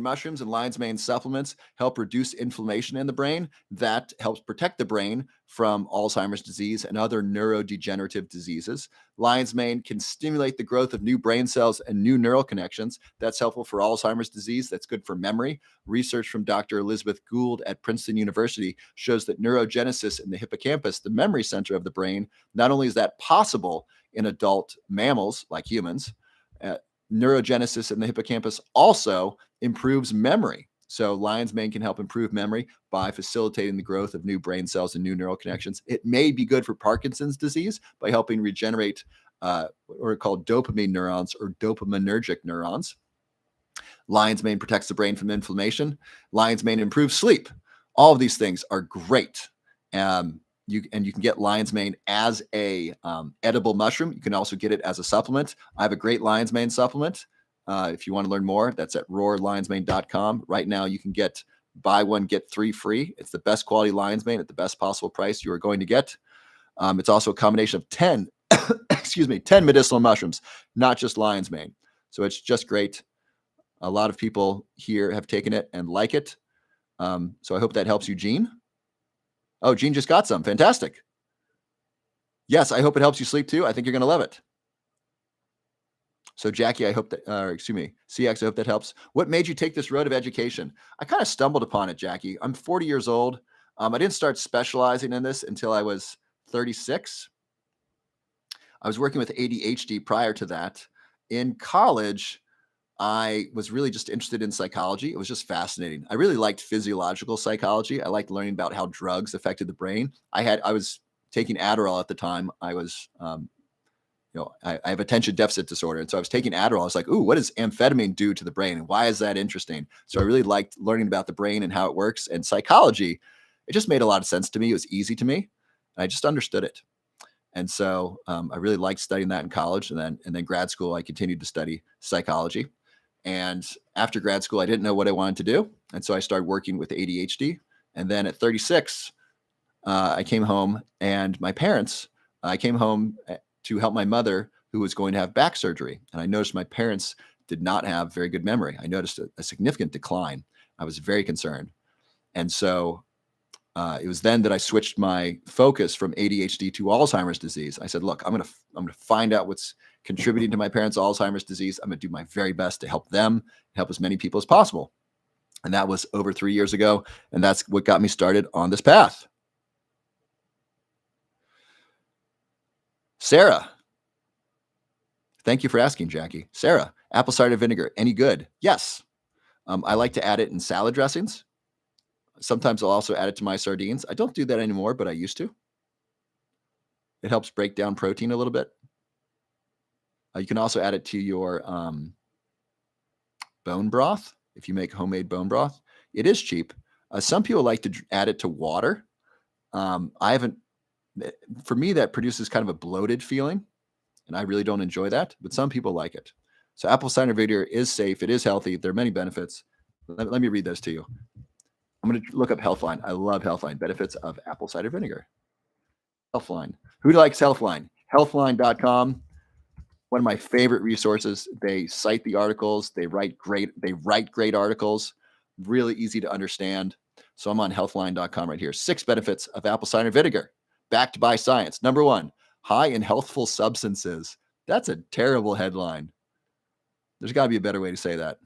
mushrooms and lion's mane supplements help reduce inflammation in the brain. That helps protect the brain from Alzheimer's disease and other neurodegenerative diseases. Lion's mane can stimulate the growth of new brain cells and new neural connections. That's helpful for Alzheimer's disease. That's good for memory. Research from Dr. Elizabeth Gould at Princeton University shows that neurogenesis in the hippocampus, the memory center of the brain, not only is that possible in adult mammals like humans, neurogenesis in the hippocampus also improves memory. So lion's mane can help improve memory by facilitating the growth of new brain cells and new neural connections. It may be good for Parkinson's disease by helping regenerate what are called dopamine neurons or dopaminergic neurons. Lion's mane protects the brain from inflammation. Lion's mane improves sleep. All of these things are great. You can get lion's mane as a edible mushroom. You can also get it as a supplement. I have a great lion's mane supplement. If you want to learn more, that's at roarlionsmane.com. Right now, you can get buy one, get 3 free. It's the best quality lion's mane at the best possible price you are going to get. It's also a combination of 10 medicinal mushrooms, not just lion's mane. So it's just great. A lot of people here have taken it and like it. So I hope that helps you, Gene. Oh, Gene just got some. Fantastic. Yes, I hope it helps you sleep too. I think you're going to love it. So Jackie, I hope that, excuse me, CX, I hope that helps. What made you take this road of education? I kind of stumbled upon it, Jackie. I'm 40 years old. I didn't start specializing in this until I was 36. I was working with ADHD prior to that. In college, I was really just interested in psychology. It was just fascinating. I really liked physiological psychology. I liked learning about how drugs affected the brain. I was taking Adderall at the time. I have attention deficit disorder. And so I was taking Adderall. I was like, ooh, what does amphetamine do to the brain? And why is that interesting? So I really liked learning about the brain and how it works. And psychology, it just made a lot of sense to me. It was easy to me. And I just understood it. And so I really liked studying that in college. And then grad school, I continued to study psychology. And after grad school, I didn't know what I wanted to do. And so I started working with ADHD. And then at 36, I came home and I came home to help my mother who was going to have back surgery. And I noticed my parents did not have very good memory. I noticed a significant decline. I was very concerned. And so it was then that I switched my focus from ADHD to Alzheimer's disease. I said, look, I'm going to find out what's contributing to my parents' Alzheimer's disease. I'm going to do my very best to help them, help as many people as possible. And that was over 3 years ago. And that's what got me started on this path. Sarah. Thank you for asking, Jackie. Sarah, apple cider vinegar, any good? Yes. I like to add it in salad dressings. Sometimes I'll also add it to my sardines. I don't do that anymore, but I used to. It helps break down protein a little bit. You can also add it to your bone broth. If you make homemade bone broth, it is cheap. Some people like to add it to water. I haven't. For me, that produces kind of a bloated feeling, and I really don't enjoy that. But some people like it. So apple cider vinegar is safe. It is healthy. There are many benefits. Let me read those to you. I'm going to look up Healthline. I love Healthline. Benefits of apple cider vinegar. Healthline. Who likes Healthline? Healthline.com. One of my favorite resources. They cite the articles. They write great articles. Really easy to understand. So I'm on healthline.com right here. 6 benefits of apple cider vinegar, backed by science. Number 1, high in healthful substances. That's a terrible headline. There's got to be a better way to say that.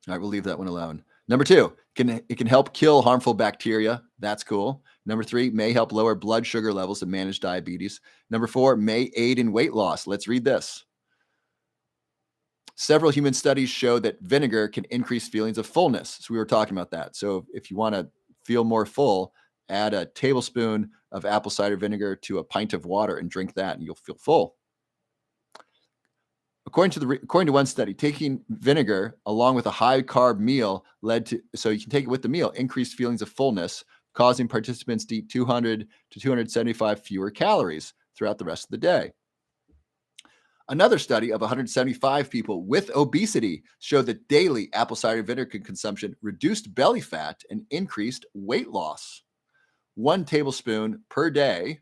All right, we'll leave that one alone. Number 2, it can help kill harmful bacteria. That's cool. Number 3, may help lower blood sugar levels and manage diabetes. Number 4, may aid in weight loss. Let's read this. Several human studies show that vinegar can increase feelings of fullness. So we were talking about that. So if you want to feel more full, add a tablespoon of apple cider vinegar to a pint of water and drink that, and you'll feel full. According to one study, taking vinegar along with a high-carb meal so you can take it with the meal, increased feelings of fullness, causing participants to eat 200 to 275 fewer calories throughout the rest of the day. Another study of 175 people with obesity showed that daily apple cider vinegar consumption reduced belly fat and increased weight loss. 1 tablespoon per day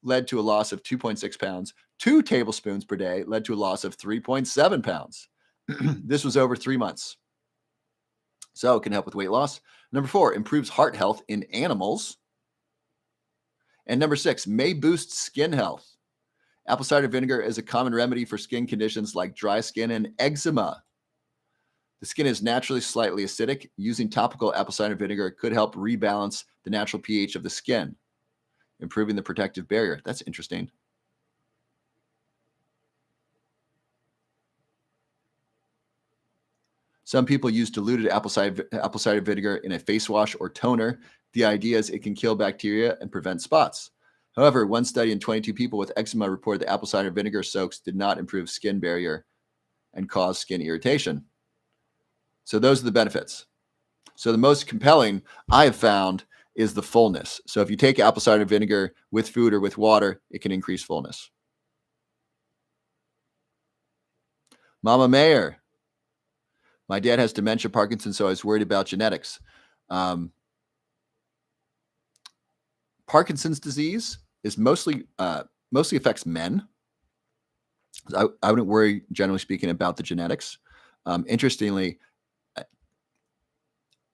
led to a loss of 2.6 pounds. 2 tablespoons per day led to a loss of 3.7 pounds. This was over 3 months. So it can help with weight loss. Number 4, improves heart health in animals. And number 6, may boost skin health. Apple cider vinegar is a common remedy for skin conditions like dry skin and eczema. The skin is naturally slightly acidic. Using topical apple cider vinegar could help rebalance the natural pH of the skin, improving the protective barrier. That's interesting. Some people use diluted apple cider vinegar in a face wash or toner. The idea is it can kill bacteria and prevent spots. However, one study in 22 people with eczema reported that apple cider vinegar soaks did not improve skin barrier and cause skin irritation. So those are the benefits. So the most compelling I have found is the fullness. So if you take apple cider vinegar with food or with water, it can increase fullness. Mama Mayer. My dad has dementia, Parkinson's, so I was worried about genetics. Parkinson's disease is mostly affects men. I wouldn't worry, generally speaking, about the genetics. Interestingly,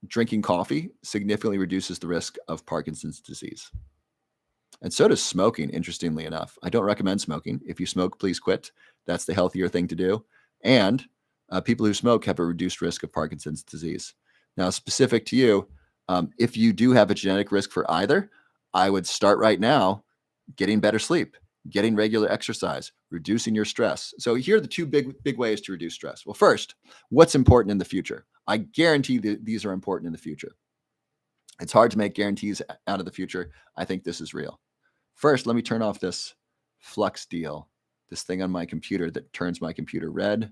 drinking coffee significantly reduces the risk of Parkinson's disease. And so does smoking, interestingly enough. I don't recommend smoking. If you smoke, please quit. That's the healthier thing to do. And people who smoke have a reduced risk of Parkinson's disease. Now, specific to you, if you do have a genetic risk for either, I would start right now getting better sleep, getting regular exercise, reducing your stress. So here are the two big ways to reduce stress. Well, first, what's important in the future? I guarantee that these are important in the future. It's hard to make guarantees out of the future. I think this is real. First, let me turn off this flux deal, this thing on my computer that turns my computer red.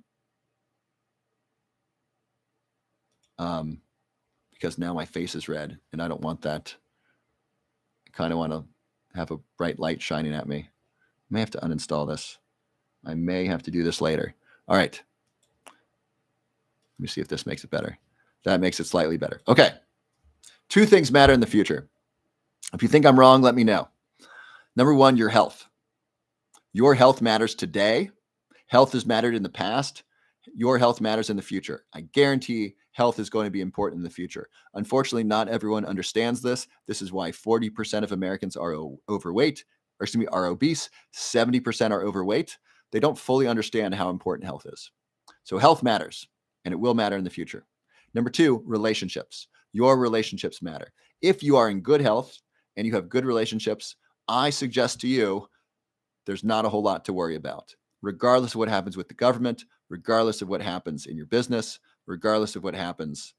Because now my face is red and I don't want that. I kind of want to have a bright light shining at me. I may have to uninstall this. I may have to do this later. All right. Let me see if this makes it better. That makes it slightly better. Okay. Two things matter in the future. If you think I'm wrong, let me know. Number one, your health. Your health matters today. Health has mattered in the past. Your health matters in the future. I guarantee health is going to be important in the future. Unfortunately, not everyone understands this. This is why 40% of Americans are overweight, or excuse me, are obese. 70% are overweight. They don't fully understand how important health is. So health matters, and it will matter in the future. Number two, relationships. Your relationships matter. If you are in good health and you have good relationships, I suggest to you, there's not a whole lot to worry about. Regardless of what happens with the government, regardless of what happens in your business, regardless of what happens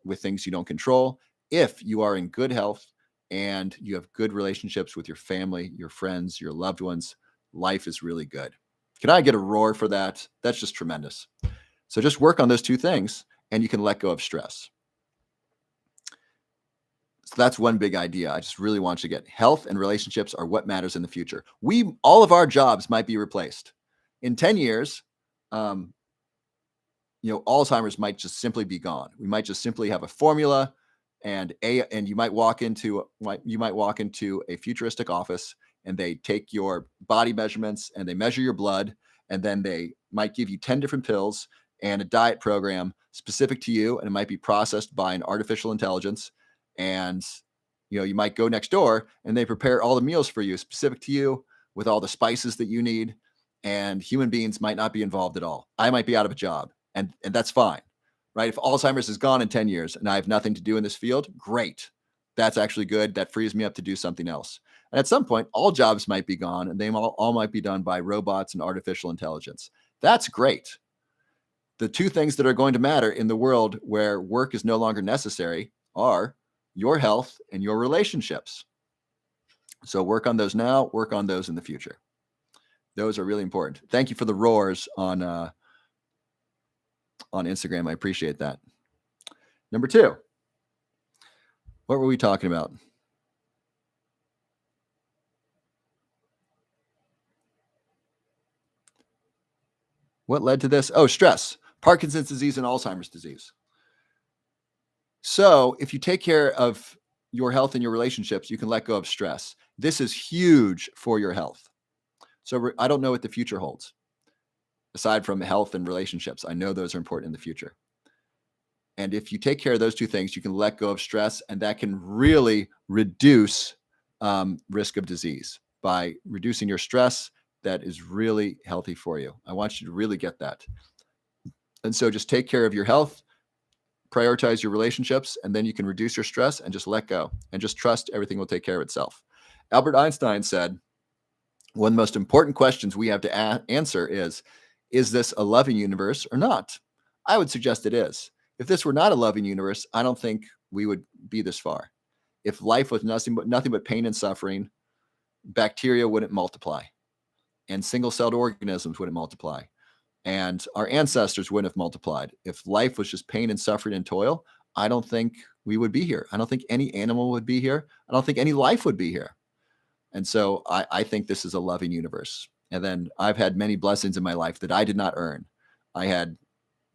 with things you don't control, if you are in good health and you have good relationships with your family, your friends, your loved ones, life is really good. Can I get a roar for that? That's just tremendous. So just work on those two things and you can let go of stress. So that's one big idea. I just really want you to get health and relationships are what matters in the future. All of our jobs might be replaced. In 10 years, Alzheimer's might just simply be gone. We might just simply have a formula and you might walk into a futuristic office and they take your body measurements and they measure your blood and then they might give you 10 different pills and a diet program specific to you, and it might be processed by an artificial intelligence. And you might go next door and they prepare all the meals for you specific to you with all the spices that you need, and human beings might not be involved at all. I might be out of a job, and that's fine, right? If Alzheimer's is gone in 10 years and I have nothing to do in this field, great. That's actually good. That frees me up to do something else. And at some point, all jobs might be gone and they all might be done by robots and artificial intelligence. That's great. The two things that are going to matter in the world where work is no longer necessary are your health and your relationships. So work on those now, work on those in the future. Those are really important. Thank you for the roars on Instagram. I appreciate that. Number two, what were we talking about? What led to this? Oh, stress, Parkinson's disease, and Alzheimer's disease. So if you take care of your health and your relationships, you can let go of stress. This is huge for your health. So I don't know what the future holds. Aside from health and relationships, I know those are important in the future. And if you take care of those two things, you can let go of stress, and that can really reduce risk of disease by reducing your stress. That is really healthy for you. I want you to really get that. And so just take care of your health, prioritize your relationships, and then you can reduce your stress and just let go and just trust everything will take care of itself. Albert Einstein said, one of the most important questions we have to answer is this a loving universe or not? I would suggest it is. If this were not a loving universe, I don't think we would be this far. If life was nothing but pain and suffering, bacteria wouldn't multiply, and single-celled organisms wouldn't multiply, and our ancestors wouldn't have multiplied. If life was just pain and suffering and toil, I don't think we would be here. I don't think any animal would be here. I don't think any life would be here. And so I think this is a loving universe. And then I've had many blessings in my life that I did not earn. I had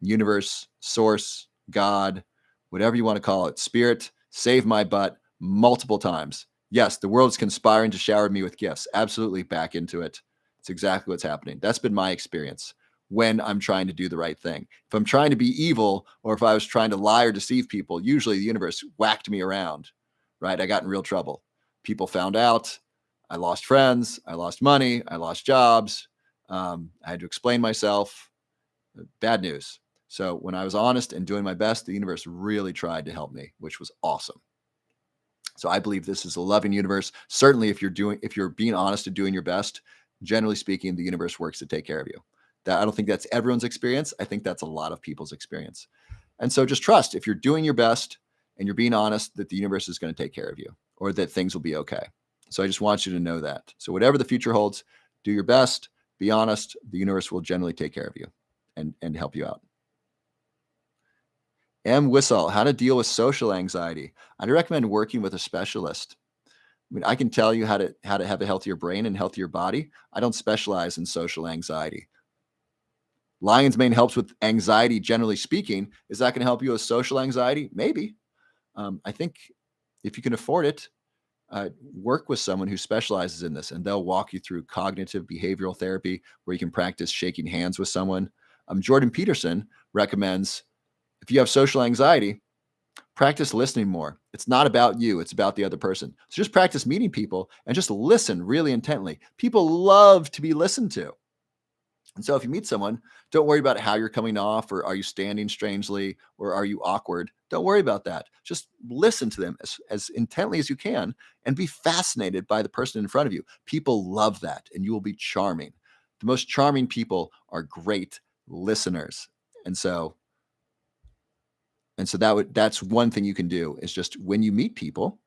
universe, source, God, whatever you want to call it, spirit, save my butt multiple times. Yes, the world's conspiring to shower me with gifts. Absolutely back into it. It's exactly what's happening. That's been my experience when I'm trying to do the right thing. If I'm trying to be evil, or if I was trying to lie or deceive people, usually the universe whacked me around, right? I got in real trouble. People found out. I lost friends, I lost money, I lost jobs. I had to explain myself. Bad news. So when I was honest and doing my best, the universe really tried to help me, which was awesome. So I believe this is a loving universe. Certainly, if you're being honest and doing your best, generally speaking, the universe works to take care of you. That I don't think that's everyone's experience. I think that's a lot of people's experience. And so just trust if you're doing your best and you're being honest that the universe is going to take care of you or that things will be okay. So I just want you to know that. So whatever the future holds, do your best, be honest, the universe will generally take care of you and help you out. M. Whistle, how to deal with social anxiety. I'd recommend working with a specialist. I mean, I can tell you how to have a healthier brain and healthier body. I don't specialize in social anxiety. Lion's Mane helps with anxiety, generally speaking. Is that going to help you with social anxiety? Maybe. I think if you can afford it, work with someone who specializes in this, and they'll walk you through cognitive behavioral therapy where you can practice shaking hands with someone. Jordan Peterson recommends if you have social anxiety, practice listening more. It's not about you, it's about the other person. So just practice meeting people and just listen really intently. People love to be listened to. And so if you meet someone, don't worry about how you're coming off or are you standing strangely or are you awkward. Don't worry about that. Just listen to them as intently as you can and be fascinated by the person in front of you. People love that and you will be charming. The most charming people are great listeners. And so that's one thing you can do is just when you meet people,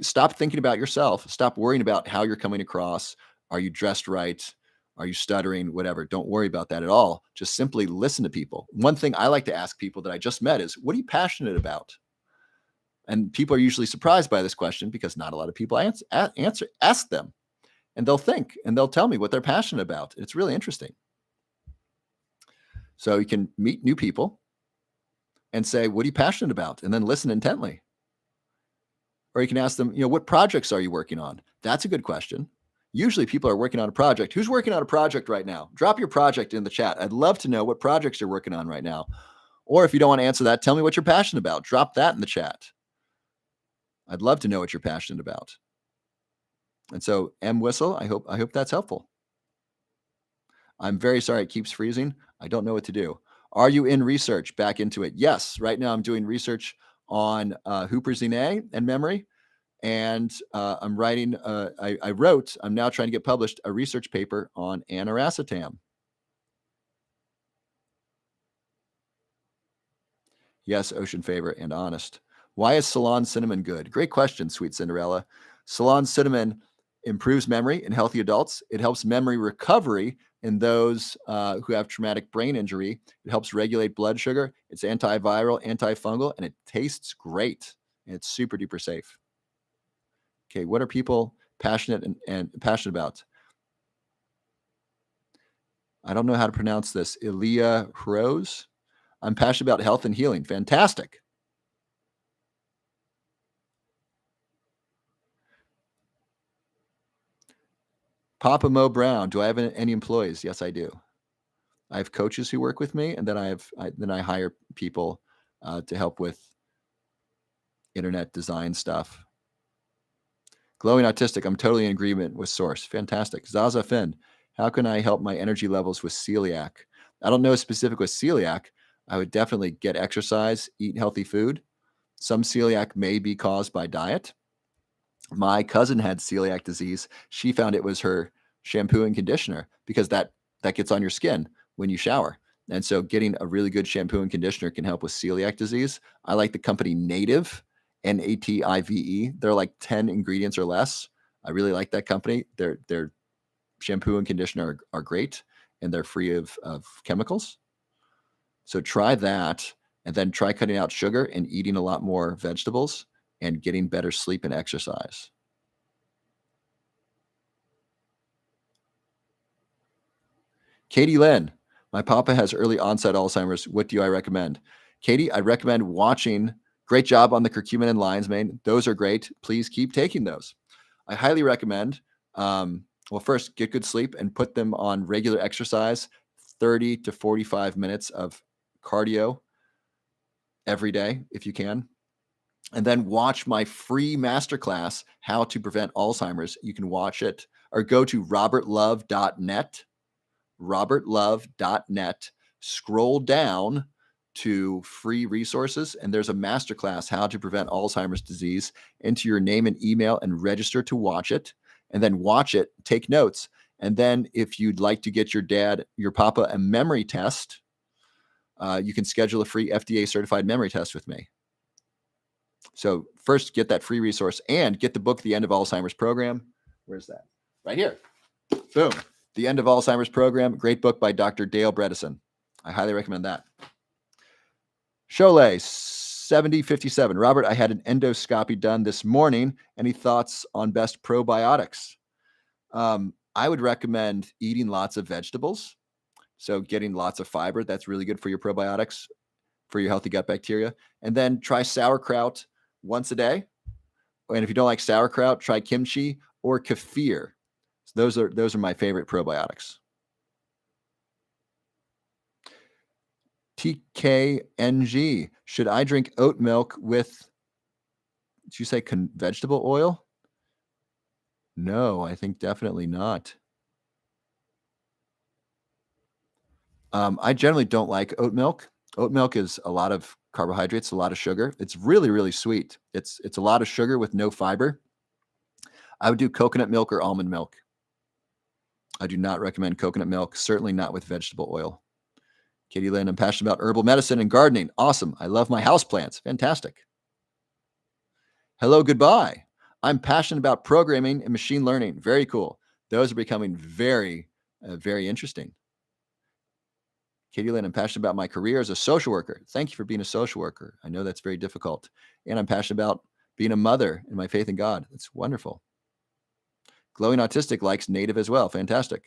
stop thinking about yourself. Stop worrying about how you're coming across. Are you dressed right? Are you stuttering? Whatever. Don't worry about that at all. Just simply listen to people. One thing I like to ask people that I just met is, what are you passionate about? And people are usually surprised by this question because not a lot of people ask them. And they'll think and they'll tell me what they're passionate about. It's really interesting. So you can meet new people and say, what are you passionate about? And then listen intently. Or you can ask them, what projects are you working on? That's a good question. Usually people are working on a project. Who's working on a project right now? Drop your project in the chat. I'd love to know what projects you're working on right now. Or if you don't want to answer that, tell me what you're passionate about. Drop that in the chat. I'd love to know what you're passionate about. And so M. Whistle, I hope that's helpful. I'm very sorry it keeps freezing. I don't know what to do. Are you in research? Back into it. Yes, right now I'm doing research on Huperzine and memory. And I'm writing, I'm now trying to get published a research paper on aniracetam. Yes, Ocean Favor and Honest. Why is Ceylon cinnamon good? Great question, Sweet Cinderella. Ceylon cinnamon improves memory in healthy adults. It helps memory recovery in those who have traumatic brain injury. It helps regulate blood sugar. It's antiviral, antifungal, and it tastes great. And it's super duper safe. Okay, what are people passionate and passionate about? I don't know how to pronounce this. Elia Rose. I'm passionate about health and healing. Fantastic. Papa Mo Brown. Do I have any employees? Yes, I do. I have coaches who work with me, and then I hire people to help with internet design stuff. Glowing Autistic. I'm totally in agreement with Source. Fantastic. Zaza Finn. How can I help my energy levels with celiac? I don't know specific with celiac. I would definitely get exercise, eat healthy food. Some celiac may be caused by diet. My cousin had celiac disease. She found it was her shampoo and conditioner because that gets on your skin when you shower. And so getting a really good shampoo and conditioner can help with celiac disease. I like the company Native, Native. They're like 10 ingredients or less. I really like that company. Their shampoo and conditioner are great, and they're free of chemicals. So try that, and then try cutting out sugar and eating a lot more vegetables and getting better sleep and exercise. Katie Lynn, my papa has early onset Alzheimer's. What do I recommend? Katie, I recommend watching. Great job on the curcumin and lion's mane. Those are great. Please keep taking those. I highly recommend, well, first, get good sleep and put them on regular exercise, 30 to 45 minutes of cardio every day if you can. and then watch my free masterclass, How to Prevent Alzheimer's. You can watch it or go to robertlove.net, scroll down to free resources, and there's a masterclass, How to Prevent Alzheimer's Disease. Enter your name and email and register to watch it, and then watch it, take notes. And then if you'd like to get your papa, a memory test, you can schedule a free FDA certified memory test with me. So first, get that free resource and get the book, The End of Alzheimer's Program. Where's that? Right here. Boom. The End of Alzheimer's Program. Great book by Dr. Dale Bredesen. I highly recommend that. Cholet 7057. Robert, I had an endoscopy done this morning. Any thoughts on best probiotics? I would recommend eating lots of vegetables. So getting lots of fiber, that's really good for your probiotics, for your healthy gut bacteria. And then try sauerkraut once a day. And if you don't like sauerkraut, try kimchi or kefir. So those are my favorite probiotics. TKNG. Should I drink oat milk with, did you say vegetable oil? No, I think definitely not. I generally don't like oat milk. Oat milk is a lot of carbohydrates, a lot of sugar. It's really, really sweet. It's a lot of sugar with no fiber. I would do coconut milk or almond milk. I do not recommend coconut milk, certainly not with vegetable oil. Katie Lynn, I'm passionate about herbal medicine and gardening. Awesome. I love my houseplants. Fantastic. Hello, goodbye. I'm passionate about programming and machine learning. Very cool. Those are becoming very, very interesting. Katie Lynn, I'm passionate about my career as a social worker. Thank you for being a social worker. I know that's very difficult. And I'm passionate about being a mother and my faith in God. It's wonderful. Glowing Autistic likes native as well. Fantastic.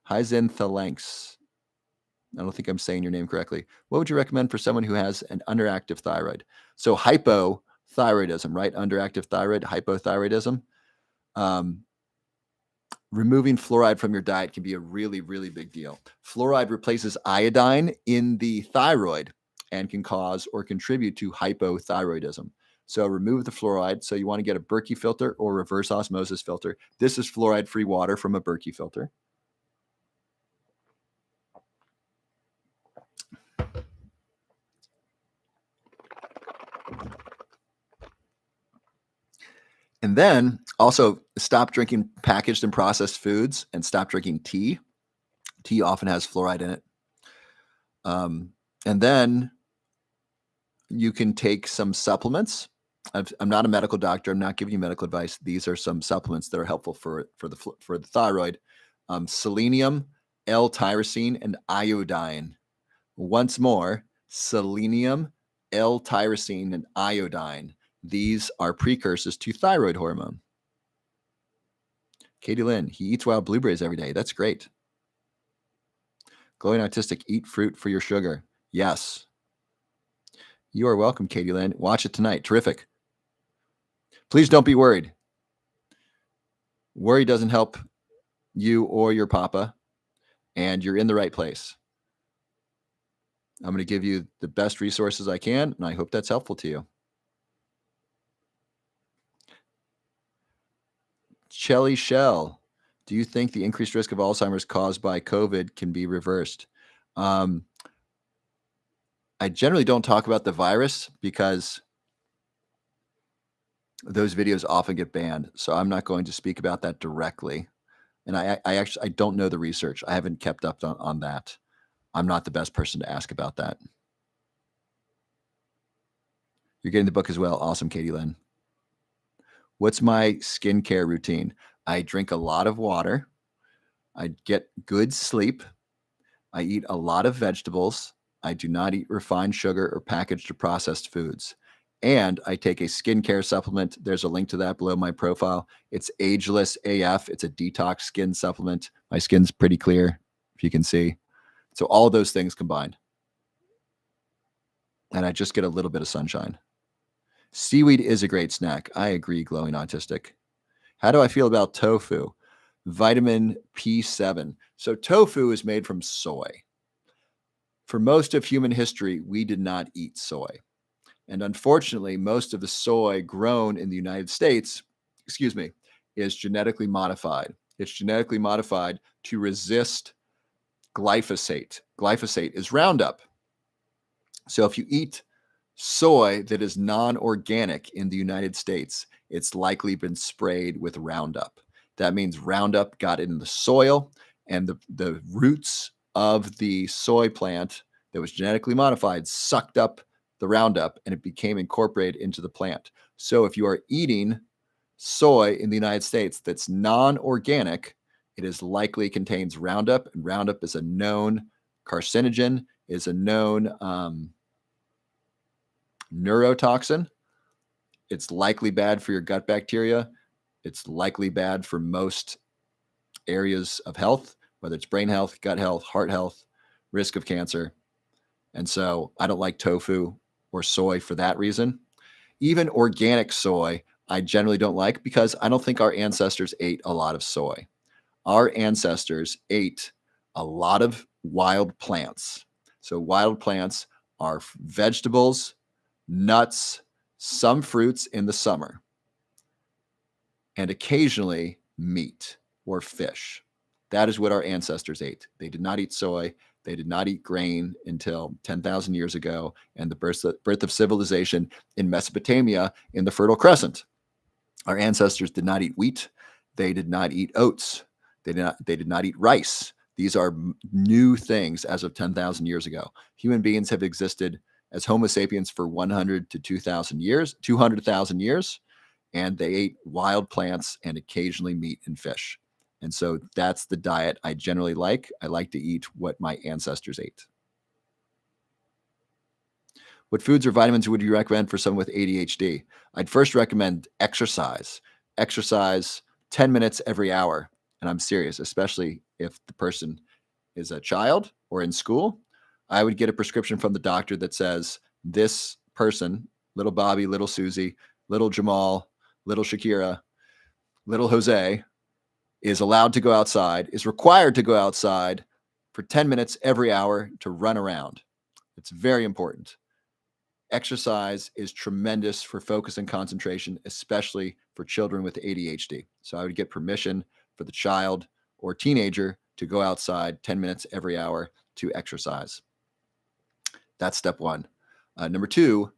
Hyzenthalanx. I don't think I'm saying your name correctly. What would you recommend for someone who has an underactive thyroid? So hypothyroidism, right? Underactive thyroid, hypothyroidism. Removing fluoride from your diet can be a really, really big deal. Fluoride replaces iodine in the thyroid and can cause or contribute to hypothyroidism. So remove the fluoride. So you want to get a Berkey filter or reverse osmosis filter. This is fluoride-free water from a Berkey filter. And then also stop drinking packaged and processed foods and stop drinking tea. Tea often has fluoride in it. And then you can take some supplements. I'm not a medical doctor. I'm not giving you medical advice. These are some supplements that are helpful for the thyroid. Selenium, L-tyrosine, and iodine. Once more, selenium, L-tyrosine, and iodine. These are precursors to thyroid hormone. Katie Lynn, he eats wild blueberries every day. That's great. Glowing Autistic, eat fruit for your sugar. Yes. You are welcome, Katie Lynn. Watch it tonight. Terrific. Please don't be worried. Worry doesn't help you or your papa, and you're in the right place. I'm going to give you the best resources I can, and I hope that's helpful to you. Shelly Shell, do you think the increased risk of Alzheimer's caused by COVID can be reversed? I generally don't talk about the virus because those videos often get banned. So I'm not going to speak about that directly. And I don't know the research. I haven't kept up on that. I'm not the best person to ask about that. You're getting the book as well. Awesome, Katie Lynn. What's my skincare routine? I drink a lot of water. I get good sleep. I eat a lot of vegetables. I do not eat refined sugar or packaged or processed foods. And I take a skincare supplement. There's a link to that below my profile. It's Ageless AF. It's a detox skin supplement. My skin's pretty clear, if you can see. So all those things combined. And I just get a little bit of sunshine. Seaweed is a great snack. I agree, Glowing Autistic. How do I feel about tofu? Vitamin P7. So tofu is made from soy. For most of human history, we did not eat soy. And unfortunately, most of the soy grown in the United States, excuse me, is genetically modified. It's genetically modified to resist glyphosate. Glyphosate is Roundup. So if you eat soy that is non-organic in the United States, it's likely been sprayed with Roundup. That means Roundup got in the soil, and the roots of the soy plant that was genetically modified sucked up the Roundup, and it became incorporated into the plant. So if you are eating soy in the United States that's non-organic, it is likely contains Roundup, and Roundup is a known carcinogen, is a known neurotoxin. It's likely bad for your gut bacteria. It's likely bad for most areas of health, whether it's brain health, gut health, heart health, risk of cancer. And so I don't like tofu or soy for that reason. Even organic soy, I generally don't like because I don't think our ancestors ate a lot of soy. Our ancestors ate a lot of wild plants. So wild plants are vegetables, nuts, some fruits in the summer, and occasionally meat or fish. That is what our ancestors ate. They did not eat soy. They did not eat grain until 10,000 years ago and the birth of civilization in Mesopotamia in the Fertile Crescent. Our ancestors did not eat wheat. They did not eat oats. They did not eat rice. These are new things as of 10,000 years ago. Human beings have existed as Homo sapiens for 100 to 2,000 years, 200,000 years, and they ate wild plants and occasionally meat and fish. And so that's the diet I generally like. I like to eat what my ancestors ate. What foods or vitamins would you recommend for someone with ADHD? I'd first recommend exercise. Exercise 10 minutes every hour. And I'm serious, especially if the person is a child or in school. I would get a prescription from the doctor that says this person, little Bobby, little Susie, little Jamal, little Shakira, little Jose, is allowed to go outside, is required to go outside for 10 minutes every hour to run around. It's very important. Exercise is tremendous for focus and concentration, especially for children with ADHD. So I would get permission for the child or teenager to go outside 10 minutes every hour to exercise. That's step one. Number two,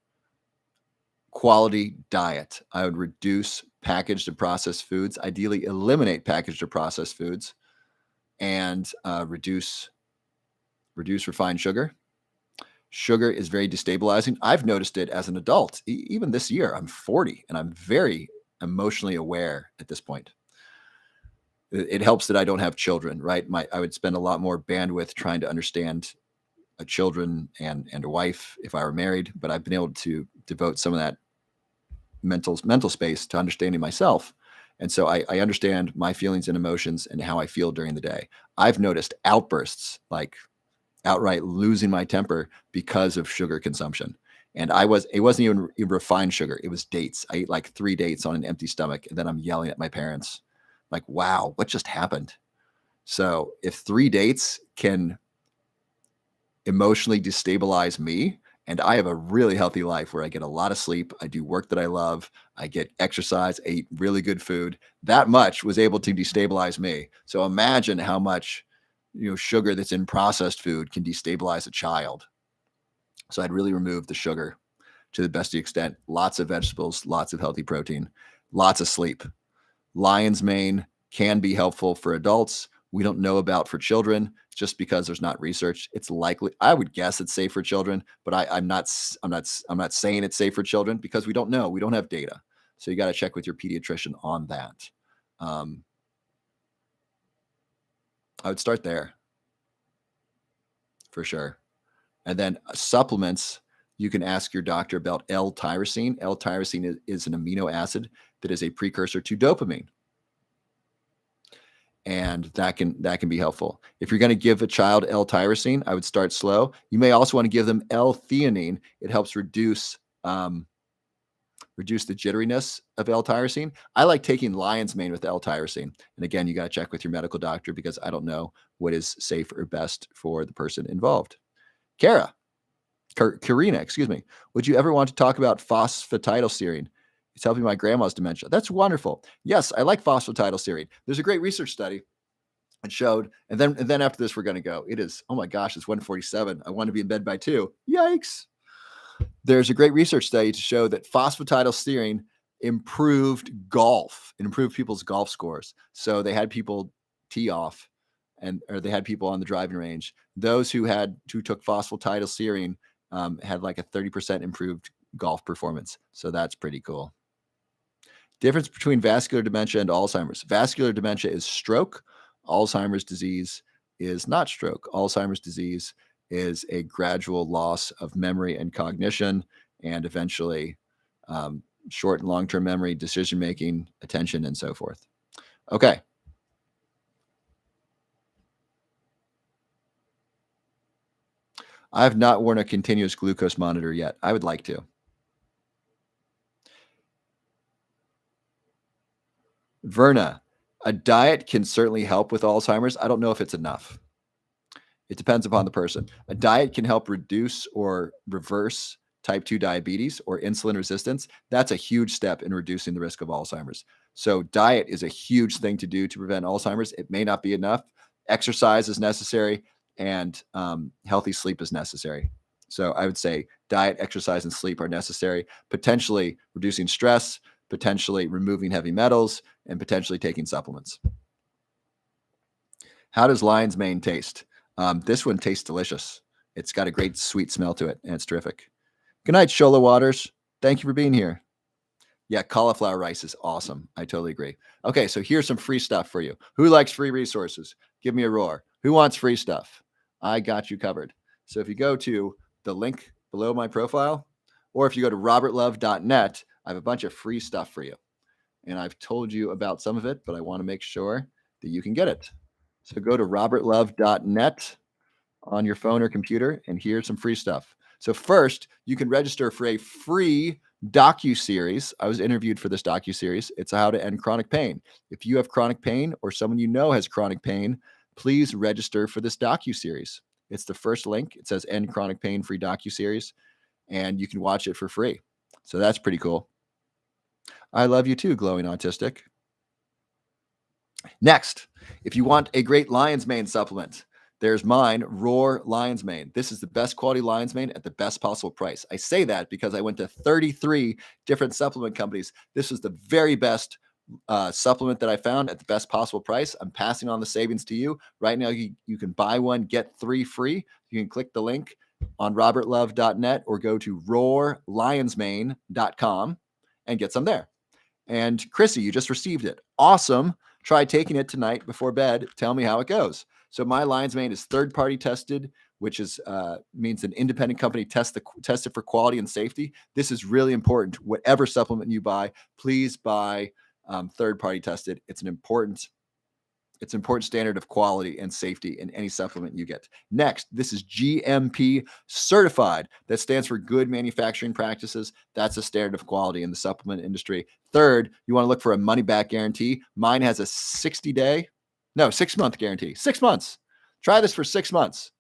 quality diet. I would reduce packaged and processed foods, ideally eliminate packaged or processed foods, and reduce refined sugar. Sugar is very destabilizing. I've noticed it as an adult. Even this year, I'm 40 and I'm very emotionally aware at this point. It helps that I don't have children, right? I would spend a lot more bandwidth trying to understand children and a wife if I were married, but I've been able to devote some of that mental space to understanding myself. And so I understand my feelings and emotions and how I feel during the day. I've noticed outbursts, like outright losing my temper because of sugar consumption. And it wasn't even refined sugar. It was dates. I ate like 3 dates on an empty stomach. And then I'm yelling at my parents like, wow, what just happened? So if 3 dates can emotionally destabilize me, and I have a really healthy life where I get a lot of sleep, I do work that I love, I get exercise, I eat really good food, that much was able to destabilize me. So imagine how much sugar that's in processed food can destabilize a child. So I'd really remove the sugar to the best extent. Lots of vegetables, lots of healthy protein, lots of sleep. Lion's mane can be helpful for adults. We don't know about for children just because there's not research. It's likely, I would guess it's safe for children, but I'm not saying it's safe for children because we don't know. We don't have data. So you got to check with your pediatrician on that. I would start there for sure. And then supplements, you can ask your doctor about L-tyrosine. L-tyrosine is an amino acid that is a precursor to dopamine. And that can be helpful. If you're going to give a child L-tyrosine, I would start slow. You may also want to give them L-theanine. It helps reduce the jitteriness of L-tyrosine. I like taking lion's mane with L-tyrosine. And again, you got to check with your medical doctor because I don't know what is safe or best for the person involved. Karina, excuse me. Would you ever want to talk about phosphatidylserine? It's helping my grandma's dementia. That's wonderful. Yes, I like phosphatidylserine. There's a great research study. It showed, and then after this, we're going to go. It is, oh my gosh, it's 1:47. I want to be in bed by 2. Yikes. There's a great research study to show that phosphatidylserine improved golf. It improved people's golf scores. So they had people tee off, or they had people on the driving range. Those who took phosphatidylserine had like a 30% improved golf performance. So that's pretty cool. Difference between vascular dementia and Alzheimer's. Vascular dementia is stroke. Alzheimer's disease is not stroke. Alzheimer's disease is a gradual loss of memory and cognition, and eventually short and long-term memory, decision-making, attention, and so forth. Okay. I have not worn a continuous glucose monitor yet. I would like to. Verna, a diet can certainly help with Alzheimer's. I don't know if it's enough. It depends upon the person. A diet can help reduce or reverse type 2 diabetes or insulin resistance. That's a huge step in reducing the risk of Alzheimer's. So diet is a huge thing to do to prevent Alzheimer's. It may not be enough. Exercise is necessary, and healthy sleep is necessary. So I would say diet, exercise, and sleep are necessary. Potentially reducing stress, potentially removing heavy metals, and potentially taking supplements. How does lion's mane taste? This one tastes delicious. It's got a great sweet smell to it, and it's terrific. Good night, Shola Waters. Thank you for being here. Yeah, cauliflower rice is awesome. I totally agree. Okay, so here's some free stuff for you. Who likes free resources? Give me a roar. Who wants free stuff? I got you covered. So if you go to the link below my profile, or if you go to robertlove.net, I have a bunch of free stuff for you. And I've told you about some of it, but I want to make sure that you can get it. So go to robertlove.net on your phone or computer, and here's some free stuff. So first, you can register for a free docu-series. I was interviewed for this docu-series. It's how to end chronic pain. If you have chronic pain or someone you know has chronic pain, please register for this docu-series. It's the first link. It says End Chronic Pain Free docu-series, and you can watch it for free. So that's pretty cool. I love you too, Glowing Autistic. Next, if you want a great lion's mane supplement, there's mine, Roar Lion's Mane. This is the best quality lion's mane at the best possible price. I say that because I went to 33 different supplement companies. This is the very best supplement that I found at the best possible price. I'm passing on the savings to you. Right now, you can buy one, get 3 free. You can click the link on robertlove.net or go to roarlionsmane.com and get some there. And Chrissy, you just received it. Awesome. Try taking it tonight before bed. Tell me how it goes. So my lion's mane is third-party tested, which is means an independent company test it for quality and safety. This is really important. Whatever supplement you buy, please buy third-party tested. It's an important standard of quality and safety in any supplement you get. Next, this is GMP certified. That stands for Good Manufacturing Practices. That's a standard of quality in the supplement industry. Third, you want to look for a money-back guarantee. Mine has a 6-month guarantee. 6 months. Try this for 6 months.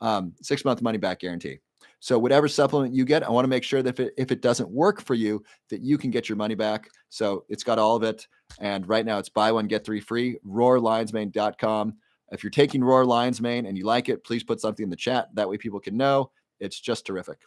6-month money-back guarantee. So whatever supplement you get, I want to make sure that if it doesn't work for you, that you can get your money back. So it's got all of it. And right now it's buy one, get 3 free, roarlionsmane.com. If you're taking Roar Lion's Mane and you like it, please put something in the chat. That way people can know. It's just terrific.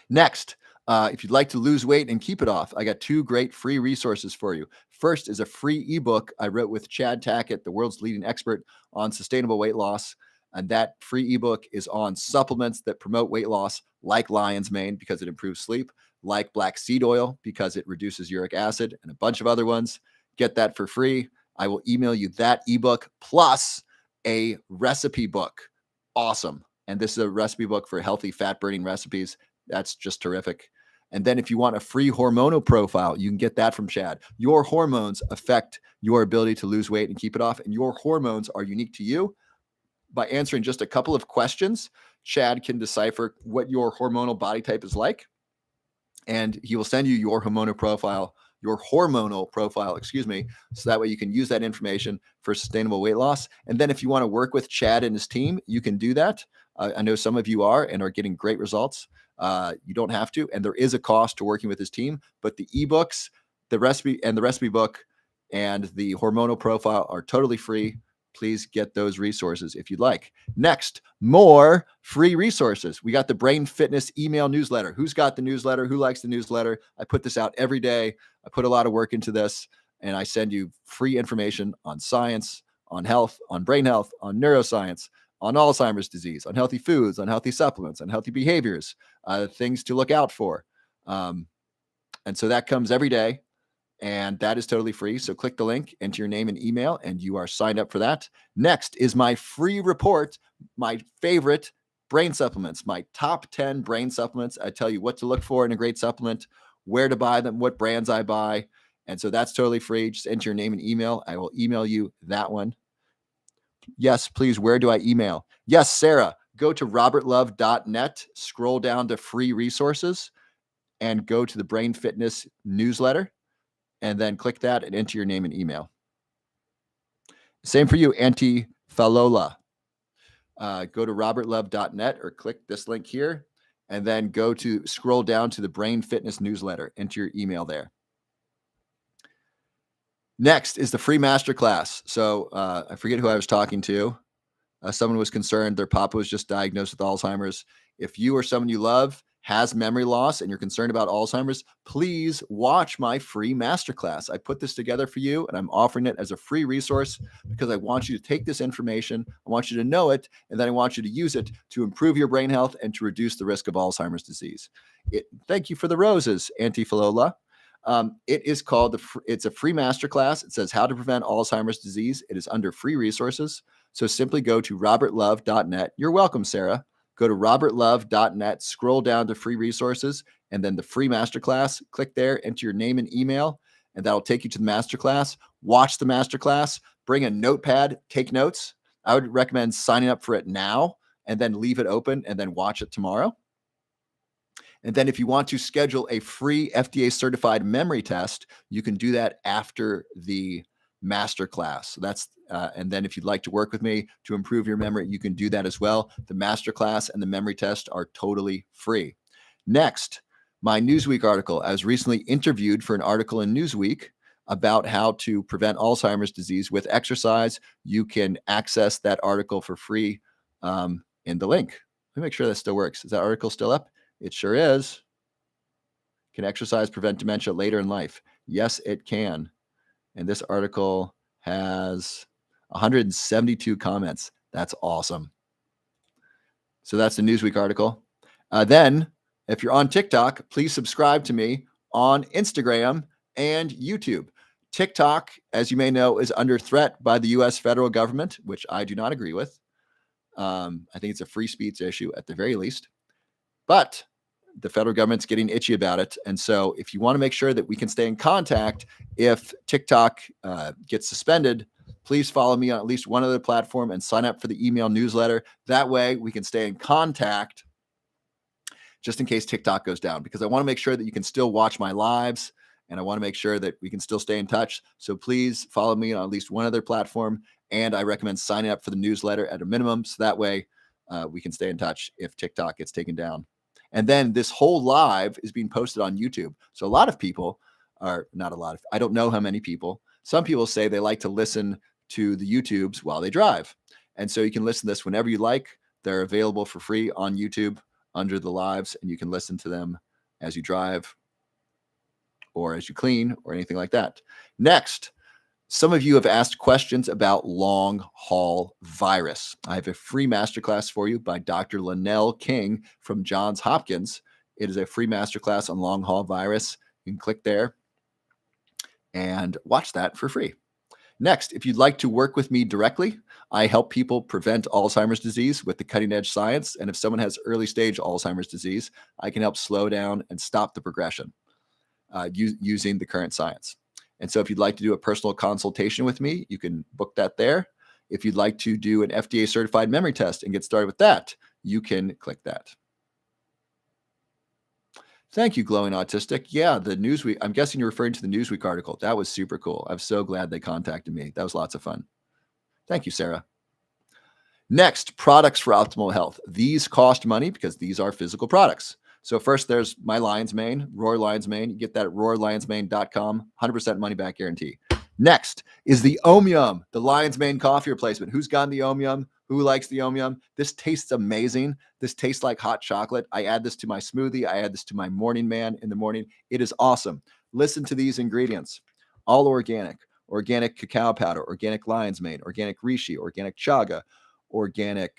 Next, if you'd like to lose weight and keep it off, I got 2 great free resources for you. First is a free ebook I wrote with Chad Tackett, the world's leading expert on sustainable weight loss. And that free ebook is on supplements that promote weight loss, like lion's mane because it improves sleep, like black seed oil because it reduces uric acid, and a bunch of other ones. Get that for free. I will email you that ebook plus a recipe book. Awesome. And this is a recipe book for healthy fat burning recipes. That's just terrific. And then if you want a free hormonal profile, you can get that from Chad. Your hormones affect your ability to lose weight and keep it off, and your hormones are unique to you. By answering just a couple of questions, Chad can decipher what your hormonal body type is like, and he will send you your hormonal profile your hormonal profile, so that way you can use that information for sustainable weight loss. And then if you want to work with Chad and his team, you can do that. I know some of you are and are getting great results. You don't have to, and there is a cost to working with his team, but the ebooks, the recipe book, and the hormonal profile are totally free. Please get those resources if you'd like. Next, more free resources. We got the Brain Fitness email newsletter. Who's got the newsletter? Who likes the newsletter? I put this out every day. I put a lot of work into this, and I send you free information on science, on health, on brain health, on neuroscience, on Alzheimer's disease, on healthy foods, on healthy supplements, on healthy behaviors, things to look out for. And so that comes every day. And that is totally free. So click the link, enter your name and email, and you are signed up for that. Next is my free report, my favorite brain supplements, my top 10 brain supplements. I tell you what to look for in a great supplement, where to buy them, what brands I buy. And so that's totally free. Just enter your name and email. I will email you that one. Yes, please. Where do I email? Yes, Sarah. Go to robertlove.net, scroll down to free resources, and go to the Brain Fitness newsletter. And then click that and enter your name and email. Same for you, Auntie Falola. Go to robertlove.net or click this link here, and then scroll down to the Brain Fitness newsletter. Enter your email there. Next is the free masterclass. So I forget who I was talking to. Someone was concerned their papa was just diagnosed with Alzheimer's. If you or someone you love has memory loss and you're concerned about Alzheimer's, please watch my free masterclass. I put this together for you, and I'm offering it as a free resource because I want you to take this information, I want you to know it, and then I want you to use it to improve your brain health and to reduce the risk of Alzheimer's disease. Thank you for the roses, Auntie Falola. It is called it's a free masterclass. It says how to prevent Alzheimer's disease. It is under free resources. So simply go to robertlove.net. You're welcome, Sarah. Go to robertlove.net, scroll down to free resources, and then the free masterclass. Click there, enter your name and email, and that'll take you to the masterclass. Watch the masterclass, bring a notepad, take notes. I would recommend signing up for it now and then leave it open and then watch it tomorrow. And then if you want to schedule a free FDA certified memory test, you can do that after the masterclass. So that's and then if you'd like to work with me to improve your memory, you can do that as well. The masterclass and the memory test are totally free. Next, my Newsweek article. I was recently interviewed for an article in Newsweek about how to prevent Alzheimer's disease with exercise. You can access that article for free in the link. Let me make sure that still works. Is that article still up? It sure is. Can exercise prevent dementia later in life? Yes, it can. And this article has 172 comments. That's awesome. So that's the Newsweek article. Then, if you're on TikTok, please subscribe to me on Instagram and YouTube. TikTok, as you may know, is under threat by the U.S. federal government, which I do not agree with. I think it's a free speech issue at the very least. But the federal government's getting itchy about it. And so if you want to make sure that we can stay in contact, if TikTok gets suspended, please follow me on at least one other platform and sign up for the email newsletter. That way we can stay in contact just in case TikTok goes down, because I want to make sure that you can still watch my lives and I want to make sure that we can still stay in touch. So please follow me on at least one other platform. And I recommend signing up for the newsletter at a minimum. So that way we can stay in touch if TikTok gets taken down. And then this whole live is being posted on YouTube. So a lot of people are not a lot of, I don't know how many people. Some people say they like to listen to the YouTubes while they drive. And so you can listen to this whenever you like. They're available for free on YouTube under the lives, and you can listen to them as you drive or as you clean or anything like that. Next, some of you have asked questions about long haul virus. I have a free masterclass for you by Dr. Linnell King from Johns Hopkins. It is a free masterclass on long haul virus. You can click there and watch that for free. Next, if you'd like to work with me directly, I help people prevent Alzheimer's disease with the cutting edge science. And if someone has early stage Alzheimer's disease, I can help slow down and stop the progression using the current science. And so if you'd like to do a personal consultation with me, you can book that there. If you'd like to do an FDA certified memory test and get started with that, you can click that. Thank you, Glowing Autistic. Yeah, the Newsweek. I'm guessing you're referring to the Newsweek article. That was super cool. I'm so glad they contacted me. That was lots of fun. Thank you, Sarah. Next, products for optimal health. These cost money because these are physical products. So first, there's my Lion's Mane, Roar Lion's Mane. You get that at roarlionsmane.com, 100% money back guarantee. Next is the Omium, the Lion's Mane coffee replacement. Who's gotten the Omium? Who likes the Omium? This tastes amazing. This tastes like hot chocolate. I add this to my smoothie. I add this to my Morning Man in the morning. It is awesome. Listen to these ingredients. All organic, organic cacao powder, organic Lion's Mane, organic reishi, organic chaga, organic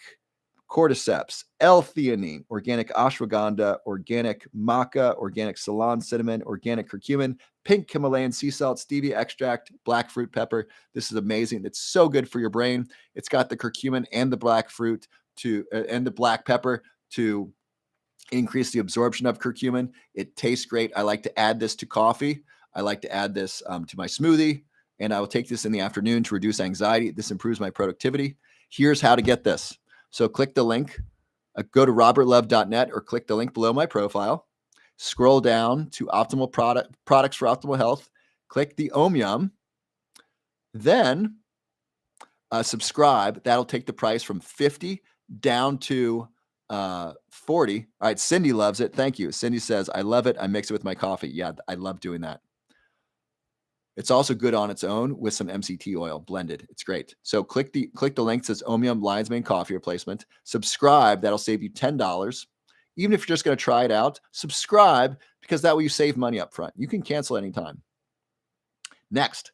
cordyceps, L-theanine, organic ashwagandha, organic maca, organic Ceylon cinnamon, organic curcumin, pink Himalayan sea salt, stevia extract, black fruit pepper. This is amazing. It's so good for your brain. It's got the curcumin and the black fruit and the black pepper to increase the absorption of curcumin. It tastes great. I like to add this to coffee. I like to add this to my smoothie, and I will take this in the afternoon to reduce anxiety. This improves my productivity. Here's how to get this. So click the link, go to robertlove.net or click the link below my profile, scroll down to optimal products for optimal health, click the Omium, then subscribe. That'll take the price from 50 down to 40. All right, Cindy loves it. Thank you. Cindy says, I love it. I mix it with my coffee. Yeah, I love doing that. It's also good on its own with some MCT oil blended. It's great. So click the link that says Omium Lion's Mane coffee replacement. Subscribe. That'll save you $10. Even if you're just going to try it out, subscribe because that way you save money up front. You can cancel anytime. Next,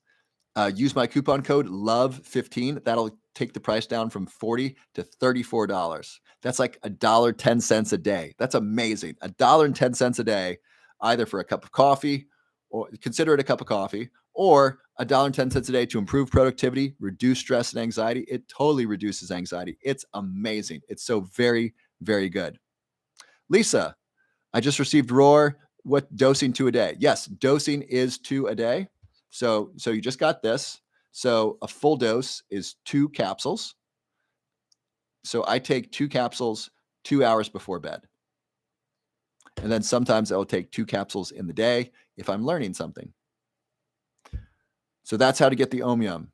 use my coupon code LOVE15. That'll take the price down from $40 to $34. That's like $1.10 a day. That's amazing. $1.10 a day, either for a cup of coffee, or consider it a cup of coffee, or $1.10 a day to improve productivity, reduce stress and anxiety. It totally reduces anxiety. It's amazing. It's so very, very good. Lisa, I just received Roar. What dosing 2 a day? Yes, dosing is 2 a day. So you just got this. So a full dose is 2 capsules. So I take 2 capsules 2 hours before bed. And then sometimes I'll take 2 capsules in the day if I'm learning something. So that's how to get the Omium.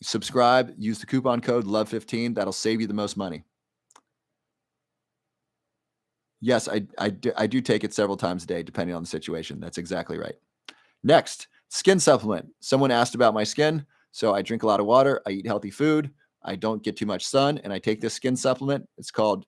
Subscribe, use the coupon code LOVE15. That'll save you the most money. Yes, I do take it several times a day, depending on the situation. That's exactly right. Next, skin supplement. Someone asked about my skin. So I drink a lot of water. I eat healthy food. I don't get too much sun, and I take this skin supplement. It's called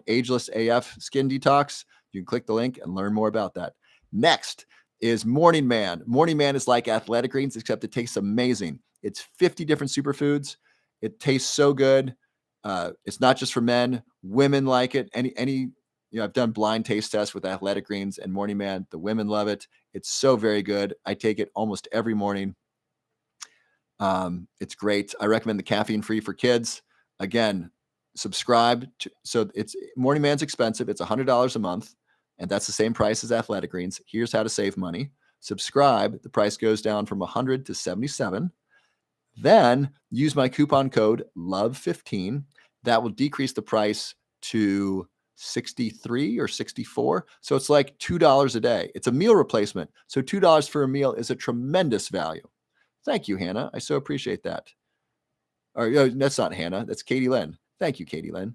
Ageless AF Skin Detox. You can click the link and learn more about that. Next is Morning Man. Morning Man is like Athletic Greens, except it tastes amazing. It's 50 different superfoods. It tastes so good. It's not just for men. Women like it. I've done blind taste tests with Athletic Greens and Morning Man. The women love it. It's so very good. I take it almost every morning. It's great. I recommend the caffeine free for kids. Again, subscribe so it's Morning Man's expensive. It's $100 a month, and that's the same price as Athletic Greens. Here's how to save money. Subscribe. The price goes down from $100 to $77. Then use my coupon code LOVE15. That will decrease the price to $63 or $64. So it's like $2 a day. It's a meal replacement. So $2 for a meal is a tremendous value. Thank you, Hannah. I so appreciate that. Or that's not Hannah. That's Katie Lynn. Thank you, Katie Lynn.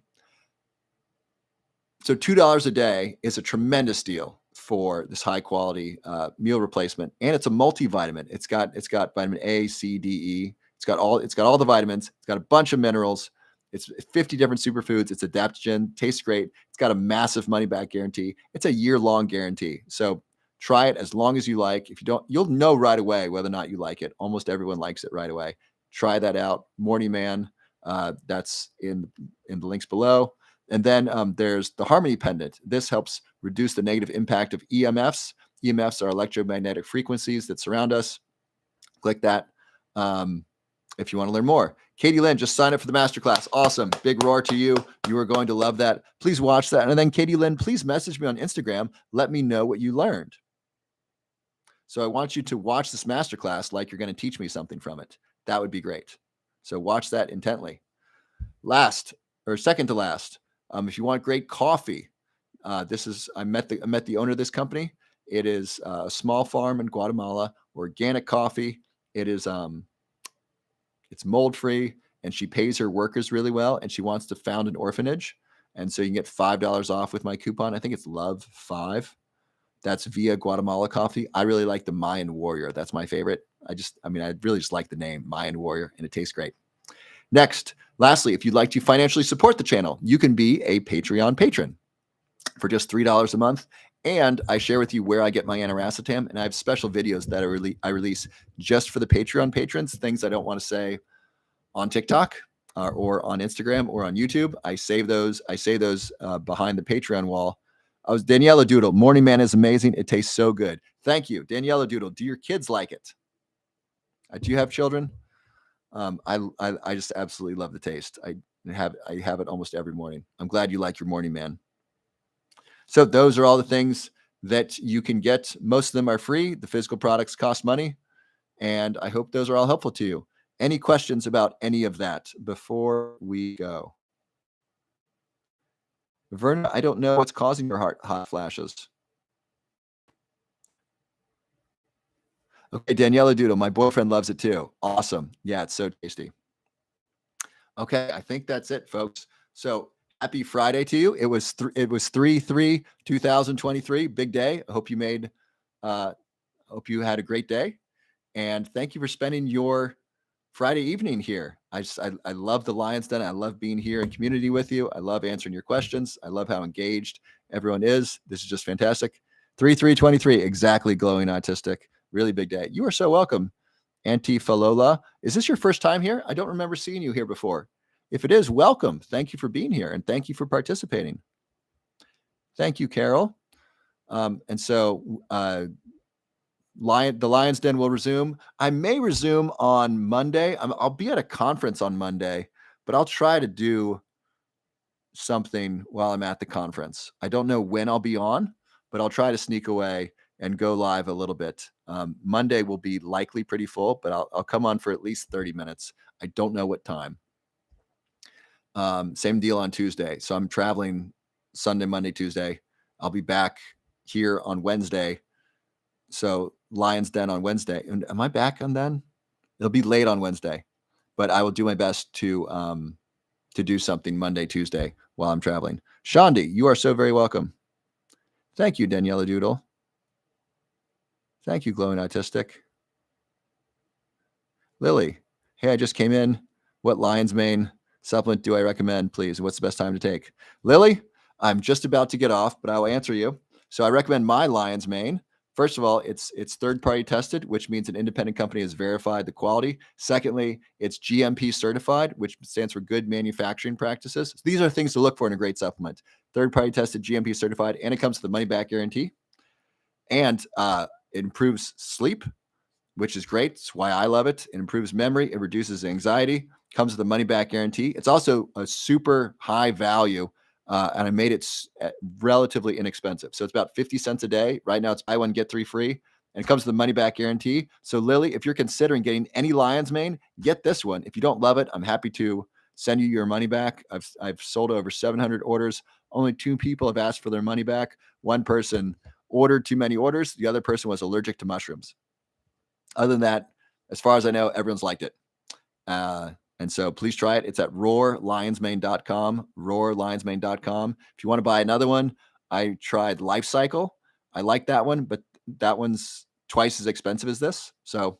So $2 a day is a tremendous deal for this high quality meal replacement, and it's a multivitamin. It's got vitamin A, C, D, E. It's got all the vitamins. It's got a bunch of minerals. It's 50 different superfoods. It's adaptogen. Tastes great. It's got a massive money back guarantee. It's a year-long guarantee. So try it as long as you like. If you don't, you'll know right away whether or not you like it. Almost everyone likes it right away. Try that out. Morning Man. That's in the links below. And then there's the Harmony Pendant. This helps reduce the negative impact of EMFs. EMFs are electromagnetic frequencies that surround us. Click that if you want to learn more. Katie Lynn, just sign up for the masterclass. Awesome. Big roar to you. You are going to love that. Please watch that. And then Katie Lynn, please message me on Instagram. Let me know what you learned. So I want you to watch this masterclass like you're going to teach me something from it. That would be great. So watch that intently. Second to last, if you want great coffee, I met the owner of this company. It is a small farm in Guatemala, organic coffee. It is it's mold free, and she pays her workers really well, and she wants to found an orphanage. And so you can get $5 off with my coupon. I think it's Love5. That's via Guatemala Coffee. I really like the Mayan Warrior. That's my favorite. I really just like the name Mayan Warrior, and it tastes great. Next, lastly, if you'd like to financially support the channel, you can be a Patreon patron for just $3 a month. And I share with you where I get my aniracetam, and I have special videos that I release just for the Patreon patrons, things I don't want to say on TikTok or on Instagram or on YouTube. I save those behind the Patreon wall. Daniela Doodle, Morning Man is amazing. It tastes so good. Thank you. Daniela Doodle, do your kids like it? Do you have children? I just absolutely love the taste. I have it almost every morning. I'm glad you like your Morning Man. So those are all the things that you can get. Most of them are free. The physical products cost money. And I hope those are all helpful to you. Any questions about any of that before we go? Verna, I don't know what's causing your hot flashes. Okay, Daniela Doodle, my boyfriend loves it too. Awesome. Yeah, it's so tasty. Okay, I think that's it, folks. So happy Friday to you. It was 3/3/2023, big day. I hope you hope you had a great day, and thank you for spending your Friday evening here. I love the Lions Den. I love being here in community with you. I love answering your questions. I love how engaged everyone is. This is just fantastic. 3/3/23, exactly, glowing autistic. Really big day. You are so welcome. Auntie Falola, is this your first time here? I don't remember seeing you here before. If it is, welcome. Thank you for being here, and thank you for participating. Thank you, Carol. And so the Lions Den will resume. I may resume on Monday. I'll be at a conference on Monday, but I'll try to do something while I'm at the conference. I don't know when I'll be on, but I'll try to sneak away and go live a little bit. Monday will be likely pretty full, but I'll come on for at least 30 minutes. I don't know what time. Same deal on Tuesday. So I'm traveling Sunday, Monday, Tuesday. I'll be back here on Wednesday. So Lions Den on Wednesday. And am I back on then? It'll be late on Wednesday, but I will do my best to do something Monday, Tuesday while I'm traveling. Shandi, you are so very welcome. Thank you, Daniela Doodle. Thank you, Glowing Autistic. Lily, hey, I just came in. What Lion's Mane supplement do I recommend, please? What's the best time to take? Lily, I'm just about to get off, but I will answer you. So I recommend my Lion's Mane. First of all, it's third-party tested, which means an independent company has verified the quality. Secondly, it's GMP certified, which stands for Good Manufacturing Practices. So these are things to look for in a great supplement. Third-party tested, GMP certified, and it comes with the money-back guarantee. And it improves sleep, which is great. It's why I love it. It improves memory. It reduces anxiety. Comes with a money-back guarantee. It's also a super high value, and I made it relatively inexpensive. So it's about 50 cents a day. Right now it's buy one, get three free, and it comes with a money-back guarantee. So Lily, if you're considering getting any Lion's Mane, get this one. If you don't love it, I'm happy to send you your money back. I've sold over 700 orders. Only 2 people have asked for their money back. One person ordered too many orders. The other person was allergic to mushrooms. Other than that, as far as I know, everyone's liked it. And so please try it. It's at roarlionsmane.com, roarlionsmane.com. If you want to buy another one, I tried Life Cycle. I like that one, but that one's twice as expensive as this. So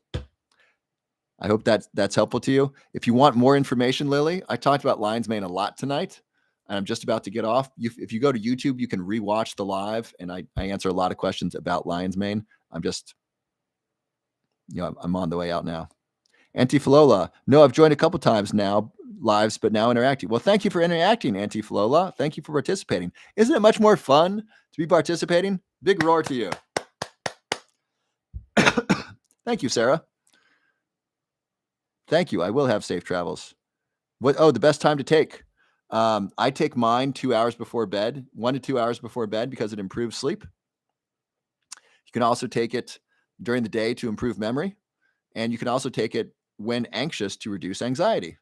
I hope that's helpful to you. If you want more information, Lily, I talked about Lion's Mane a lot tonight, and I'm just about to get off. If you go to YouTube, you can rewatch the live, and I answer a lot of questions about Lion's Mane. I'm on the way out now. Auntie Falola, no, I've joined a couple times now, lives, but now interacting. Well, thank you for interacting, Auntie Falola. Thank you for participating. Isn't it much more fun to be participating? Big roar to you. Thank you, Sarah. Thank you. I will have safe travels. The best time to take. I take mine 2 hours before bed, 1 to 2 hours before bed, because it improves sleep. You can also take it during the day to improve memory. And you can also take it when anxious to reduce anxiety.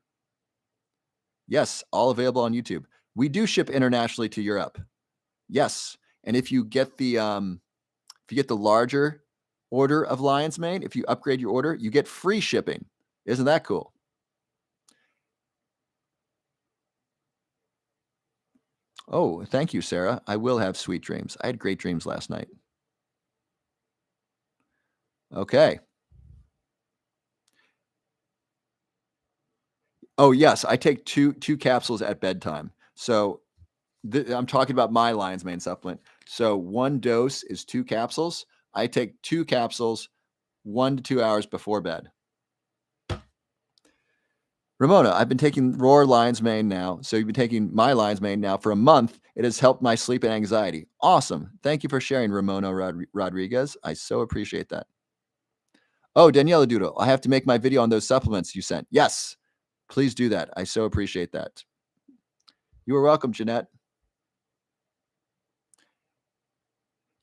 Yes, all available on YouTube. We do ship internationally to Europe. Yes. And if you get the larger order of lion's mane, if you upgrade your order, you get free shipping. Isn't that cool? Oh, thank you, Sarah. I will have sweet dreams. I had great dreams last night. Okay. Oh, yes, I take two capsules at bedtime. So I'm talking about my lion's mane supplement. So one dose is 2 capsules. I take 2 capsules 1 to 2 hours before bed. Ramona, I've been taking Roar Lion's Mane now. So you've been taking my Lion's Mane now for a month. It has helped my sleep and anxiety. Awesome. Thank you for sharing, Ramona Rodriguez. I so appreciate that. Oh, Daniela Doodle, I have to make my video on those supplements you sent. Yes, please do that. I so appreciate that. You are welcome, Jeanette.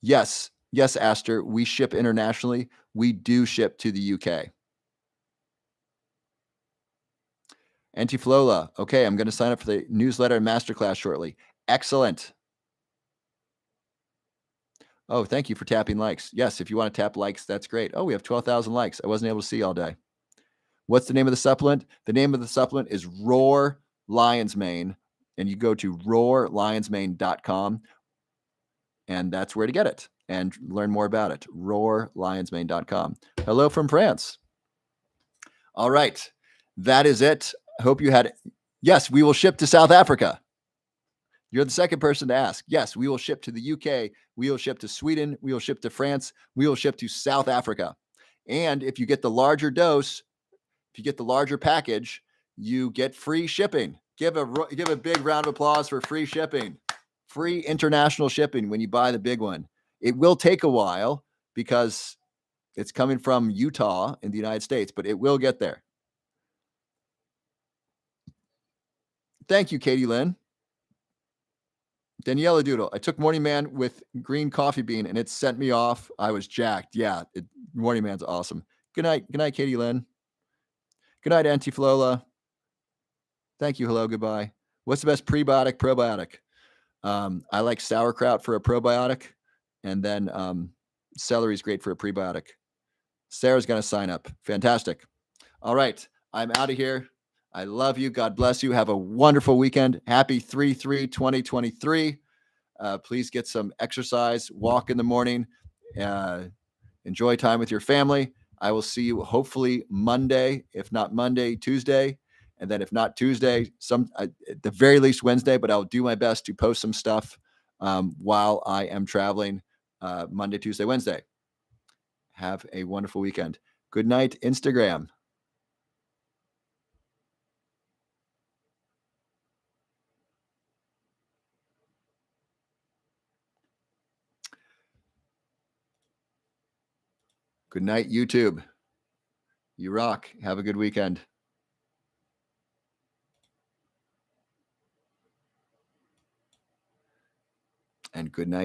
Yes, yes, Aster. We ship internationally. We do ship to the UK. Antiflola. Okay, I'm going to sign up for the newsletter and masterclass shortly. Excellent. Oh, thank you for tapping likes. Yes, if you want to tap likes, that's great. Oh, we have 12,000 likes. I wasn't able to see all day. What's the name of the supplement? The name of the supplement is Roar Lion's Mane, and you go to roarlionsmane.com, and that's where to get it and learn more about it. roarlionsmane.com. Hello from France. All right. That is it. I hope you had. Yes, we will ship to South Africa. You're the second person to ask. Yes, we will ship to the UK. We will ship to Sweden. We will ship to France. We will ship to South Africa. And if you get the larger dose, if you get the larger package, you get free shipping. Give a big round of applause for free shipping. Free international shipping when you buy the big one. It will take a while because it's coming from Utah in the United States, but it will get there. Thank you, Katie Lynn. Daniela Doodle. I took Morning Man with green coffee bean and it sent me off. I was jacked. Yeah, Morning Man's awesome. Good night. Good night, Katie Lynn. Good night, Antiflola. Thank you. Hello. Goodbye. What's the best prebiotic, probiotic? I like sauerkraut for a probiotic, and then celery is great for a prebiotic. Sarah's going to sign up. Fantastic. All right. I'm out of here. I love you. God bless you. Have a wonderful weekend. Happy 3/3/2023. Please get some exercise, walk in the morning, enjoy time with your family. I will see you hopefully Monday, if not Monday, Tuesday. And then if not Tuesday, at the very least Wednesday, but I'll do my best to post some stuff while I am traveling Monday, Tuesday, Wednesday. Have a wonderful weekend. Good night, Instagram. Good night, YouTube. You rock. Have a good weekend. And good night.